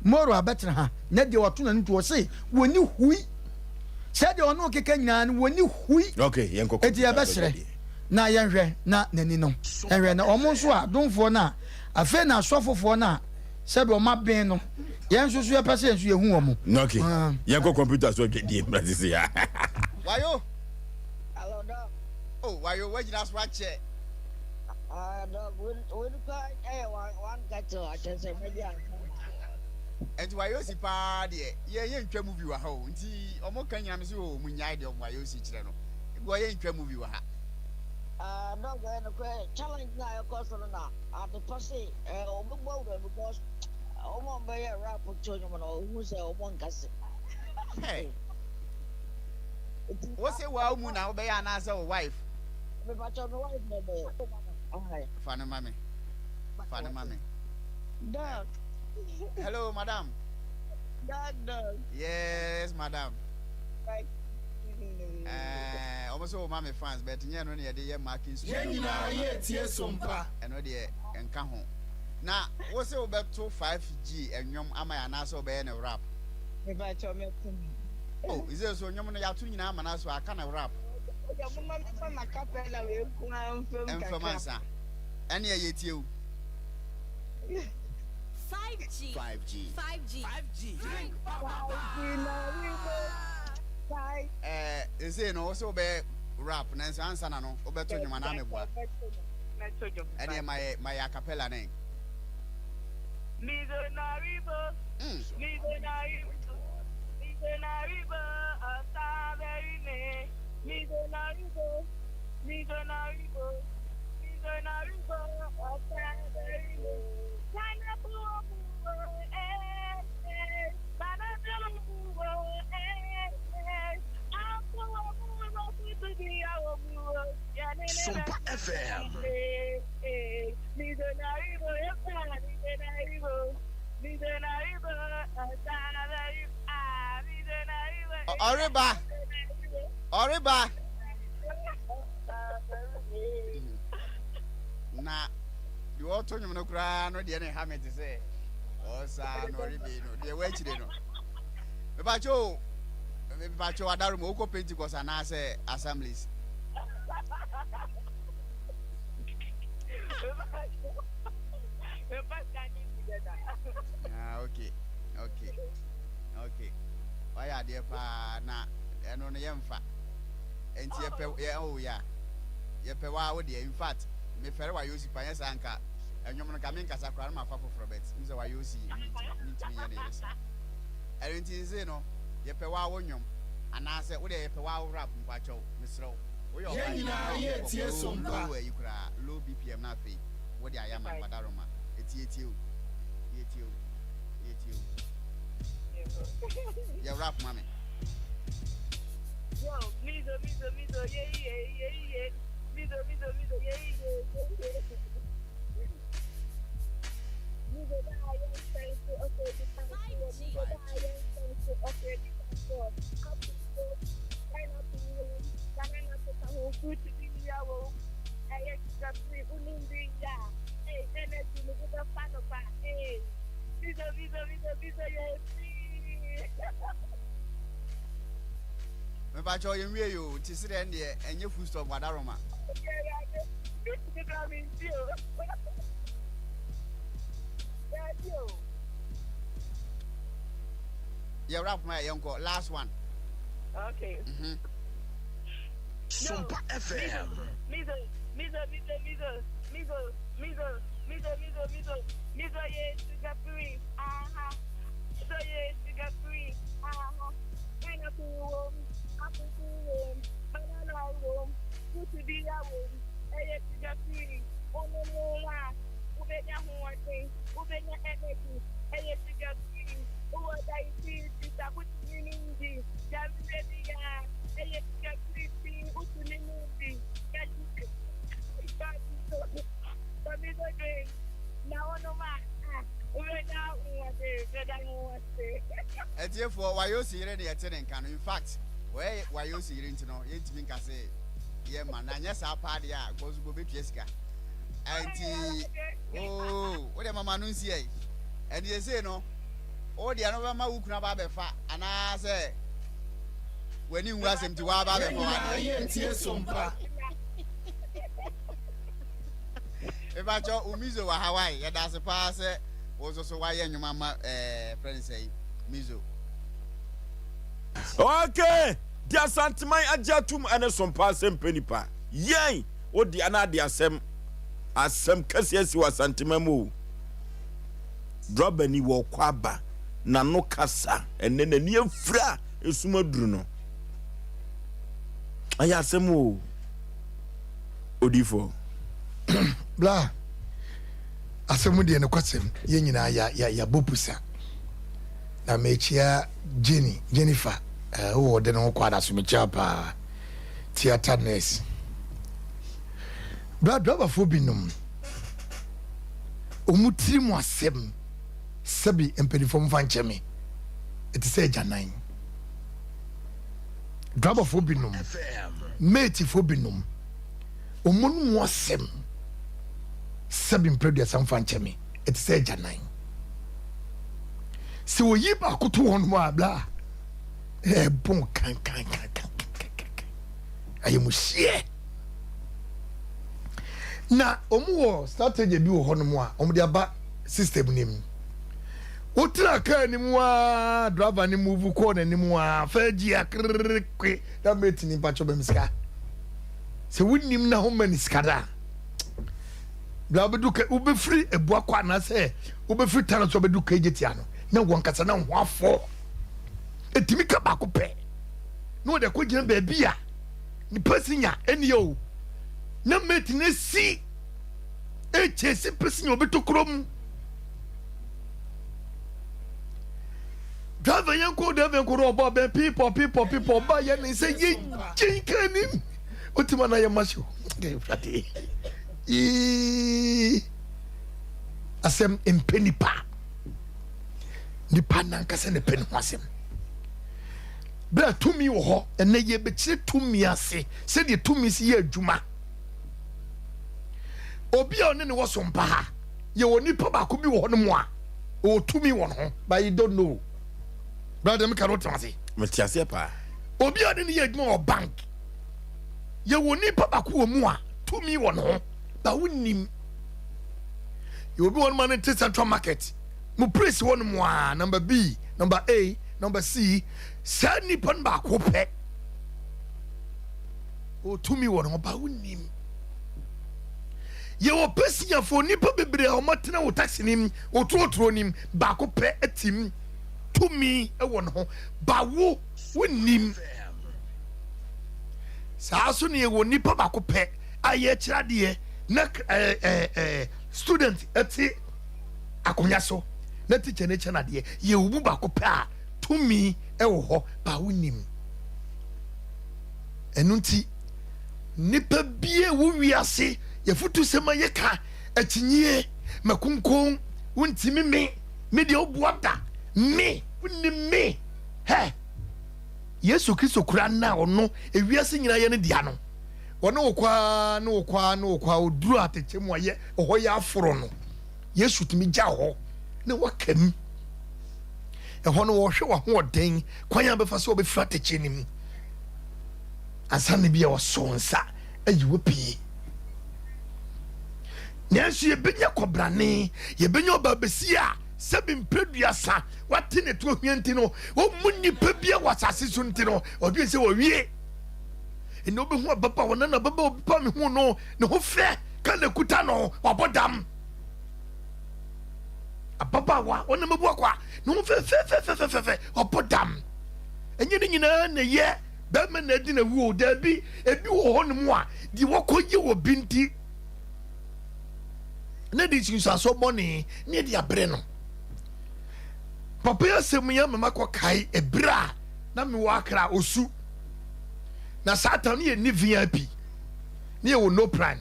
moro abetra ha na de oto na ntu o se woni hui se de ono keka nyina no woni hui okay yenko eti ya besre na yenhwe na nani no enhwe na omo so a donfo na afa na asofofo na se be o maben no yen so so ya pese so ye hu omo okay yenko computer so die practice ya wayo hello da oh wayo we jina so ache Dog, we'll go one got to attend a media. And why you see party? Yeah, you can move you a home. See, Omo Kanyam so munyai of why you see channel. Why you can move you a hat? Dog, challenge now, of course, now. At the posse, because Omo Bay rap with children who's a one casset. Hey, what's a wow moon now? Be an answer wife. But your wife, Fanny mammy. Fanny mammy. Dog. Hello, madam. Dog. Yes, madam. Almost all mammy fans, but you know, they're marking. Yeah, Sompa. And no, dear, and come home. Now, what's it about 25G and young am I an answer by a rap? Oh, is there so young when you are 2 years and I can't rap? And for Mansa. And yeah, you 5G. 5G. Is it also be rap? Nancy answer no. Obeto nyuma na meboa. Ene my acapella name. Mizonaribo. Asaberine. Mizonaribo. Asaberine. Sompa FM. Oriba. Na you all told you no cry, no dear hammer to say. Oh, son, or the way you know. But you, Adarum, Oko Pentecost, and I say assemblies. Okay. Why are there pa na and on the yamfa? And oh, yeah. Yepewa, in fact, me fair why you see Payas Anka. And you're coming as a crime of Robert. Mr. Why you see need to be a years. I don't see no, Yepewa Wonyum, and I said, what a Yepewa rap, Pacho, Miss Rowe. We are where you cry, low BPM, nothing. What I am, Madaroma. It's you. Your rap, mommy. Yo, mizo, yeah. Mizo, yeah. But you to sit in there and you food stop Wadaroma. Yeah, rap my uncle. Last one. Okay. Sompa FM. Mizo, yeah, sugar free. So yeah, sugar free. Pineapple, apple, banana, fruit to be a yeah, sugar free. Oh no, Ubenya Horton, Ubenya Energy, yeah, sugar free. Oh, I see this. I put in the Jamaica, yeah, sugar free. What's in the movie? Now, no matter. And therefore, why you see ready attending can in fact, why you see into no, you think I say, yeah, man, and yes, our party goes to be Jessica. And oh, what am I going to say? And you say, no, all the other man who can have a fat, and I say, when you ask him to have a Sompa. If I told Umizo Hawaii, that's a pass. Was also why your mama friend say Mizo. Okay, dear Santimai Ajatum and a Sompa Asem Mpe Nipa. Yay, what the Anadia Sem asɛm kɛseɛ si wɔ asantema mu drɔba ni wɔ kwaba na no kasa ɛnɛ n'ani afira esuma duru no ayɛ asɛm o odifo bla asɛm deɛ no kwasɛm yɛ nyinaa ya bopusa na mechia Jennifer who de no kwada so mechia pa theater nurse bla driver fo binom omutiri mu asɛm sabi empenifo mfa nkyeme eti sɛ janan driver fo binom mate fo binom omunu mu asɛm sabi mpredua samfa nkyeme eti sɛ janan si oyi ba koto won mo abla bon kan ayi musie na omuwo strategy bi wo hono mo a omde aba system nim otra ka ni mo a driver ni move ko na ni mo a fa gi akrekwe da meti ni pacho be miska se wonnim na ho mani skada bla beduka ubefri ebu akwa na se ubefri tana so beduka ejetia no na wonkasa na ho afo etimi ka ba ko pe no de ko gina ba bia ni pasinya eni yo na meti na si chesi pasinya obetokrom driver yanko driver ko robo be people ba ye ni se ye jinkanim otima na ye masho frati Asem Mpe Nipa nipa nankasa ne pen ho asem bra tumi wo ho ene ye be kire tumi ase se de tumi si ye adwuma obi a one ne wo Sompa ha ye wo nipa ba ko bi wo no mo a o tumi wo no but you don't know brother me cannot translate me tiase pa obi a ne ye adwuma o bank ye wo nipa ba ko wo mo a tumi wo no ba wonim you obi one man in Central Market mu praise one mo a number B number A number C sa nipa ba ko pe o tumi wo no ba wonim ye wo pesia fo nipa bebre o matena wo taxi nim o trotro nim ba ko pe atim tumi e wo no ba wo wonim sa so ne wo nipa ba ko pe aye kirade na student ati akonya so na teacher ne chanade ye wo ba ko pe a tumi e wo ho ba wonim enunti nipa bie wo wiase ye futu sema ye ka atinye makunkon wontimi me de obuada me wonim me he Yesu Kristo kura na ono ewiase nyina ye ne dia no ono okwa oduru atechemu aye oho ya aforo no Yesu timi gya ho ne wakam eho no wo hwe wa ho oden kwanya befa so obefra atechenim asa ne bia wo sonsa ayiwo pie nyansu ye benya kobrane ye benya obabesia sebi mpreduasa wate ne to hwienti no wo munni pebia wasase so ntino odwe se wo wie eno obehu ababa wona na baba obipa me hu no ne ho fe ka na kuta no wabodam ababa wa wona mabu akwa ne ho fe obodam enye ne nyina na ye ba me na di na wu o da bi ebi wo ho no mu a di wokoye wo binti na di chinsa so boni ne di abre no papa ya semu ya mama ko kai ebra na me wa akra osu na satan ye ni VIP ne ye wo no plan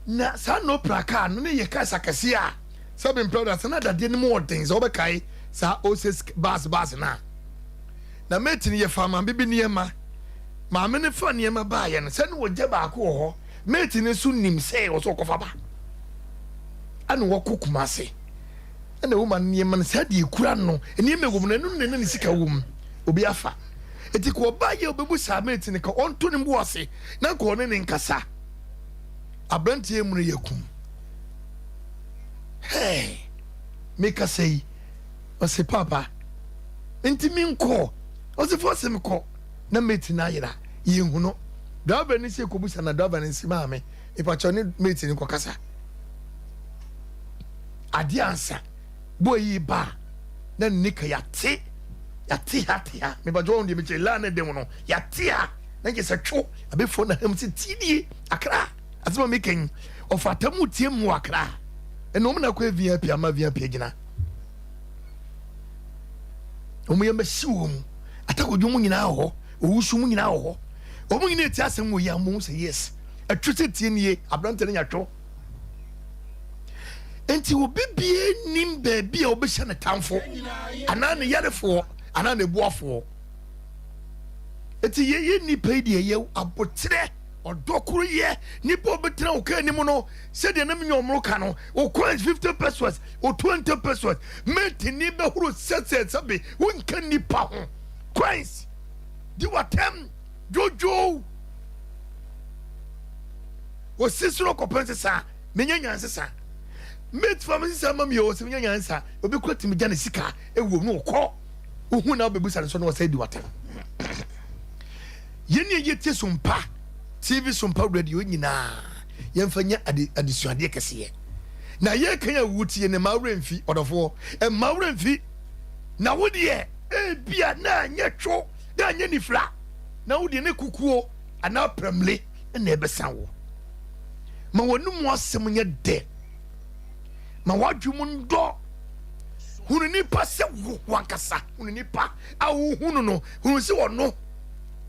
na sa no praka no ne ye ka sakase a sabe brothers na dade ne mo things o be kai sa oses bas na meti ne ye fama bibi ne ma me ne fa ne ma ba ye no se ne wo gye ba ko ho meti ne su nim se wo so kofa ba ana wo kokuma se ana wo man ne man sa de kura no ne me wo no ne sika wo m obi afa eti ko ba ye obebu sa meti ne ka onto ne mbo ase na ko ne nkasa abrantie mu ne yakum hey me ka sei o se papa enti mi nko o se fo se me ko na meti na yira ye hu no driver ni se kobusa na driver ni si maame ipacho ni mate ni kokasa ade ansa boy ba na nika yate ha me ba jo ndi me che la na dem no yate ha na ke se twu abefo na ham se tidie akra asema me ken ofatamu tie mu akra enom na kwa VIP ama VIP gina omu yamba siwom atakodwo mu nyina ho owusu mu nyina ho omu nyina ti asem wo ya mu se yes atwete tie nie abrante ne nyatwo enti obibie nim ba bia obehya ne tamfo ana ne yarefo ana ne buafo enti ye nipa die ye abotre odokuru ye nipa obetra o ka nim no se de na me nyomro ka no o coins 50 pesos o 20 pesos meti ni be huru sese sabe wonka nipa ho coins di watem jojo o sisro ko pense sa menya nyanse sa met family sa mam yo se menya nyansa obi ko timi gya ne sika ewo no ko ohu na obebusa so no say di watem yeni yete Sompa TV Sompa radio nyina yemfanya adisuade kese na ye kan ya wutie ne mawremfi odofo mawremfi na wodie bia na nyetwo da nya nifra na wodie ne kukuo ana premle na ebesan wo ma wonum asem nya de ma wadwum ndo hunu nipa se wankasa hunu nipa awu hunu no hunu se wono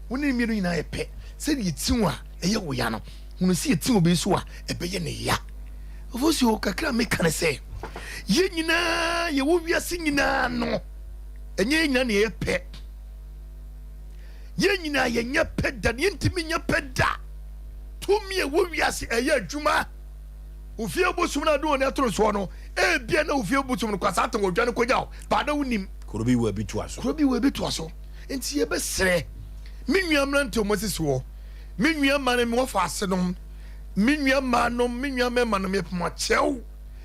woni miru nyina epe se di tiwa eye wo ya no hunu se ti obi so a ebeye ne ya ofosi o kakra me kan se ye nyina ye wo wiase nyina no enye nyina ne epe ye nyina ye nya peda ne ntimi nya peda tumi e wo wiase eye adwuma ofie bosum na do ne atoro so no e bia na ofie bosum no kwasa ato odwane kogya ba da wonim kurobi wo abitu aso enti ye besere minua mrante Moses wo minua mane me wofa asenom minua manom minua memanom ye poma chew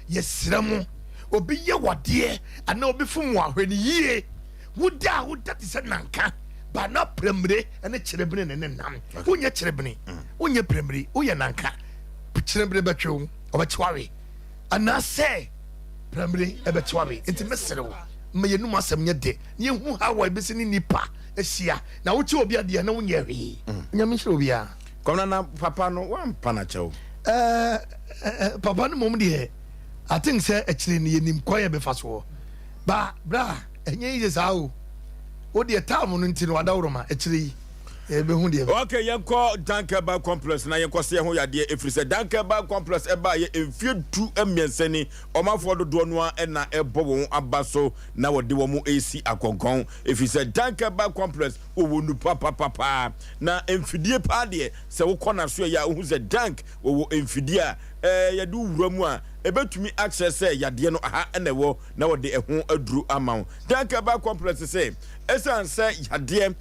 ye sramo obi ye wade ana obi fom wa hwani yie woda ti se nanka ba na premre ene cherebene ne nam wonye cherebene wonye premre woye nanka cherebene betwew obetwawe ana se premre ebetwawe enti meserewo me yenum asem nye de ye hu hawa ebesi ni nipa esia na wochi obi ade na wonye hwe nyame hwe obi a kona na papa no wampa na chew papa no mom de I think say actually ni yenim kwaya be faso ba bra enye ije sao o de time no ntino wadawroma actually be hu de okay yenko Dankeba complex na yenko se ho yade efrise Dankeba complex eba ye emfie du emiensani omafo dodo no a na ebo won abaso na wode wo mu AC akonkon efrise Dankeba complex wo nu papa na emfidie pa de se wo kona so ya hu ze dank wo emfidie a yadu wuramu a ebetumi access yade no aha enewo na wode eho aduru amaw Dankeba complex se esanse yade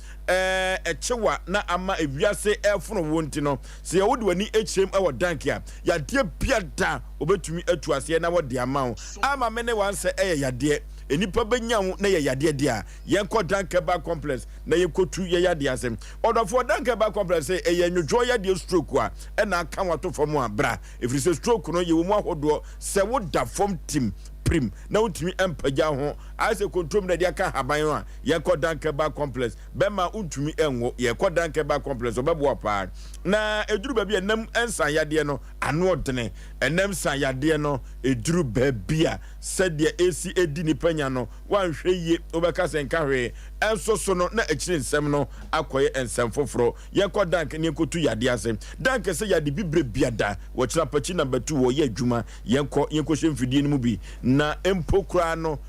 echewa na ama ewiase efono wonti no se yewode wani echrem ewo dank a yade biada obetumi atuase na wode amaw ama mene wanse yade enipa benyawo na yade dia yenko Dankeba complex na yekotu yade asem odofo Dankeba complex enwodwo yade stroke a na aka wato fom a bra efrise stroke no yewo mu ahodo se woda fom team prim na utimi empaja ho ase kontrom na dia ka haban a yenko Dankeba complex bema utumi enwo yenko Dankeba complex obebo pa na eduru ba bia nam ensan yade no ano odene enam san yade no eduru ba bia sadia AC edi ni panya no wanhwe ye obeka senka hwe enso so no na ekire nsem no akoye ensem foforo yenko dank ne kotu yade asem dank se yade bibre biada wo kira pachi number 2 wo ye adwuma yenko hwemfidie no mu bi na empokra no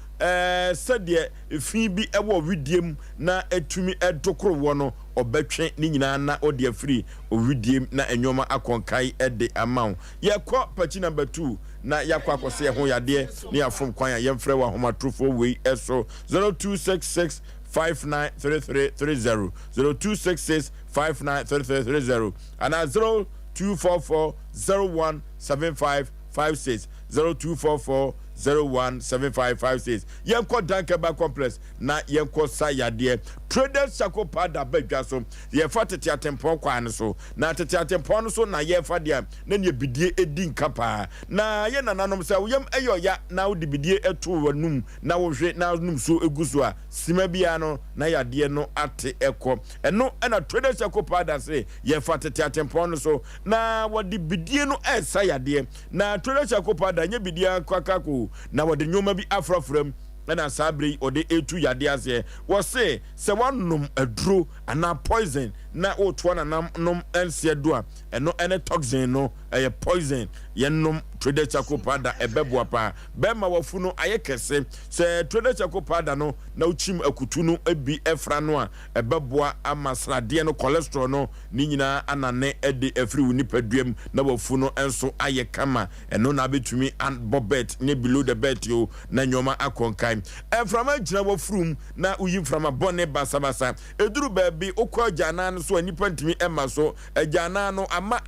sadia fi bi ewo widiem na etumi edokoro wo no obetwe ni nyina na ode afiri owidiem na enwoma akonkai ede amount yakọ pachi number 2 na yakọ akose ho yade ne afom kwan ya yemfrɛ wa homatrofo wei eso 0266 593330 0266 593330 and 0244 017556 0244 017556 yenko dankeba complex na yenko sayade traders chako pada bedwa so ye fa tete atempon kwan so na tete atempon no so na ye fa dia na ne bidie edi nkapa na ye nananom se woyam eyo ya na wo de bidie eto wanum na wo hwe na num so eguso a sima bia no na yade no ate eko eno na traders chako pada se ye fa tete atempon no so na wo de bidie no sayade na traders chako pada nye bidie kwakako na wo de nyoma bi afrafram na sabri ode etu yade ase wo se wanum aduro ana poison na o to na nom ense do a eno ene toxin no eye poison yenum trader chako pada ebeboa pa bema wafu no ayekese se trader chako pada no na uchim akutu no ebi efra no a ebeboa amasrade no cholesterol no ni nyina anane ede efri woni paduam na wafu no enso ayekama eno na betumi and bobet ne below the bet yo na nyoma akonkan eframa gina wafrum na uyi frama bone basabasa eduru baabi okwa jana no so anipa ntimi ema so jana no ama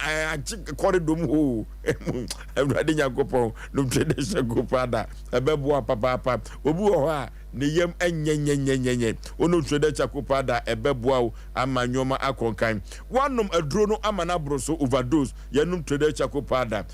corridor ho Everybody nyakopon no tradition go pada ebeboa papa obi wo ha ne yem enyenyenyenyenye ono tradition go pada ebeboa amanyoma akonkan wanum aduro no amana broso overdose yenum tradition go pada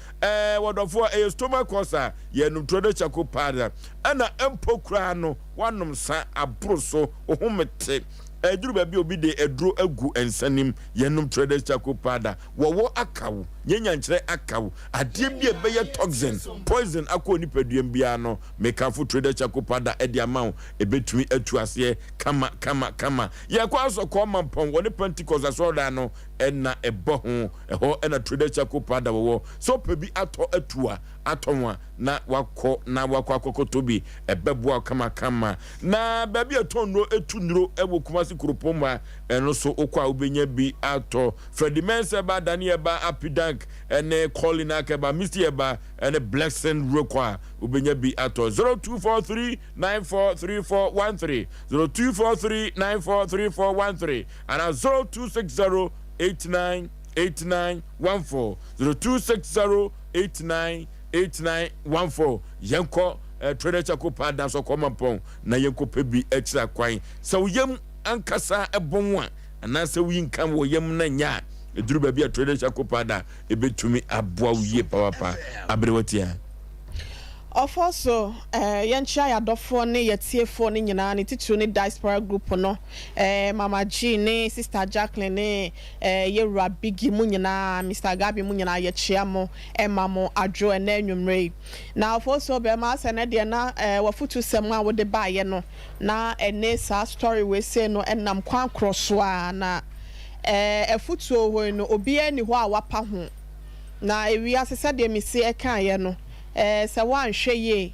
wodofo stomach cancer yenum tradition go pada ana empokra no wanum sa abroso ohumete eduru baby obi de edro agu ensanim yenum traders chako pada wo akawo nyenya nkyere akawo ade bi ebeye toxin poison akọ nipaduam bia no mekafo traders chako pada edi amaw ebetumi atu ase kama ye kwa so ko mampon woni pentecost asoda no ena ebo ho eho ena traders chako pada wo so pebi ato atua atonwa na wakọ akokoto bi ebeboa kama na baby atonro etu nro ewo kumasi kuropoma eno so okwa obenya bi ato Freddy Mensa ba Daniel ba Apidank ene Colin Akeba Mr ba ene Blessing Rokwa obenya bi ato 0243943413 0243943413 and 0260898914 0260898914 yenko trader chako pada so komampon na yenko pebi extra kwan so yem ankasa ebonwa ana se wi nkam wo yem na nya eduru ba bia trader chako pada ebetumi aboa wiye papa abrewatia Also, yancha ya dofo ne yetiefo ne nyina ne titru ne diaspora group no Mama G ne Sister Jacqueline ne Yewra Bigi mu nyina Mr Gabi mu nyina ye chiamo Emma mo adwo ena enwumre na also be ma se ne de na wafutu sem a wo de ba ye no na ene sa story we say no enam kwan kroso a na efutu ho no obi ani ho a wapa ho na ewi asese de mi se eka ye no se wan hweye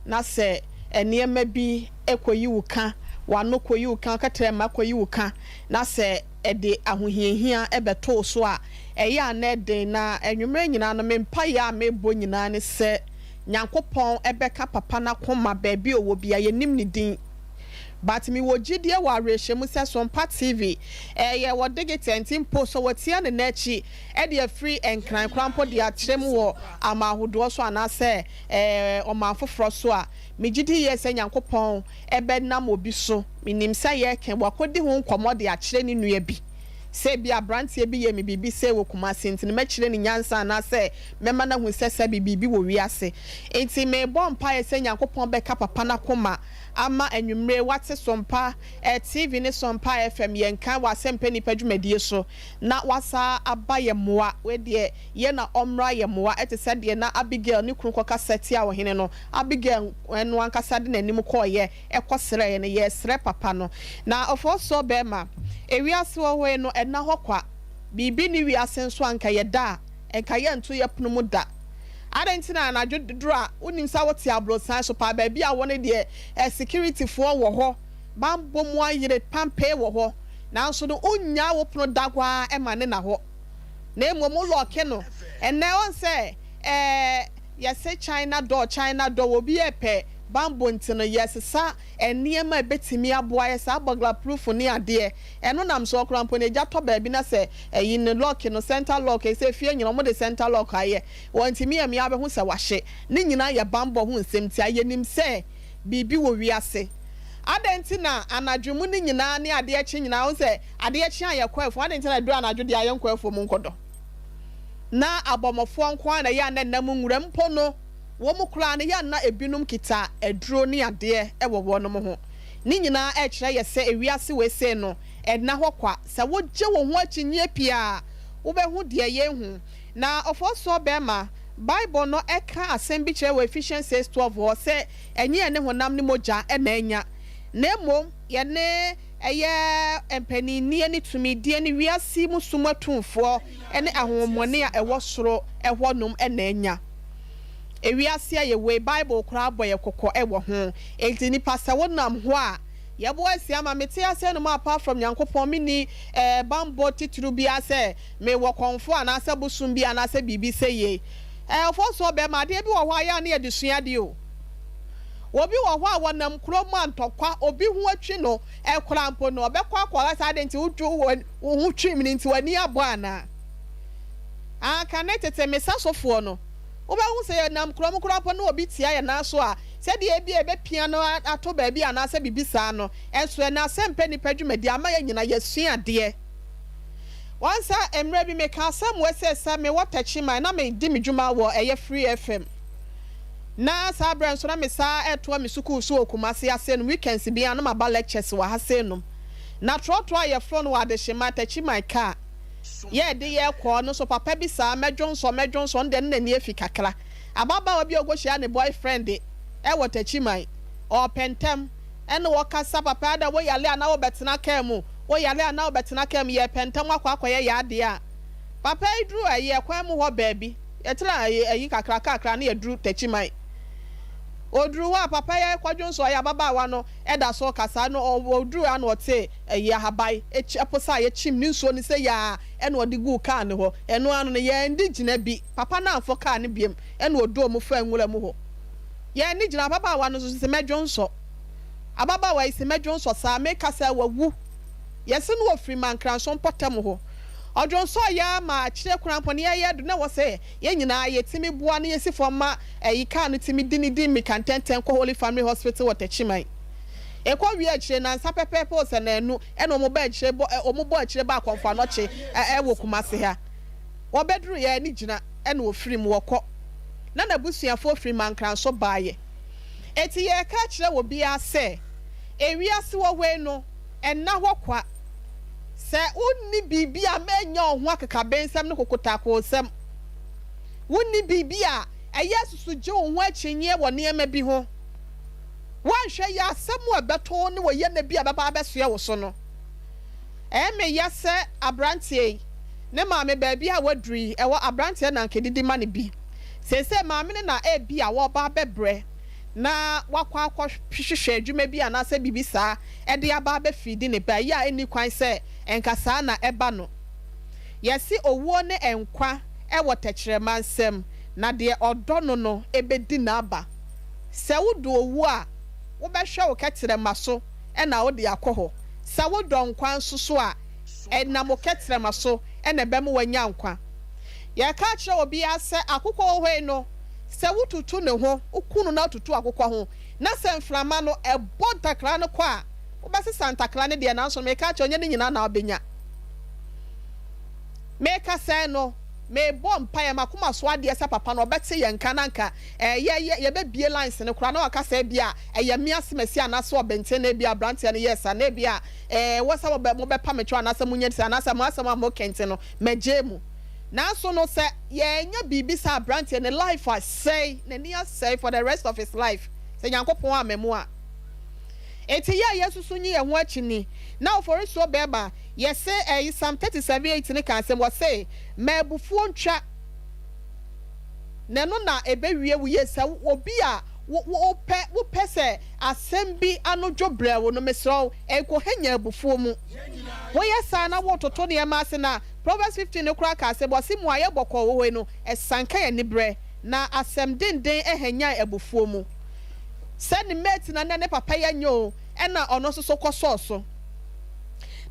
na se eniema bi ekoyi wuka wano koyi wuka katere ma koyi wuka na se ede ahohiehia ebeto so a eya na ede na enwumre nyina no mempa ya mebo nyina ne se nyankopon ebeka papa na koma baabi owo bia yenim ne din but mi wo gidie wa rehye mu se Sompa TV ye wo digitentin post so watia ne nachi e de free enkran krampo de atrem wo amahodo so anase omafoforo so a mi gidi ye se nyankopon ebe nam obi so minim se ye ken wakodi ho nkomo de akire ni nua bi se bia brantie bi ye mi bibi se wo kuma sentine ma kire ni nyansa na se mema na hu se bibi wo wiase enti me bompa ye se nyankopon beka papa na koma ama enwumre wate Sompa TV ne Sompa FM yenka wa Asem Mpe Nipa dwumadie so na wasa abaye moa we de ye na omra ye moa etese de na Abigail ne kunu koka seti a wo hene no Abigail enu ankasa de nanim koye ekosere ye ne ye sere papa no na ofo bema ewiase wo we no ena hokwa bibi ni wiase nso anka ye da enka ye nto ye punu mu da adentina na dwodra unim sa wote abrosan so pa ba bia woni de security fo wo ho bambo mu ayire pampe wo ho nanso no unya wo pno dagwa e mane na ho na emom loke no enne won se ye se China door wo bi epe bambo ntino yesesa eniema betimi aboa yesa burglar proof ni ade eno nam so krampo ne gya to ba bi na se eyi ne lock no center lock e se fie nyina mo de center lock aye wontimi am ya be hu se wahye ni nyina ye bambo hu nsem ti aye nim se bibi wo wiase adenti na anadwumu ni nyina ne ade echi nyina hu se ade echi aye kwafo adenti na do anadwo de aye kwafo mu nkodo na abomofo nko na ya na nwura mpo no wo mu kura ne ya na ebinum kita eduro ne ade e wo wo no ho ni nyina e kire ye se ewiase we se no edna hokwa se wo je wo ho akinye pia wo be hu de ye hu na ofoso be ma Bible no eka asem bi kire we Ephesians 6:12 wo se enye ne honam ne moja e na enya na mom ye ne eye empanini ani tumidie ne wiase musumatumfo ene ahomone a ewo soro ehonum e na enya ewiase aye we Bible kura aboye kokko ewo ho enti ni pasa wonam ho a ye bo asia ma mete ase no apart from yankopon mini bambo tituru bi ase me wo konfo anase busum bi anase bibi seye ofo so be ma de bi wo ho aya na ye desua de o obi wo ho a wonam kromo antokwa obi hu atwi no ekrampo no obekwa akwara sa de nti wudwo wo twi mi nti wani abo ana aka netete mesasofo no oba hu se nam kromo kropo no obi tia ya na so a se de ebi ebe pia no ato ba bi ana se bibisa no enso na Asem Mpe Nipa dwumadi ama ya nyina yesua de wansa emre bi me ka Asem wese sa me watachi man na me di me dwuma wo eye Free FM na sa brand so na me sa eto me suku so okumase ase no weekends bi ana ma ba lectures wa ha se no na trotro aye fro no wa de shema tachi my car ye de ye ko no so papa bi sa medwonso de na ni afi kakra ababa wa bi ogohia ne boyfriend e watachi my o pentem ene wo kasa papa da wo yale ana wo betena ka mu wo yale ana wo betena ka mu ye pentem akwa ye ade a papa idru aye kwa mu ho baabi etira ayi kakra na ye dru tachi my odru wa papa ya kwadwonso ya baba wa no eda so kasa no odru an wote ya habai eposa ya chim ni nso ni se ya ene odigu ka ne ho eno anu ne ya ndi gina bi papa na afọ ka ne biem ene odo mu fa nwura mu ho ya ni gina baba wa no so se medwonso ababa wa ise medwonso sa me kasa wawu yesi no ofri man kranso potem ho odwonso ya ma kire kuramponi ya do na wo se ye nyina ye timi bua na yesi foma ka no timi di mi kantenten ko Holy Family Hospital Watachiman ekwa wi akire na nsa pepepe se na enu eno mo ba akire omo bo akire ba konfa no che wo kumase ha wo bedru ya ni gina eno ofiri mu wokọ na busuafo ofiri man kranso baaye eti ye ka akire wo bia se ewiase wo we no enna hokwa se unni bibia menya ohun akaka bensam ne kokota ko sem unni bibia eyesusu je ohun achinye wo ne ema bi ho wanhwe ya asemu abeto ne wo ye na bia baba abesoa wo so no me yase abrantie ne maame baabi a waduri ewo abrantie na nkedidi ma ne bi sese maame ne na bia wo ba bebre na wakwa hwehwehwe adwuma bi anase bibisa de aba ba fidi ne ba ya eni kwan se enkasa na eba no yesi owuo ne enkwa ewo techirema nsem na de odo no ebedi na aba se wodo owu a wo behwe wo ketirema so na wo de akoho se wodo nkwa nsoso a na mo ketirema so na be mo wanya nkwa ya ka kire obi ase akokọ ohwe no se wututu ne ho ukunu na tutu akokwa ho na se mframa no ebo takra no kwa obese santakra ne de na so me ka che onye ne nyina na obenya me ka se no me bom pa ya makoma so ade ese papa no obete ye nka nanka ye be bie lines ne kura na waka se bia ye miase mesi anase obente na bia brantia ne yes na bia wosa mo be pa metwa anase munye se anase mo asema mo kente no megemu na so no say yenya bibisa branch in the life I say na near say for the rest of his life say yankopon amemu a eti ya yesusu nyi ye ho akini na Oforisuo beba yes say Psalm 37:8 ne kan say say mabufuo ntwa na no na ebewie wu yesa obi a wo pese asem bi anodwo brewo no mesro eko hanya abufuo mu wo yesa na wo toto ne ma ase na Proverbs 15 ne kura ka se bosi mu aye bokọ wo no esanka ye ne bre na asem denden ehanya abufuo mu send mate na ne papa ya nyo ena ono so koso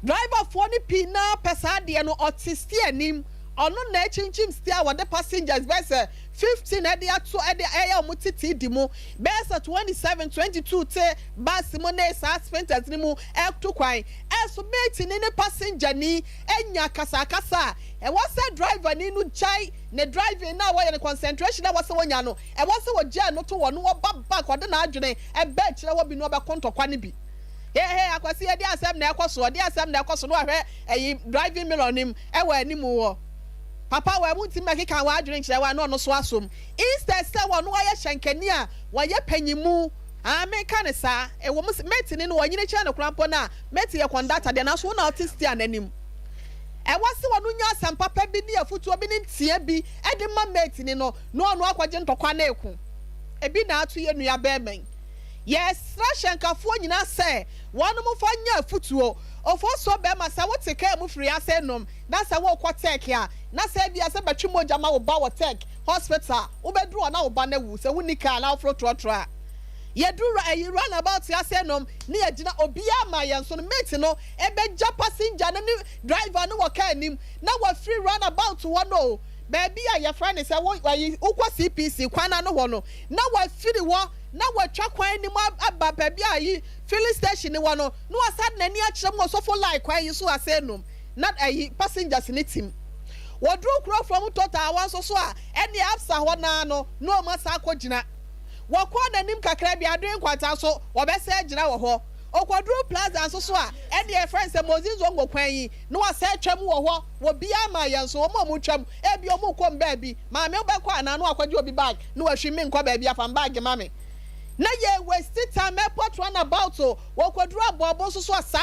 driver for ni pina pesa de no artist anim ono na chinchim stia with the passengers bese 15 ede ato ede eya omutiti di mu bese 27 22 te bus mo na suspenders ni mu ekto kwan eso mate ni ne passenger ni enya kasa e was driver ni nu chai ne driving na wo ye concentration na was wonya no e was wo gya no to wo no baba kwade na adwene e be kire wo bi no be kontokwa ne bi hey akwasi e di asem na ekoso no ahwe e driving mirror nim e wa anim wo papa wa mu ntima keka wa adwene kire wa no so asom instead say wo no ye hyenkani a wo ye panyimu ameka ne sa e wo mate ni no wo nyine kire no krampo na mate ye conductor de na so na artist ananim e wase wo no nya asem papa bi ni afutuo bi ni ntia bi e de ma mate ni no akwaje ntokwa na eku e bi na atu ye nua bemen yes rashankafo nyina say wonu mu fanya afutuo ofo so be ma sa wo teka mu free asenom na sa wo kwatek ya na sa bia se batwi moja ma wo ba wo tek hospital wo bedru na wo ba na wu se hunika na ofro trotro ye do run about ya asenom ni ye gina obia ma ye so no mate no e be ja passenger na ni driver no wo ka anim na wo free run about wo no baby a your friend say wo ukwa CPC kwana no ho no na wo free wo na watwa kwan ni mu aba baby ayi filling station ni wono no asad na ni akire mu so for like kwan yi so asenum na ayi passengers ni team wodru kro from total wan so a ene absa ho na no ma sa akogina wakwa na nim kakra bi adwen kwata so wobese agina wo ho okwadru plaza so a ene friends e Moses zongo kwan yi no asa twam wo ho wo bia ma yan so mo mu twam e bi o mu kom ba bi ma me obekwa na no akwaje obi bag no ahwimi nkwa ba bi afam bag ma me na ye waste time airport run about so wokwadru abobo so sa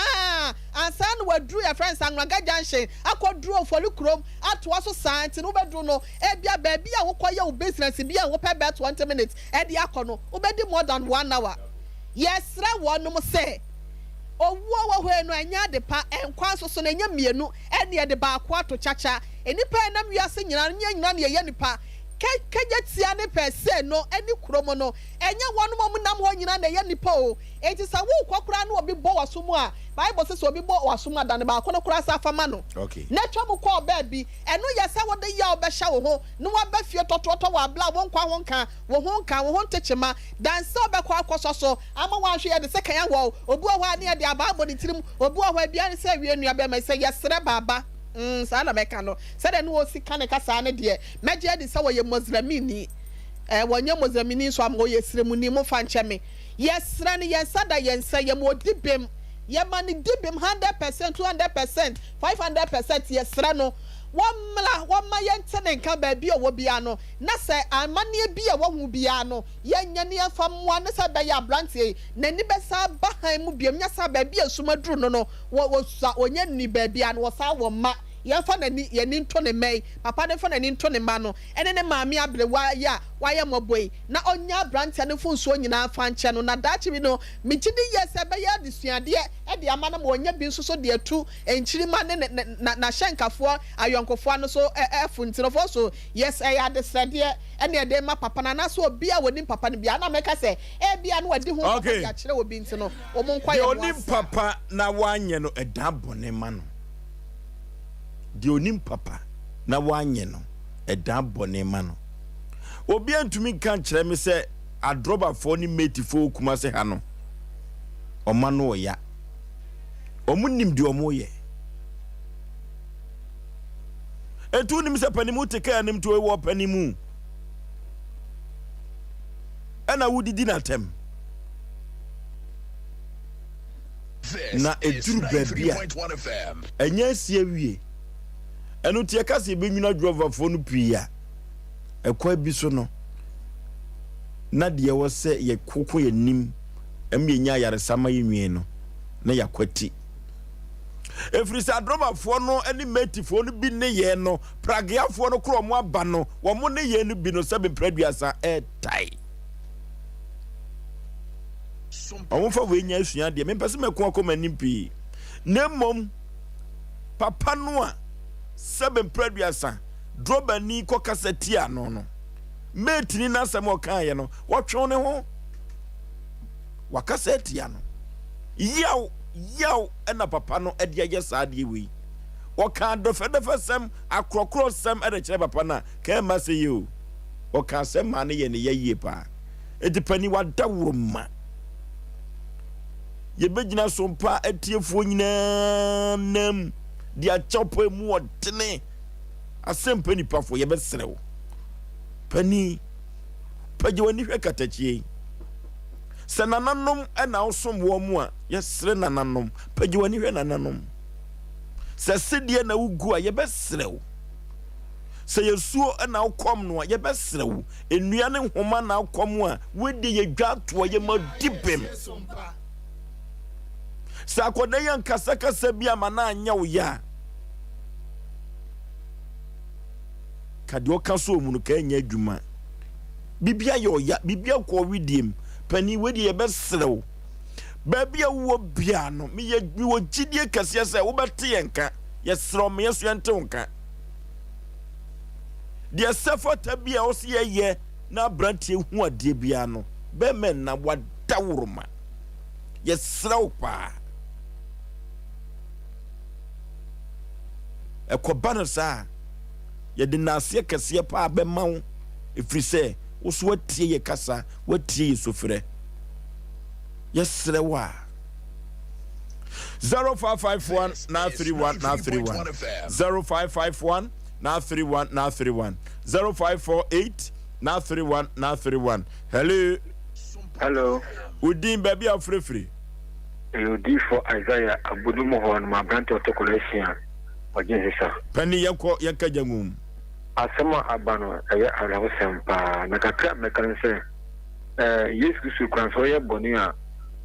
ansa no wadru your friends anwaga junction akodru ofoli krom atoa so santi no bedru no e bia ba bia wo koye wo business bia wo pay 20 minutes e di akono wo bedi more than 1 hour yes ra wonu mo say owo wo hwe no anya de pa enkwa so na nya mienu e ne de ba akwa to chacha enipa na wiase nyina nyina ne ye nipa kenya tia ne pese no ani kromo no enya wonu mo nam ho nyina na ye nipa o enti sa wo kwakura na obi bo waso mu a bible says obi bo waso mu adane ba kono kura sa fama no okay na twam ko ba bi eno ye sa wo de ya obehya wo ho no wa ba fie tototo wa bla wo nkwa ho nka wo ho ntechema dan sa obekwa akoso so ama wa hwe ye de sekan ya wo obi wo ha ne ye de ababo de tirim obi wo ha bia ne se wie nua be ma se yesre baba sa na meka no se de no osika ne kasa ne de meje de se wo ye muslimini wonye muslimini so am wo yesremu ni mo fa nche me yesra ne yensa da yensa ye mo dibem ye mani dibem 100% 200% 500% yesra no wamma yente ne nka ba bi owo bia no na se amane bi a wo hu bia no yenya ne afa mwa ne se ba ya brantie na ni be sa ba han mu bia nya sa ba bi asumaduru no wo sa onye ni ba bia no wo sa wo ma ye fa na ni ye ni nto ne mai papa ne fa na ni nto ne ma no ene ne maami abre wa ye moboi na onya brantie ne fu nso nyina fa nche no na dachi bi no mi gidi ye se ba ya disuade e de ama na mo onya bi nso so de atu enchiri ma ne na hyenkafo ayonkofo no so efu ntirofo so yes e ya de sede ene e de ma papa na so obi a woni papa ne bia na meka se e bia no wadi hu ya kire obi ntino o mo nkwa ye oni papa na wanye no edabone ma no di onim papa na wanye no edabone ma no obi antumi kan kire me se adroba fo ni metifo kuma se ha no oma no ya omunim di omo ye etu nim se panimu teka anim to wo panimu ana wudidi na tem na eduru babia enya sie wie enu tie kase be nwuna driver fo no pia ekwa bi so no na de wo se ye koko ye nim em ye nya yare sama ye nwie no na yakwati efrisa drama fo no eni meti fo no bi ne ye no pragea fo no kro mo aba no wo mo ne ye no bi no se be praduasa tai awon fa we nya asua de me pese meko akoma nimpi nemom papa no a sebe praduasa droba ni ko kaseti ano no metini na asem o kan ye no wo twon ne ho wakasa atia no yaw ena papa no ede ye saade wi oka dofe sem akrokro sem ede kire papa na ka ma se yo oka sem ma ne ye ne ye pa edipani wadawroma ye begina sompa atiefo nyina nam dia chopo mu odene Asem Mpe Nipa fo ye besrew pani pagye wani hwe katachie sanananom ena osom wo mu a ye sre nananom pagye wani hwe nananom se sidie na ugu a ye besrew se yesuo ena ukom no a ye besrew enua ne nhoma na ukom a wedi ye dwato ye madibem sa akoda yan kasakasa bia mana anya wo ya kade okaso mu no ka anya adwuma bibia yo ya bibia ko widiem pani wedi ye besrew babia wo bia no me ye wo gidie kase se wo bete yenka ye sro me yeso yente wonka de sefota bia o se ye na brantie hu ade bia no be men na wadawroma ye srew pa ekobana sa ye de nase kase pa be mawo efrise wo so watie ye kasa watie ye sofre yes rewa 0551 na 31 na 31 0551 na 31 na 31 0548 na 31 na 31 hello udin baby afrefre udi for Isaiah abudumo hon ma branto to collection wajeza pani yanko yankajangum asema abano aya ala Sompa na kakra mekanse yesu su kwanso ye boni a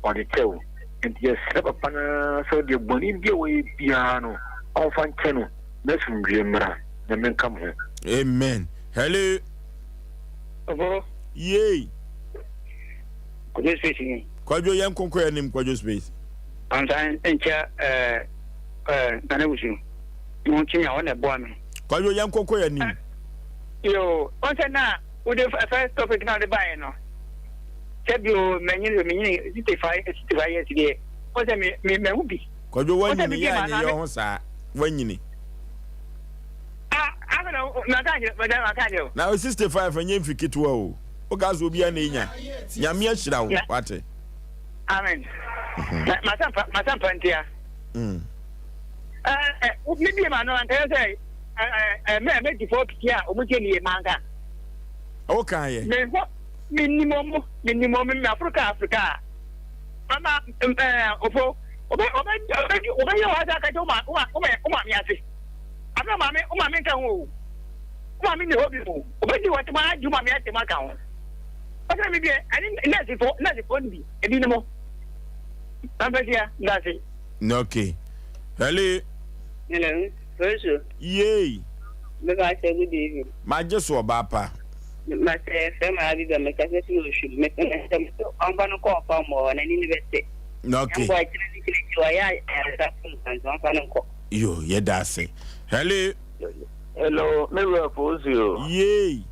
oditew enti ye seba pana so de boni bia we bia no onfa nche no na sumdwe mra na menkam ho amen hello obo yey kwajo space kwajo yankonko yanim kwajo space antan encha na wusu mo chinya wona boame kwajo yankonko yanim yo onse na we the first topic now the buy no Tebio menyin 65 years there. Onse me ubi kwajo wanyini ya ni yo ho sa wanyini na kaje madam akaje na 65 anya mfikitwa o ogazo obi ana nya nyame ahira wo wate amen masampa ntia ubi ma no anka say me before kia omuke ni manga o kan ye minimum in Africa mama ofo obe yo hada ka to ma mi ase abna ma me kan wo ma mi ni hobi mo obe di wat ma ju ma mi ase ma kan wo asa mi bi ani na se fo ndi e bi no tambesia ndase okay hello Oforisuo yey me ka say good evening ma jeso oba pa ma say fema abi ga me ka say you should me can on ba no ko fa mo na ni bete okay boy tini wa ya da on fa no ko yo ye da say hello me we Oforisuo yey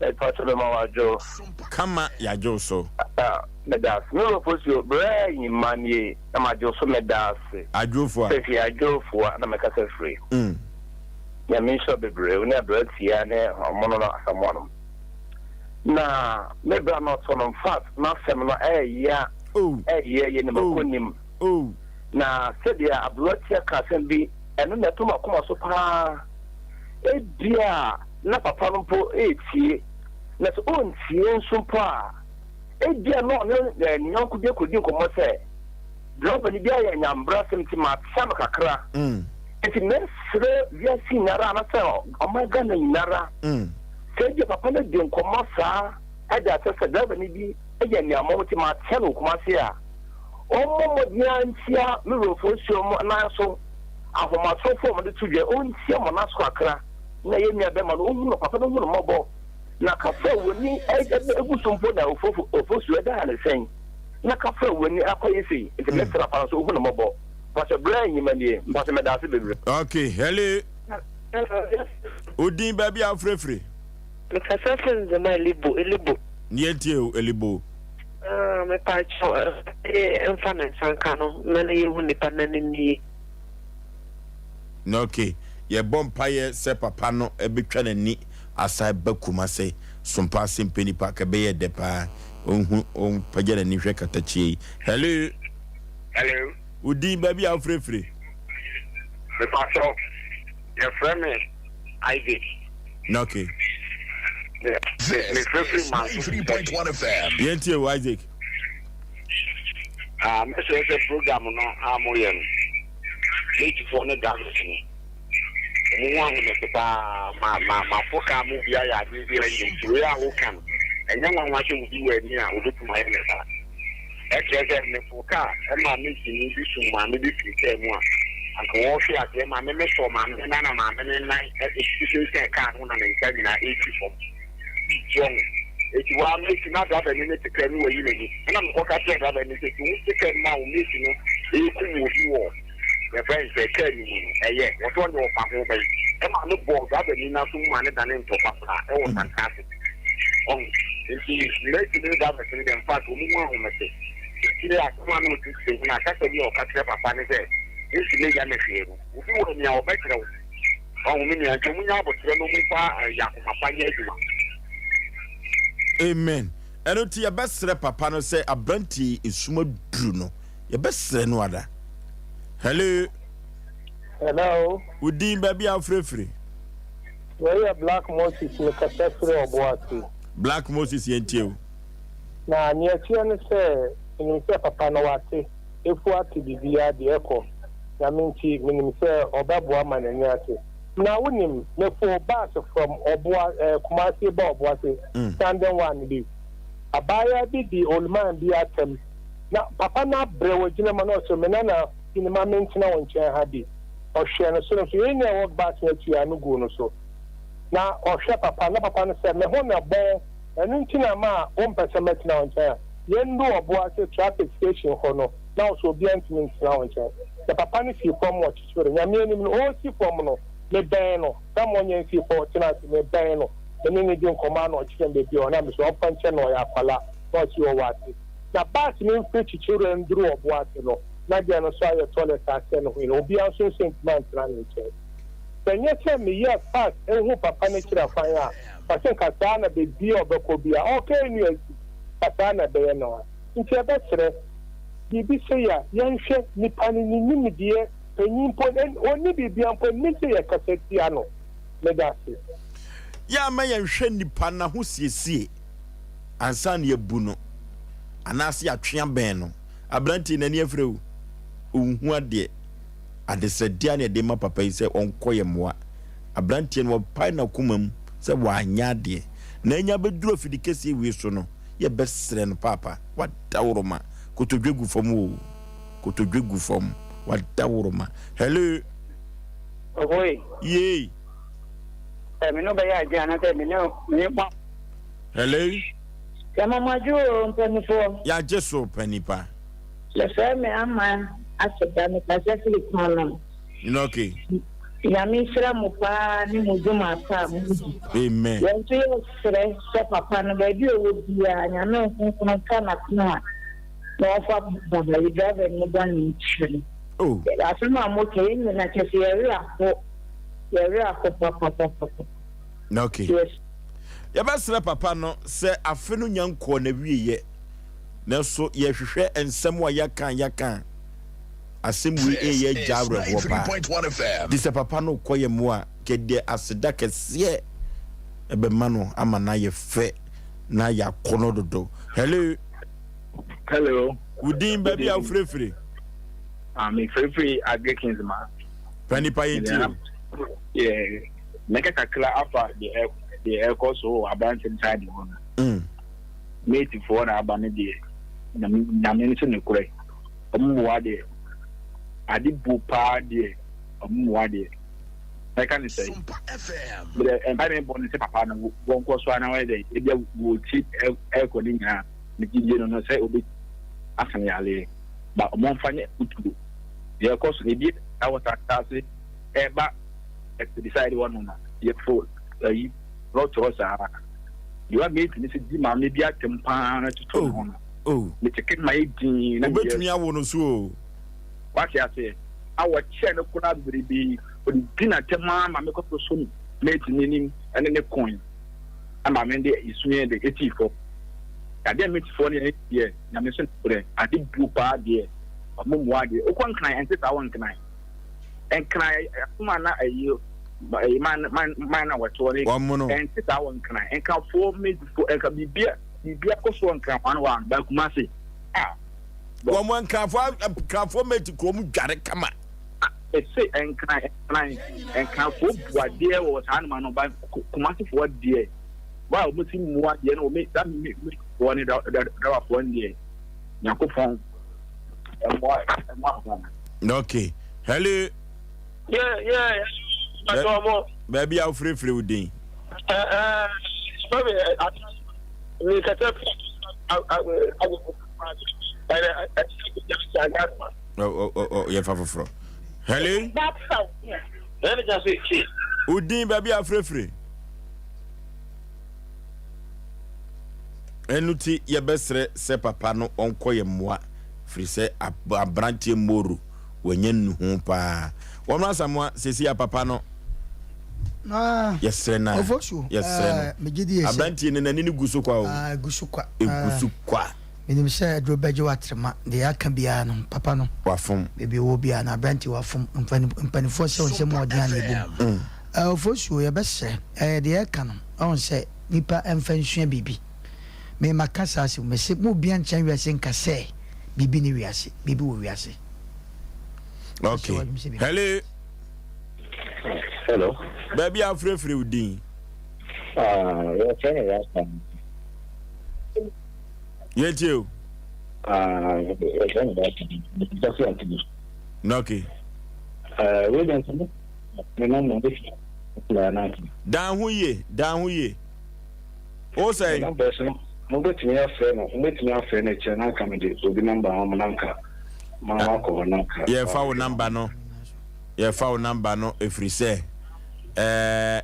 e patro ma wajo kama ya jo so medas me we Oforisuo bra yin manie na ma jo so medas adwofo a fi adwofo na me ka say free ya me so bebre una bra tia ne homono na asamono na me bra not on fat na sem no ya ye ne makonim na sedia abrotia ka sem bi eno na to makoma so pa dia na papa no po etie na so ontie nso pa dia no ne nyanku de kodi komo se drop ni bia ya nyambra sem ti ma psa makakra enti mesre via sinara na se o my god na inara seje papa na de nkomo saa ada tese drop ni bi ya nyamo ti ma telo kuma se a omo modiantia me Oforisuo mo na so ahomatofo mo de tudwe ontia mo na so akra na ye nua be ma no ohunu papa no hunu mobo na kafa woni egusumpo na Oforisuo da na sen na kafa woni akoyefi ite lesra pa so ohunu mobo but brain yimanie but me da se bebre okay hello odin baby afrefre me ka say friends de my elibo niente elibo me patch infinite sankano, many you wouldn't depend in me. No, okay. Ye bompire se papa no e betwa nani asai bakuma se Sompa Asem Mpe Nipa ka be ye depa on pagya nani hwe katachie. Hello. Hello. Udi baby afrefre. Me paso. Your friend me Isaac. No, okay. Yeah. This is 93.1 FM. Yenti Isaac. Me say the program no amoyen. Need for no damage. Mo me pa ma foka mo bia ya bi bi we a wo kan. Enya nwa nwa che bi we ni a wo do my me sa. Ekese me foka e ma me sini bi su ma me bi fi mu a. Anko wo fi ate ma me so ma me na ma me na e se ka ho na me nka ni na 80 form. Young. If you are making not that any to claim where you may, and I'm okay that any to take my mission, you could move you. The friends they tell you, yeah, what one your family, and I look for that and enough to manage than in Papa. It was fantastic. If he making it that, in fact, only one woman say, today I come on to say, when I catch a new catch up upon it, this is a if you want me, I'll bet you. Oh, me, I don't know, but you know, Yakuma. Amen. Eno ti yabesre papa no say abranti isuma duru no. Yabesre no ada. Hello. Hello. Udin baby afrefre. Where Black Moses me kasefre Oboate. Black Moses yentie. Na nyekye ne say ni say papa no wate. Efu ate bibia de eko. Na minti minim say obaboa manani ate. Now when him me for bus from Oboa Kumasi ba Oboate standing one be abaya bi the old man be atem na papa na brewo gina ma no so me na cinema mentina won chen ha bi o hwe no so so yen e work back na tu anu go no so na o hwe papa no say me ho na bon enu ntina ma o mpese metina won chen yen do Oboate traffic station ho no na so bi antimi ntina won chen the papa ni fi form watch so nya me ni o si form no me beno someone you see for tonight me beno eni ni din command o chicken baby o na me so panche no ya kwala what you want na bat me fit children ndru Oboate no na dia no so ya toilet ase no no obi aso sentiment na ni che penye che me yes fast ehu papa ne kira fan ya pase kasa na baby obeko bia okay ni esi kasa na be no nti ebe sere bibi se ya yanhwe nipa ni nimidie penyimpo oni bibia mpo nise ya kaseti ano medase ya ma ya hwe nipa na ho siesie ansa na ebu no anase atwea ben no abranti na ni afrewu ohun ade sedia na de ma papa yi se onkoye moa abranti no pai na kumam se wanya de na nya beduro fidikesi wi so no ye besre no papa wadawroma kotodwegu fom kotodwegu fom wadawroma. Hello. Oi. Ye. Me no be ya jana te me no me pa. Hello. Kama majo mpenifo. Ya jeso panipa. Le fe me ama aseda me kase fili kono. Okay. Ya mi sira mo pa ni mo juma pa mo. Amen. Ya ntu yo sere se papa no ba bi o bia nya no nko kana kuna. No fa baba yi driver no ba ni chiri. Oh. Asema mo ke ni na kesi yari akọ papa. Okay. Yes. Ya basra papa no se afenu nyanko na wiye. Na so ye hwehwe ensem wa yakan asem wi ye jawre ho pa. This papa no koye mo a kede aseda kese ebe mano ama na ye fe na ya kono dodo. Hello. Hello. Udin baby afrefre. I'm free Agekins man. Penny Payenti. Yeah. Make a kakla after the air course or abandoned inside the one. Mate for an abandoned Namention the correct. Mwade. I did bupa de Mwade. I can't say. But I didn't want to say papa won't cost 1 hour a day. If you would cheat air coding, you don't say, Obi Asanale. But a month funny to do. The of course they did. I was at Tassi, but to decide one on yet full. Wrote to us, you are making this demand, maybe at them pan to Oh. Me take my din na. Obetumi awo no so. What you say? Our chair no kuna be dinner tema ma me ko so ni. Mate nim and the coin. Ama me dey isu the 84. I didn't meet for any year. Na me say I did blue pa there. Omumwa there. Okwan kan and say I want kan. And cry man na ayo man na watoni and sit I want kan. And can for me for and can be beer ko so kan one ba kuma say one can for me to come gare kama. Say and cry and can for what dear was handman by kuma for dear. Wow, mutim mo dear no make that me one that one dear. Yakofon. Okay. Hello. Yeah. Baby, I'll free with you. Me Oh, yeah, for. Hello. That's how. Let me just say, Udin, baby, I'll free. Enuti, ye bestre se papa no onko ye mwa. Free se abrantie moru. Wenye nuhu pa. Wamna samwa sesi ya papa no. Yes na. Oforisuo. Yes na. Megidi ese. Abrantie ne nani gusu kwa o. Gusu kwa. Gusu kwa. Minim se drobeje watrema de aka bia no papa no. Wafum. Bebi wo bia na abrantie wafum mpanifo se onse mo odi ana ebum. Oforisuo ye bese de aka no on se nipa emfansua bibi. Me makasa ase me se mo bia nchan wiase nka se bibi ni wiase bibi wo wiase. Okay. Hello. Baby, I'm free with Dean. You're saying that. Yet you. You're saying that. Just like this. Okay. We don't know. Down who ye. Osei. I'm betting your friend. I'm betting your furniture and I come with the number on Mananka. Yeah, foul number no. Yeah, foul number no. If we say,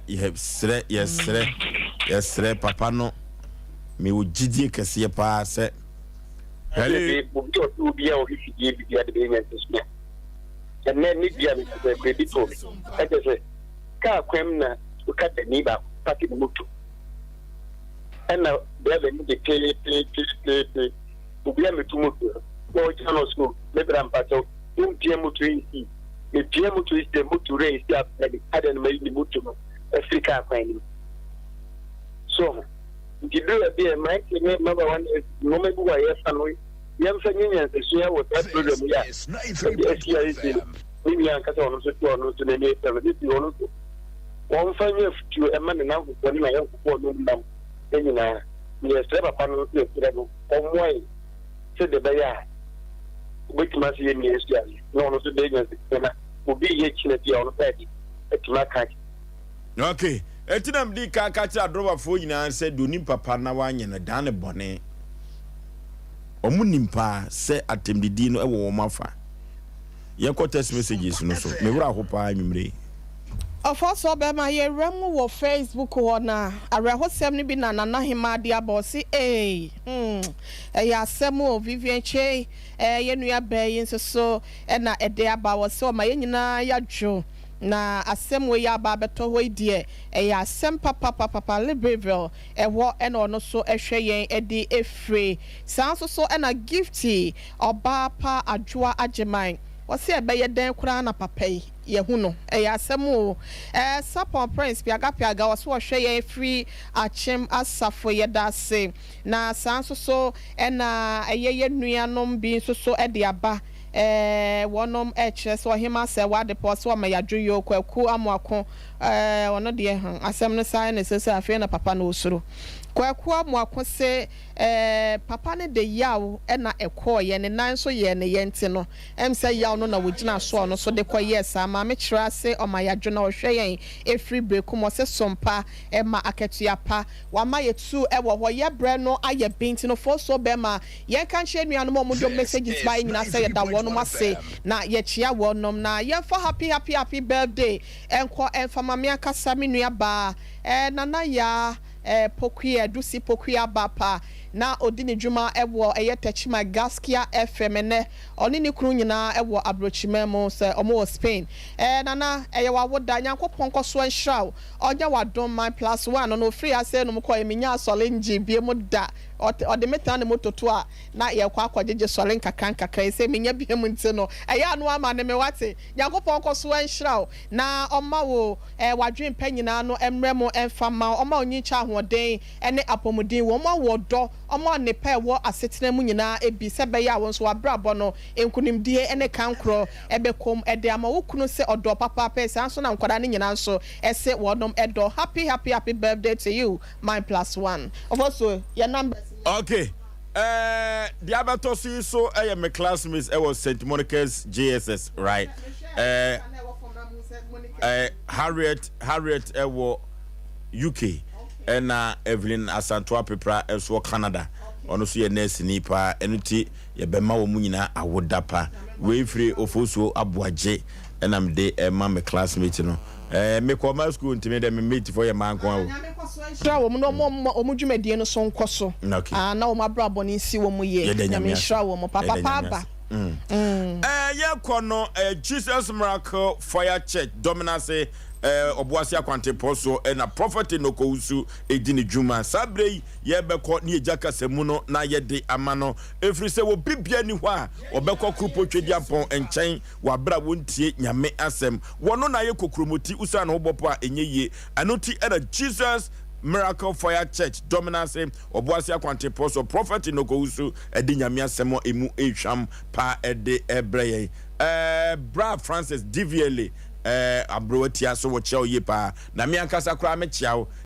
you have sre, yes, papa no. Me would GD kasi pa se. Hello. And then media the baby told me. I just say, car quemna, look at the neighbor, party the motor. And now they have the play. To be able to move. No, channel school. Maybe I'm part of. Don't PM to eat. The PM to eat the motor race. They have had made the motor. Africa finding. So, if you do a bit, my number one is no matter who I am. Young Fenians, the share with that program. Yes, maybe I'm cut on to the name of the one family to a man and uncle when my uncle for them. Then you know, yes, never panel to them. On why said the Bayer. Which must be in the no, no, the will be each on the bed at my Okay. Etinam di ka kacha droba fo nyina se do nim papa na wanye na dan ne bone. Omu nimpa se atemdidi no e wo mafa. Ye ko text messages no so. Me wura ho pa anwumre. Ofoso be ma ye remu wo Facebook ho na arehosem ni bi na nana hema de abosi ya asem o Vivian Che ye nua ba yin so na ede aba wo se o ma ye nyina ya dwo na asem we ya ba beto ho die ya asem papa Libreville wo na ono so ehwe yen edi efre sanso so na gifty oba pa adwoa ageman wose ebe ye den kura na papa ye hu no ya asem o Sapon Prince piaga wose wo hwe yen free achem asafo ye dase na sanso so na ye nuanom bi so de aba wonom so hima se wade poso ma yadwo kwaku amwako wono de asem no sai na sese afi na papa na osuro kwaku amwako se papa ne de yaw na ekoye ne nan so ye ne yente no em se yaw no na wogina so no so de koye sa ma me kira se o ma yadwo na ohwe yen efri breku mo se sompa ma aketua pa wa ma yetu wo ho ye bre no aye binti no fo so be ma ye kan hye nuanom mo do messages by nyina se ye da wonom ase na ye chia wonom na ye for happy birthday enko enfama me akasa me nua ba nana ya Pokuya Dusi Pokuya Bapa na odini juma ewo techima Gaskia FM ene oni ni kunu nyina ewo abrochimemo se omo Spain nana wa woda Nyankopon koso nhraw onya wadom man +1 no free ase no mko eminya solenji biemu da ode meta ne mototo a na ye kwa akwajeje solen kakra ese minya biemu nti no anu ama ne me wate Nyankopon koso nhraw na oma wo wadwen panyina no emremo emfama oma onyi cha hoden ene apomudin wo ma wodo omo ne pa wo asetena mu nyina ebi se be ya won so abrabo no enkunimdie ene kankro ebekom ede ama wokunu se odo papa pesa so na nkwada ne nyina so ese wonom edo happy birthday to you my +1 also your numbers. Okay, the abato so I am a classmates was St. Monica's JSS, right? Harriet UK and Evelyn Asantua Pepra as Canada. Honestly, a nurse nipa enuti ye bema wo munyina awodapa we free Osei Aboagye and I'm there my classmate no me come school ntime dem me meet for your man kon sra wo no mo dwumadie no so nkoso na wo mabrabo ni si wo mu ye na me sra wo mo papa ba ye kono Jesus Miracle Fire Church Dominance Obuasi Akwante Poso na prophet no kousu edini juma sabre ye beko ni ejaka semu no na ye de amano efri se wo bibia ni hwa obeko krupo twedi ampon enchen wa bra wontie nyame asem wono na ye kokromoti usa na obopo a enye ye anoti era Jesus Miracle Fire Church Dominance Obuasi Akwante Poso prophet no kousu edi nyame asem emu ehwam pa ede ebreye bra Francis DVLA abrotia so wo cheo ye pa na me ankasa kra me chiao